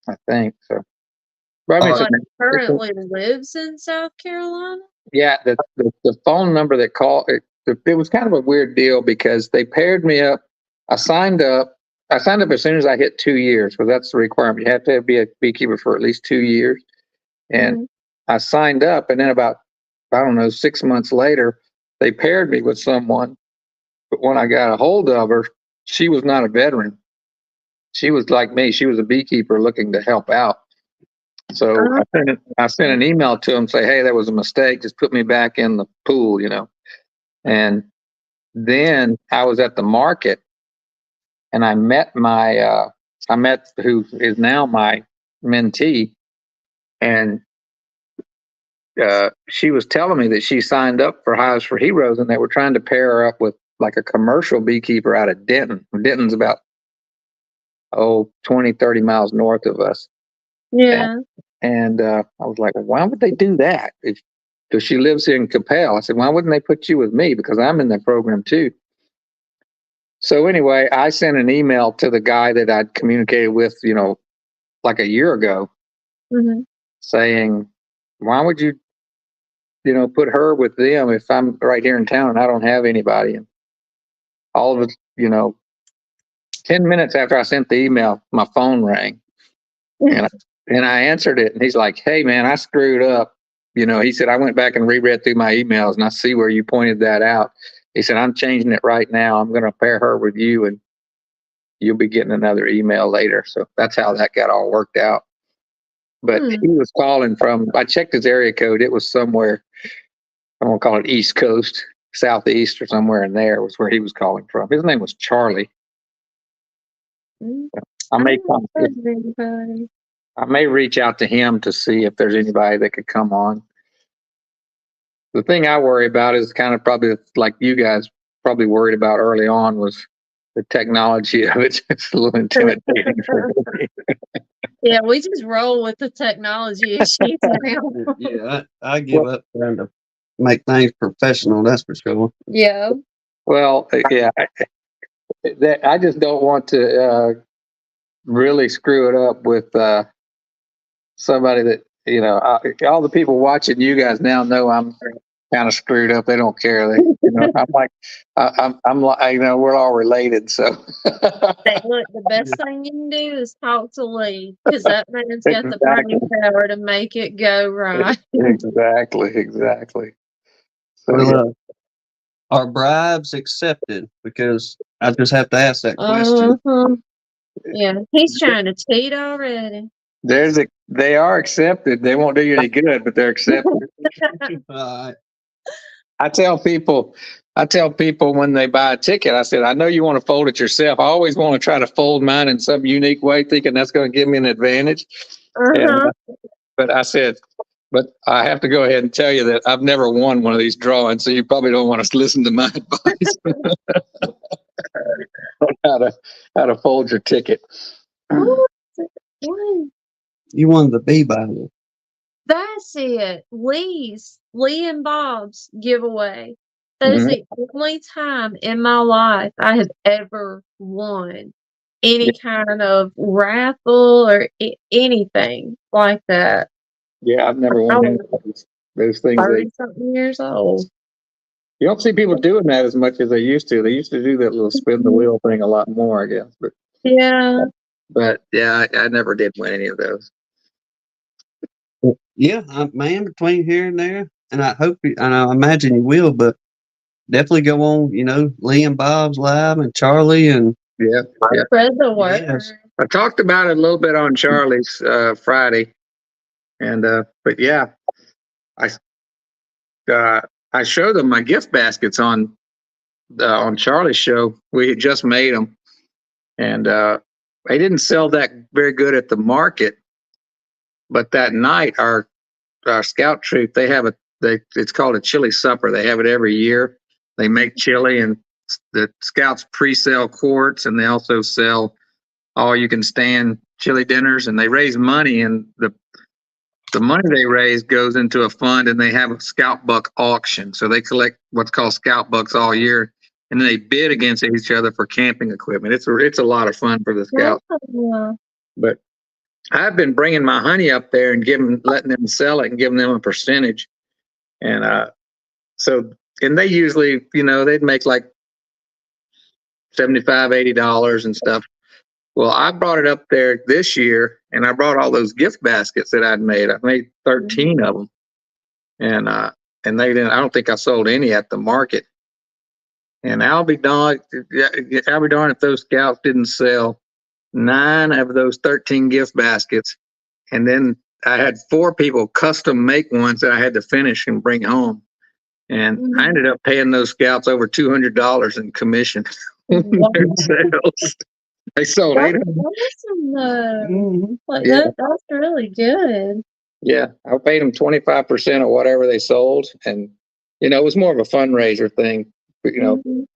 I think so. But I mean, currently lives in South Carolina? Yeah, the phone number that called it was kind of a weird deal because they paired me up. I signed up as soon as I hit 2 years, because that's the requirement. You have to be a beekeeper for at least 2 years. And I signed up, and then about, I don't know, 6 months later, they paired me with someone. But when I got a hold of her, she was not a veteran. She was like me. She was a beekeeper looking to help out. So I sent an email to him, say, hey, that was a mistake. Just put me back in the pool, And then I was at the market, and I met who is now my mentee, and she was telling me that she signed up for Hives for Heroes, and they were trying to pair her up with like a commercial beekeeper out of Denton. Denton's about 20, 30 miles north of us. Yeah. And I was like, well, why would they do that? Because she lives here in Capel. I said, why wouldn't they put you with me? Because I'm in that program too. So anyway, I sent an email to the guy that I'd communicated with, like a year ago, saying, why would you, put her with them if I'm right here in town and I don't have anybody? And all of it, 10 minutes after I sent the email, my phone rang. And I answered it, and he's like, hey, man, I screwed up. He said, I went back and reread through my emails, and I see where you pointed that out. He said, I'm changing it right now. I'm going to pair her with you. And you'll be getting another email later. So that's how that got all worked out. But Hmm. he was calling from, I checked his area code. It was somewhere, I won't call it East Coast, Southeast or somewhere in there was where he was calling from. His name was Charlie. Mm. I may haven't heard of anybody. I may reach out to him to see if there's anybody that could come on. The thing I worry about is kind of probably like you guys probably worried about early on was the technology of it. It's a little intimidating for me. Yeah, we just roll with the technology issues now. Yeah, I give up trying to make things professional. That's for sure. Yeah. Well, yeah, I just don't want to really screw it up with somebody that all the people watching you guys now know I'm kind of screwed up. They don't care. I'm like, I'm like, we're all related. So Say, look, the best thing you can do is talk to Lee, because that man's got the brain power to make it go right. Exactly. So yeah. Well, are bribes accepted? Because I just have to ask that question. Uh-huh. Yeah, he's trying to cheat already. They are accepted. They won't do you any good, but they're accepted. I tell people when they buy a ticket, I said, I know you want to fold it yourself. I always want to try to fold mine in some unique way, thinking that's going to give me an advantage. Uh-huh. But I said, but I have to go ahead and tell you that I've never won one of these drawings, so you probably don't want to listen to my advice on how to fold your ticket. What? You won the bee Bible. That's it. Lee and Bob's giveaway. That is the only time in my life I have ever won any kind of raffle or anything like that. Yeah, I've never won any of those things. 30-something years old. You don't see people doing that as much as they used to. They used to do that little spin the wheel thing a lot more, I guess. But yeah, I never did win any of those. Yeah, man, between here and there, and I hope, and I imagine you will, but definitely go on, Lee and Bob's live and Charlie and Spread the word. Yes. I talked about it a little bit on Charlie's Friday, and but yeah, I showed them my gift baskets on Charlie's show. We had just made them, and they didn't sell that very good at the market. But that night, our scout troop, it's called a chili supper. They have it every year. They make chili, and the scouts pre-sell quarts, and they also sell all you can stand chili dinners, and they raise money, and the money they raise goes into a fund, and they have a scout buck auction. So they collect what's called scout bucks all year, and then they bid against each other for camping equipment. It's a lot of fun for the scouts. Yeah. But I've been bringing my honey up there and letting them sell it and giving them a percentage. And and they usually, they'd make like $75, $80 and stuff. Well, I brought it up there this year, and I brought all those gift baskets that I'd made. I made 13 of them, and they didn't. I don't think I sold any at the market. And I'll be darned if those scouts didn't sell 9 of those 13 gift baskets. And then I had 4 people custom make ones that I had to finish and bring home. And I ended up paying those scouts over $200 in commission on their sales. They sold 8 of them. Awesome, though. Like that's really good. Yeah, I paid them 25% of whatever they sold, and it was more of a fundraiser thing. It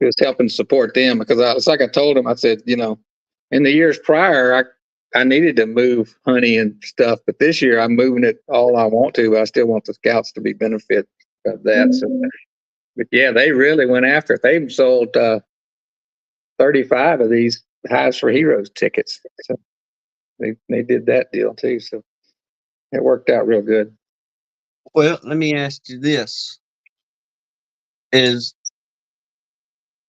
was helping support them because it's like I told them. I said, in the years prior, I needed to move honey and stuff, but this year I'm moving it all I want to. But I still want the scouts to be benefit of that. So, but yeah, they really went after it. They sold 35 of these Hives for Heroes tickets. So they did that deal too. So it worked out real good. Well, let me ask you this. Is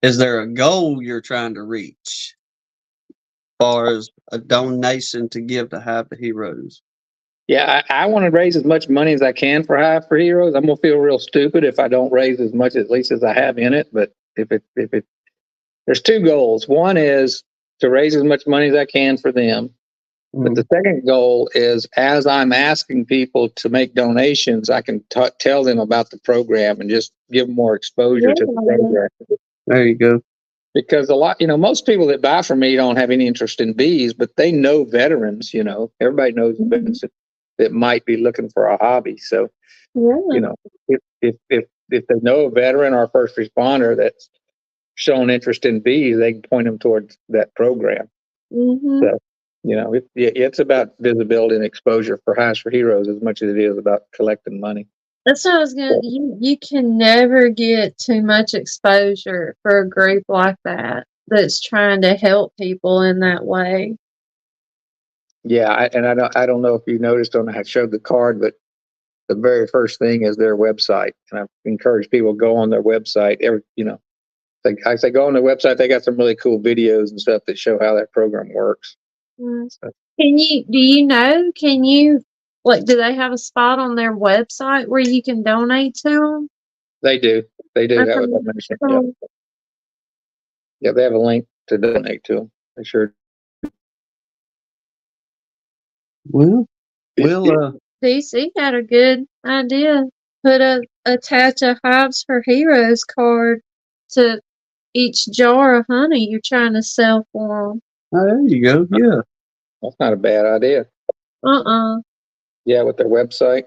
there a goal you're trying to reach as far as a donation to give to Hive for Heroes? Yeah, I want to raise as much money as I can for Hive for Heroes. I'm gonna feel real stupid if I don't raise as much at least as I have in it. But if it there's 2 goals. One is to raise as much money as I can for them. But the second goal is, as I'm asking people to make donations, I can tell them about the program and just give them more exposure to the program. There you go. Because most people that buy from me don't have any interest in bees, but they know veterans. Everybody knows veterans that might be looking for a hobby. So, if they know a veteran or a first responder that's shown interest in bees, they can point them towards that program. So, it's about visibility and exposure for Hives for Heroes as much as it is about collecting money. That's what I was gonna. You can never get too much exposure for a group like that that's trying to help people in that way. Yeah, I don't know if you noticed I showed the card, but the very first thing is their website, and I encourage people to go on their website. I say go on their website. They got some really cool videos and stuff that show how that program works. So, Can you do they have a spot on their website where you can donate to them? They do have a donation. Yeah, they have a link to donate to them. They sure. Well, DC had a good idea. Attach a Hives for Heroes card to each jar of honey you're trying to sell for them. Oh, there you go. Yeah. That's not a bad idea. Yeah, with their website.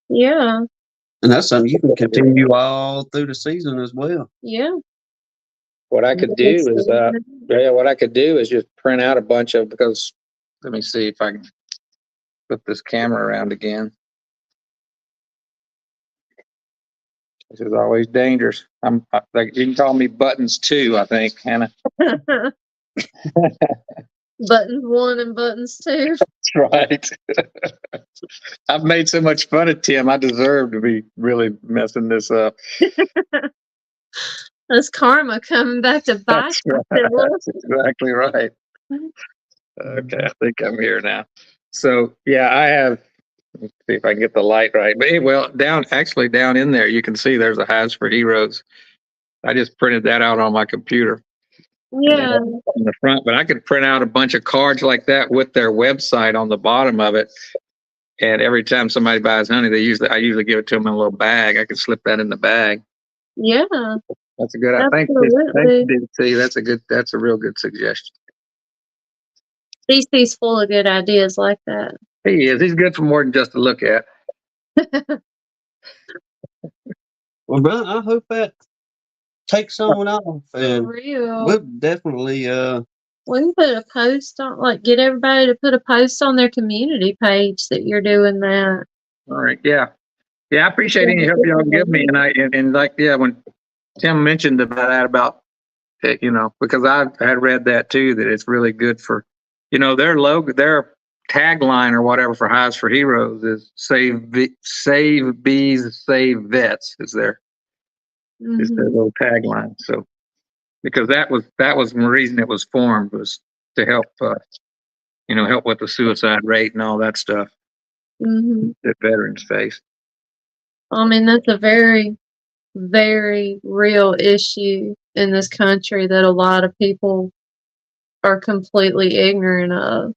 Yeah. And that's something you can continue all through the season as well. Yeah. What I could do is just print out a bunch of, because let me see if I can flip this camera around again. This is always dangerous. You can call me Buttons 2, I think, Hannah. Buttons 1 and Buttons 2. That's right. I've made so much fun of Tim. I deserve to be really messing this up. That's karma coming back to bite. That's exactly right. Okay, I think I'm here now. So yeah, I have. Let's see if I can get the light right. But down in there, you can see there's a Hives for Heroes. I just printed that out on my computer. Yeah. On the front, but I could print out a bunch of cards like that with their website on the bottom of it. And every time somebody buys honey, I usually give it to them in a little bag. I could slip that in the bag. Yeah. That's a good idea. Thank you, DC. That's a real good suggestion. DC's full of good ideas like that. He is. He's good for more than just to look at. Well, brother, I hope that takes someone off, and we'll definitely we can put a post on, get everybody to put a post on their community page that you're doing that. All right. Yeah. Yeah. I appreciate any help y'all give me. When Tim mentioned about it, because I had read that too, that it's really good for, their logo, their tagline or whatever for Hives for Heroes is save bees, save vets is their little tagline. So, because that was the reason it was formed, was to help, help with the suicide rate and all that stuff that veterans face. I mean, that's a very, very real issue in this country that a lot of people are completely ignorant of.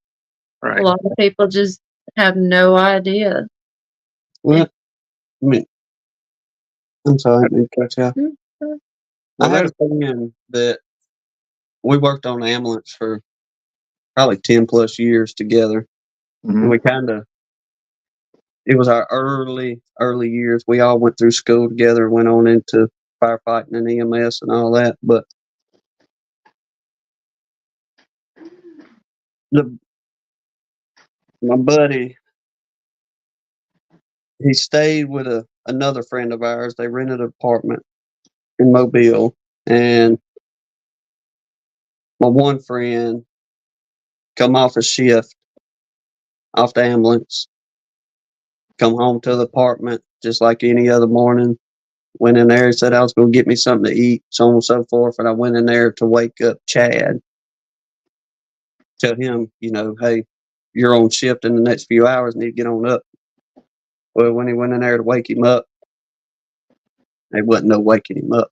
Right. A lot of people just have no idea. Well, I mean, I'm sorry, I didn't catch out. I had a friend that we worked on the ambulance for probably 10 plus years together. And we it was our early years. We all went through school together, went on into firefighting and EMS and all that. But my buddy, he stayed with another friend of ours. They rented an apartment in Mobile, and my one friend come off a shift off the ambulance, come home to the apartment just like any other morning. Went in there and said I was going to get me something to eat, so on and so forth. And I went in there to wake up Chad. Tell him, hey, you're on shift in the next few hours, need to get on up. Well, when he went in there to wake him up, there wasn't no waking him up.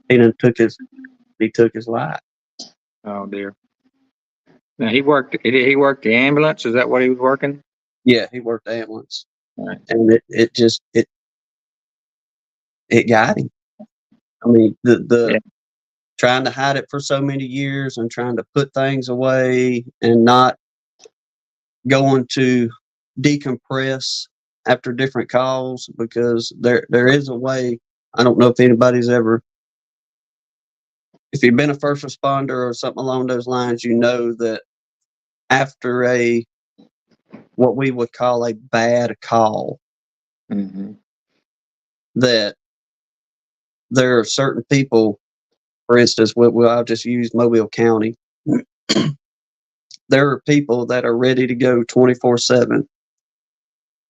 He took his life. Oh dear. Now he worked. He worked the ambulance. Is that what he was working? Yeah, he worked ambulance, Right. and it got him. I mean, the Yeah. trying to hide it for so many years and trying to put things away and not going to decompress after different calls, because there is a way. I don't know if anybody's ever, if you've been a first responder or something along those lines, you know that after what we would call a bad call, Mm-hmm. that there are certain people, for instance, I'll just use Mobile County. There are people that are ready to go 24/7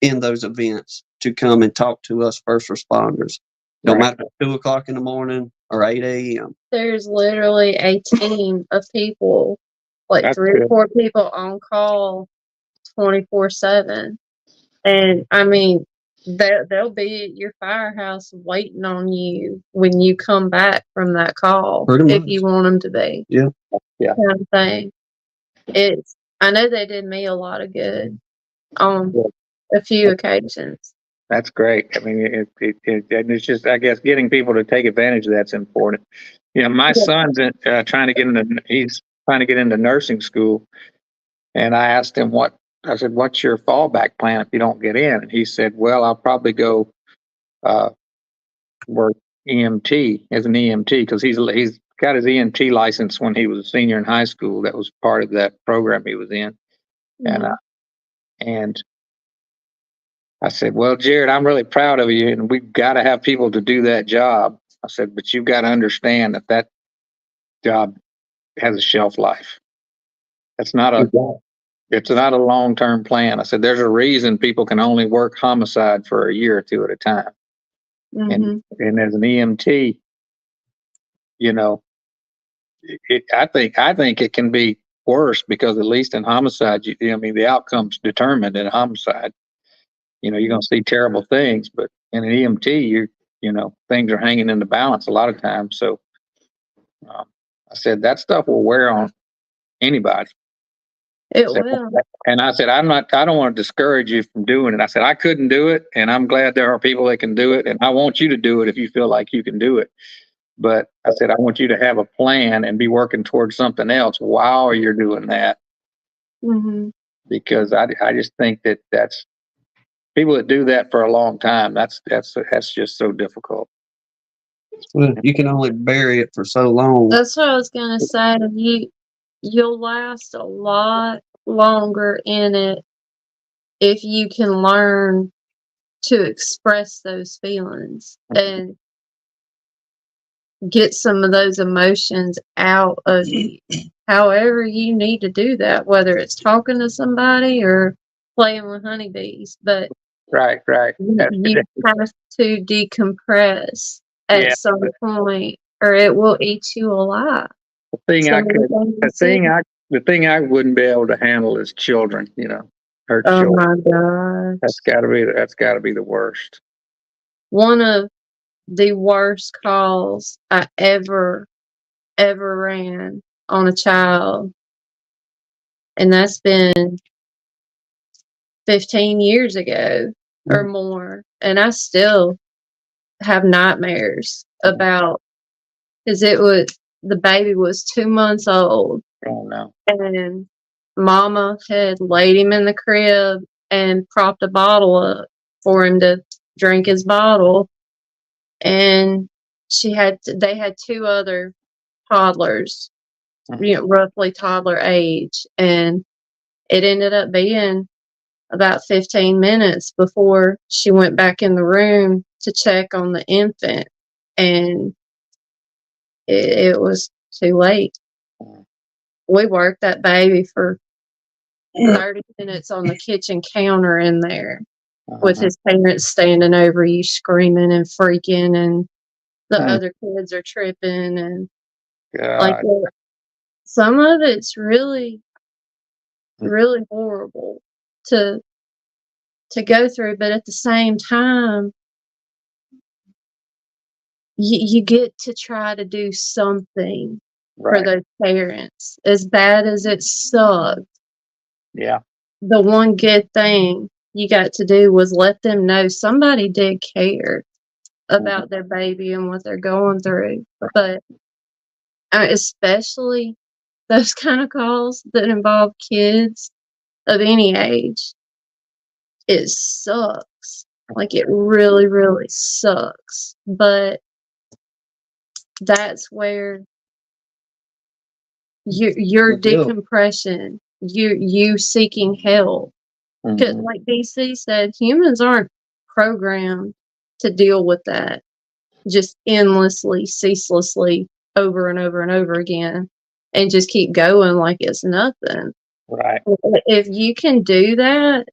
in those events to come and talk to us first responders. No Right. matter if it's 2 o'clock in the morning or 8 a.m. There's literally a team of people, like That's 3 or good. 4 people on call 24/7. And I mean, they'll be at your firehouse waiting on you when you come back from that call, Pretty if much. you want them to be. Yeah. Yeah. Kind of thing. I know they did me a lot of good on Yeah. a few occasions. That's great. I mean, and it's just, I guess, getting people to take advantage of that's important. You know, my son's trying to get into, he's trying to get into nursing school. And I asked him I said, what's your fallback plan if you don't get in? And he said, well, I'll probably go work EMT as an EMT, because he's got his EMT license when he was a senior in high school. That was part of that program he was in. And, Mhm. and I said, well, Jared, I'm really proud of you, and we've got to have people to do that job. I said, but you've got to understand that job has a shelf life. It's not a long-term plan. I said, there's a reason people can only work homicide for a year or two at a time. Mhm. And as an EMT, you know, I think it can be worse, because at least in homicide, I mean, the outcome's determined in a homicide. You know, you're going to see terrible things, but in an EMT, things are hanging in the balance a lot of times. So um, I said that stuff will wear on anybody. It So, will. and I said, I don't want to discourage you from doing it. I said, I couldn't do it, and I'm glad there are people that can do it, and I want you to do it if you feel like you can do it. But I said, I want you to have a plan and be working towards something else while you're doing that, Mhm. because I just think that's people that do that for a long time. That's just so difficult. Well, you can only bury it for so long. That's what I was gonna say. You'll last a lot longer in it if you can learn to express those feelings and get some of those emotions out of you. However you need to do that, whether it's talking to somebody or playing with honeybees, but Right. you have to decompress Yeah. at some point or it will eat you alive. The thing I Some of the could, things you the see. thing I wouldn't be able to handle is children. Hurt Oh children. my gosh. That's got to be the worst. One of the worst calls I ever ran on a child, and that's been 15 years ago or more, and I still have nightmares about, because the baby was 2 months old, Oh no. and mama had laid him in the crib and propped a bottle up for him to drink his bottle, and they had 2 other toddlers, roughly toddler age, and it ended up being about 15 minutes before she went back in the room to check on the infant, and it was too late. We worked that baby for 30 minutes on the kitchen counter in there with his parents standing over you screaming and freaking, and the other kids are tripping, and like some of it's really really horrible to go through, but at the same time you get to try to do something for Right. those parents. As bad as it sucked, Yeah. the one good thing you got to do was let them know somebody did care about their baby and what they're going through. But especially those kind of calls that involve kids of any age, it sucks. Like, it really, really sucks. But that's where your Good deal. decompression, you seeking help. Because, Mhm. like DC said, humans aren't programmed to deal with that just endlessly, ceaselessly, over and over and over again, and just keep going like it's nothing. Right. If you can do that,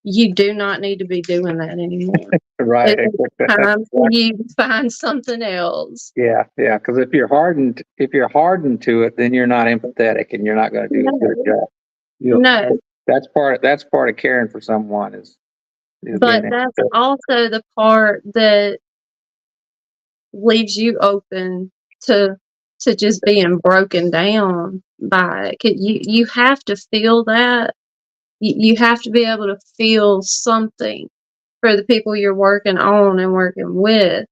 you do not need to be doing that anymore. Right. It's time for you to find something else. Yeah. Yeah. Because if you're hardened to it, then you're not empathetic and you're not going to do a good job. Yep. No, That's part of caring for someone is but being that's empathetic. also the part that leaves you open to just being broken down by it. 'Cause you have to feel that. You have to be able to feel something for the people you're working on and working with.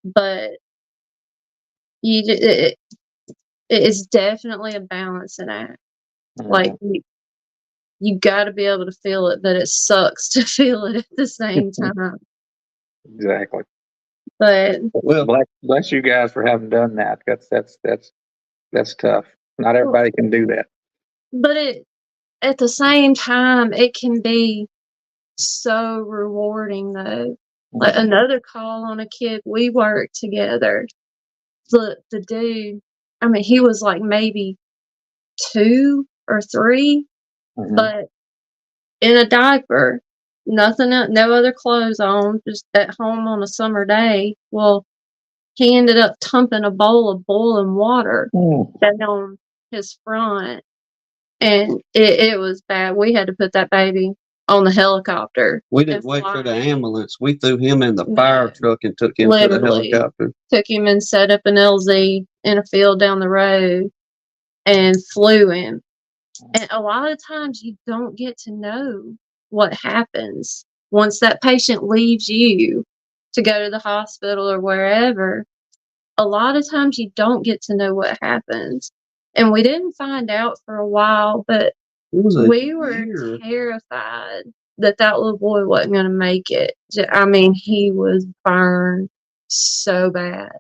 But it's definitely a balancing act. Like, you got to be able to feel it, but it sucks to feel it at the same time. Exactly. But Well, Bless you guys for having done that. That's tough. Not everybody can do that. but it at the same time, it can be so rewarding though. Like, another call on a kid we worked together. The dude, I mean, he was like maybe 2 or 3, Mhm. but in a diaper, nothing, no other clothes on, just at home on a summer day. Well, he ended up dumping a bowl of boiling water down his front, and it was bad. We had to put that baby on the helicopter. we didn't wait for the ambulance. We threw him in the fire truck and took him to the Literally. helicopter. Took him and set up an LZ in a field down the road and flew him. And a lot of times you don't get to know what happens once that patient leaves you to go to the hospital or wherever. A lot of times you don't get to know what happens. And we didn't find out for a while, but we were terrified that little boy wasn't going to make it. I mean, he was burned so bad.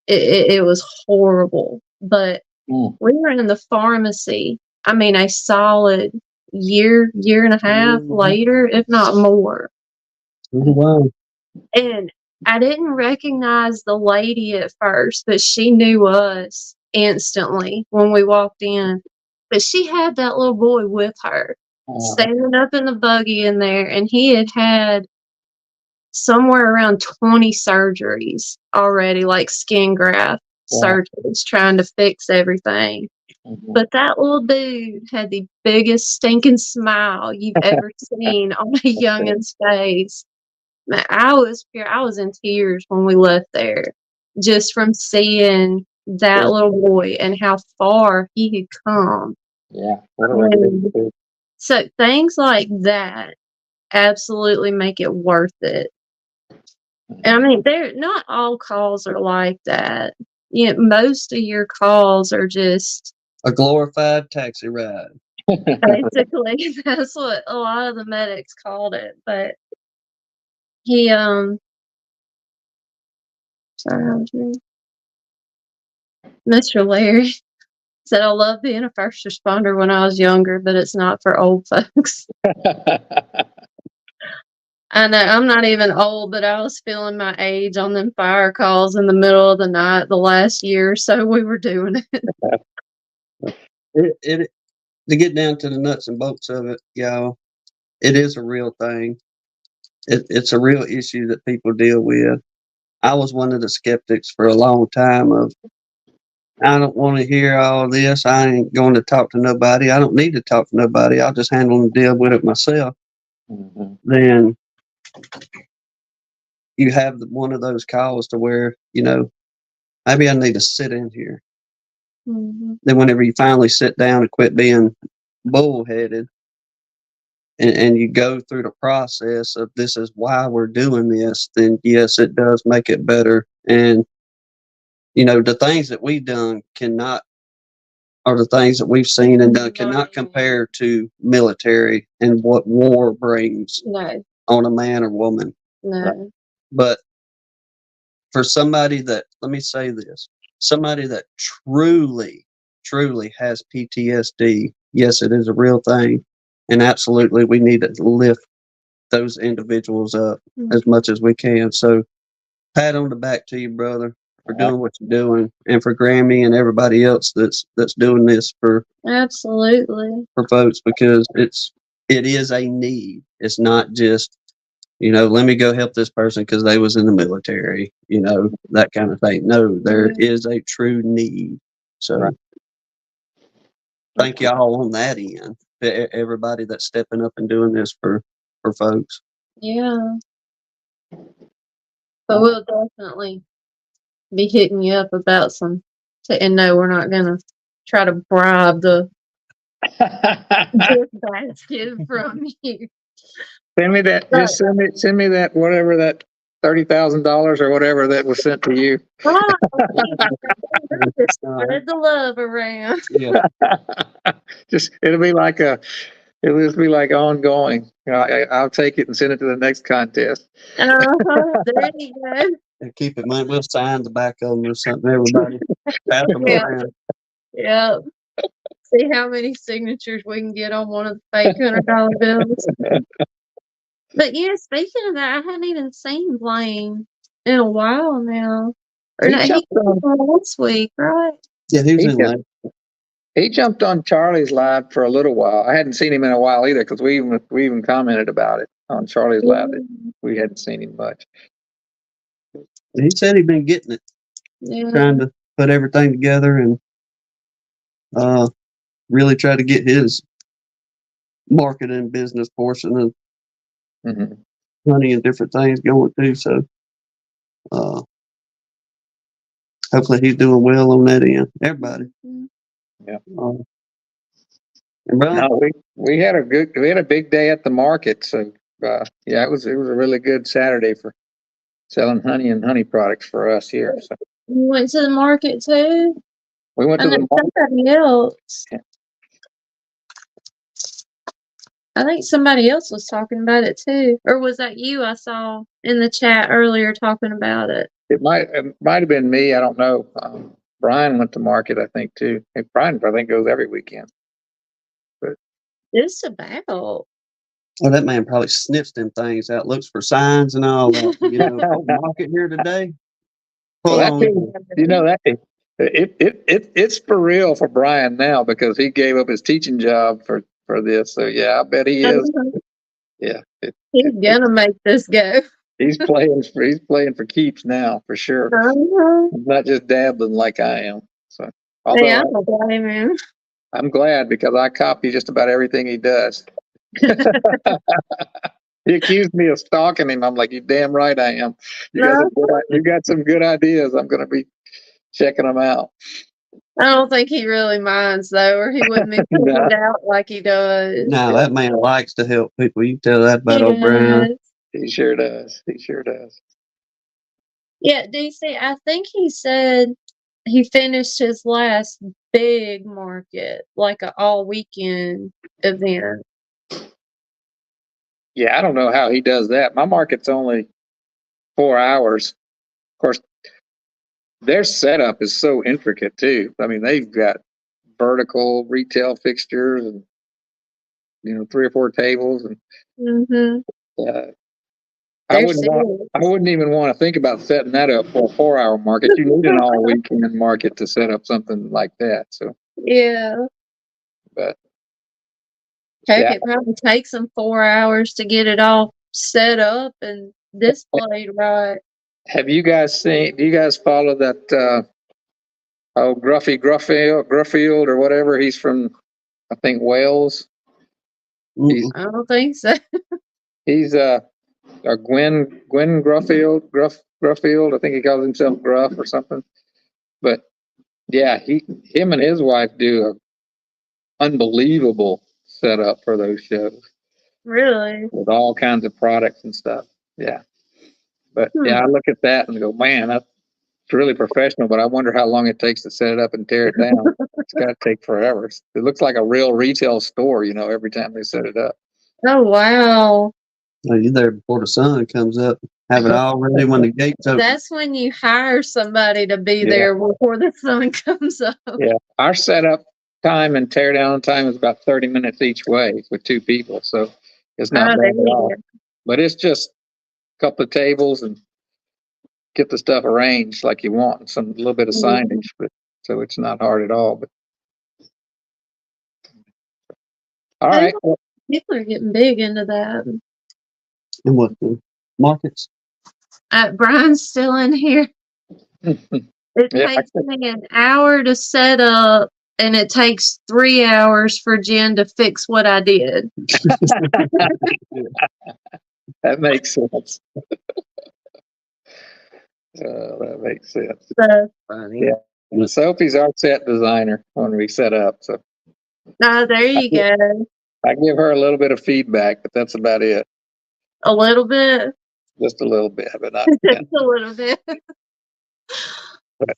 It was horrible. But we were in the pharmacy. I mean, a solid year and a half later, if not more. Wow. And I didn't recognize the lady at first, but she knew us instantly when we walked in. But she had that little boy with her, standing up in the buggy in there, and he had had somewhere around 20 surgeries already, like skin graft surgeries, trying to fix everything. But that little dude had the biggest stinking smile you've ever seen on a youngin's face. Man, I was in tears when we left there, just from seeing that little boy and how far he had come. Yeah. So things like that absolutely make it worth it. I mean, not all calls are like that. You know, most of your calls are just A glorified taxi ride. basically that's what a lot of the medics called it. But he sorry, Mr. Larry said, I love being a first responder when I was younger, but it's not for old folks. I know I'm not even old, but I was feeling my age on them fire calls in the middle of the night the last year, so we were doing It to get down to the nuts and bolts of it, y'all, it is a real thing. It's a real issue that people deal with. I was one of the skeptics for a long time of, I don't want to hear all this. I ain't going to talk to nobody. I don't need to talk to nobody. I'll just handle and deal with it myself. Then you have one of those calls to where, maybe I need to sit in here. Then whenever you finally sit down and quit being bullheaded, and you go through the process of this is why we're doing this, then yes, it does make it better. And the things that we've done or the things that we've seen and done cannot compare to military and what war brings on a man or woman. No. But for somebody that, let me say this, somebody that truly has PTSD, yes, it is a real thing. And absolutely, we need to lift those individuals up as much as we can. So, pat on the back to you, brother, for doing what you're doing, and for Grammy and everybody else that's doing this for folks, because it is a need. It's not just let me go help this person because they was in the military, that kind of thing. No, there is a true need. So, thank y'all on that end. Everybody that's stepping up and doing this for folks. Yeah. But we'll definitely be hitting you up about and no, we're not gonna try to bribe the gift basket from you. Send me that. Just send me that, whatever that $30,000 or whatever that was sent to you. Just spread the love around. Yeah. It'll just be like ongoing. I'll take it and send it to the next contest. There you go. And keep it, man. We'll sign the back of them or something. Everybody, pass them around. Yeah. See how many signatures we can get on one of the fake $100 bills. But yeah, speaking of that, I hadn't even seen Blaine in a while now. Or no, he came on last week, right? Yeah, he was in live. He jumped on Charlie's live for a little while. I hadn't seen him in a while either, because we even commented about it on Charlie's live. We hadn't seen him much. He said he'd been getting it, trying to put everything together and really try to get his marketing business portion of money and different things going too. So hopefully he's doing well on that end. Everybody. Yeah. No, we had a big day at the market. So it was a really good Saturday for selling honey and honey products for us here. So you went to the market too? We went to the market. Somebody else. Yeah. I think somebody else was talking about it too. Or was that you I saw in the chat earlier talking about it? It might have been me. I don't know. Brian went to market, I think, too. Brian, I think, goes every weekend. But just about. Oh, that man probably sniffs them things out, looks for signs and all that. Market here today. It's for real for Brian now, because he gave up his teaching job for this. So yeah, I bet he is. Yeah, he's gonna make this go. He's playing for keeps now, for sure. He's not just dabbling like I am. So I don't blame him. I'm glad, because I copy just about everything he does. He accused me of stalking him. I'm like, you damn right I am. You got some good ideas. I'm going to be checking them out. I don't think he really minds, though, or he wouldn't be putting it out like he does. No, that man likes to help people. You tell that about old Brian. He sure does. He sure does. Yeah, DC, I think he said he finished his last big market, like an all weekend event. Yeah, I don't know how he does that. My market's only 4 hours. Of course, their setup is so intricate too. I mean, they've got vertical retail fixtures and 3 or 4 tables, and I wouldn't even want to think about setting that up for a 4-hour market. You need an all weekend market to set up something like that. So but it probably takes them 4 hours to get it all set up and displayed right. Do you guys follow that Gruffield or whatever? He's from, I think, Wales. I don't think so. He's Gwen Gruffield. I think he calls himself Gruff or something. But Yeah, him and his wife do a unbelievable setup for those shows Really? with all kinds of products and stuff. Yeah. But yeah, I look at that and go, man, that's really professional, but I wonder how long it takes to set it up and tear it down. It's got to take forever. It looks like a real retail store, every time they set it up. Oh, wow. You're there before the sun comes up. Have it all ready when the gates open. That's when you hire somebody to be there before the sun comes up. Yeah. Our setup time and tear down time is about 30 minutes each way with 2 people. So it's not bad at all. But it's just a couple of tables and get the stuff arranged like you want, a little bit of signage, but so it's not hard at all. But all right. People are getting big into that. And what the markets? Brian's still in here. It takes me an hour to set up, and it takes 3 hours for Jen to fix what I did. That makes sense. That makes sense. That's funny. Yeah. Sophie's our set designer when we set up. So there you go. I give her a little bit of feedback, but that's about it. A little bit. Just a little bit, but not. Just a little bit.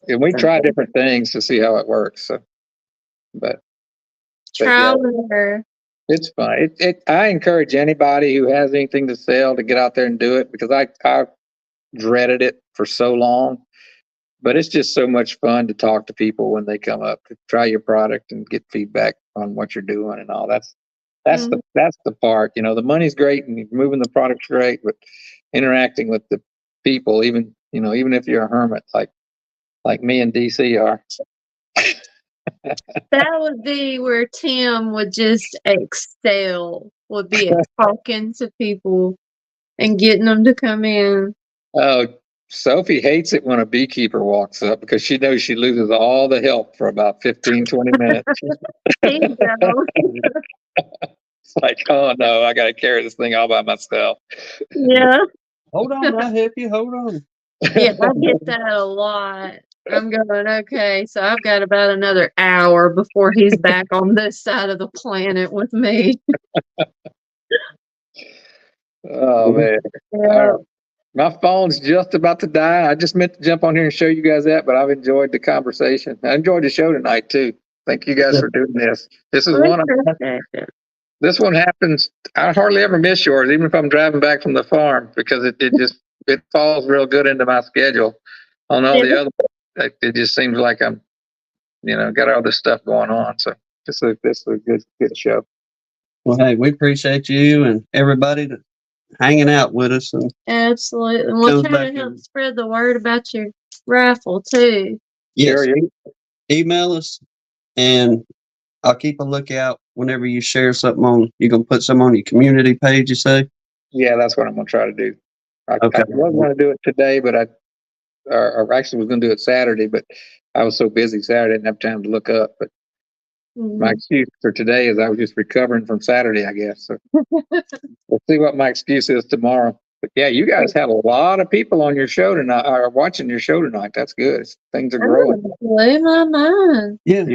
And we try different things to see how it works. So, but trial and error. It's fun. I encourage anybody who has anything to sell to get out there and do it, because I dreaded it for so long. But it's just so much fun to talk to people when they come up to try your product and get feedback on what you're doing and all. That's the part. The money's great and moving the product's great, but interacting with the people, even if you're a hermit like me and DC are. That would be where Tim would just excel, would be at talking to people and getting them to come in. Oh, Sophie hates it when a beekeeper walks up because she knows she loses all the help for about 15, 20 minutes. It's like, oh no, I got to carry this thing all by myself. Yeah. Hold on, I'll help you. Hold on. Yeah, I get that a lot. I'm going, okay, so I've got about another hour before he's back on this side of the planet with me. Oh, man. Yeah. My phone's just about to die. I just meant to jump on here and show you guys that, but I've enjoyed the conversation. I enjoyed the show tonight, too. Thank you guys for doing this. This is this one happens. I hardly ever miss yours, even if I'm driving back from the farm, because it falls real good into my schedule. On all the other, it just seems like I'm, got all this stuff going on. So this is a good show. Well, hey, we appreciate you and everybody that hanging out with us. And absolutely. And we'll try to help spread the word about your raffle too. Yes. Sure, email us and I'll keep a lookout whenever you share something you're going to put some on your community page, you say? Yeah, that's what I'm going to try to do. Okay. I wasn't going to do it today, but I actually was going to do it Saturday, but I was so busy Saturday, I didn't have time to look up. But my excuse for today is I was just recovering from Saturday, I guess. So we'll see what my excuse is tomorrow. But yeah, you guys had a lot of people on your show tonight, or watching your show tonight. That's good. Things are growing. Blew my mind. Yeah,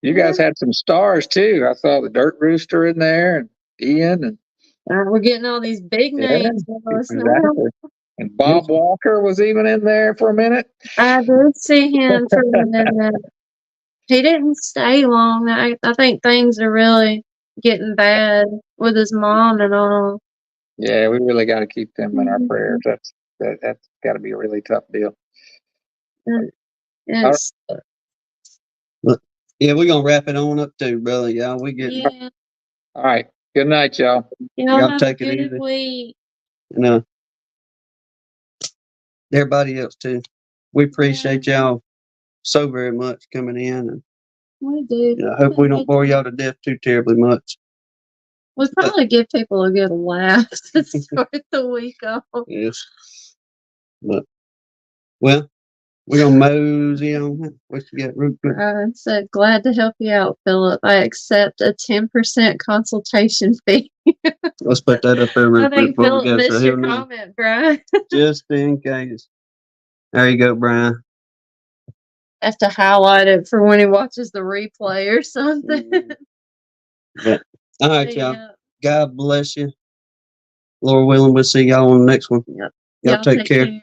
you guys had some stars too. I saw the Dirt Rooster in there, and Ian, and we're getting all these big names. Exactly. And Bob Walker was even in there for a minute. I did see him for a minute. He didn't stay long. I think things are really getting bad with his mom and all. Yeah, we really got to keep them in our prayers. That's got to be a really tough deal. Yes. Yeah, we're gonna wrap it on up too, brother. Y'all, we get. Yeah. All right. Good night, y'all. Y'all take it easy. Week. And everybody else too. We appreciate y'all so very much coming in, and we do. I hope we don't bore y'all to death too terribly much. We'll probably give people a good laugh to start the week off. Yes. But well, we're gonna mosey on. What you got? So glad to help you out, Phillip. I accept a 10% consultation fee. Let's put that up there real quick. I think Phillip missed your comment, Brian. Just in case. There you go, Brian. have to highlight it for when he watches the replay or something. But, all right, y'all. Yeah. God bless you. Lord willing, we'll see y'all on the next one. Yep. Y'all take care.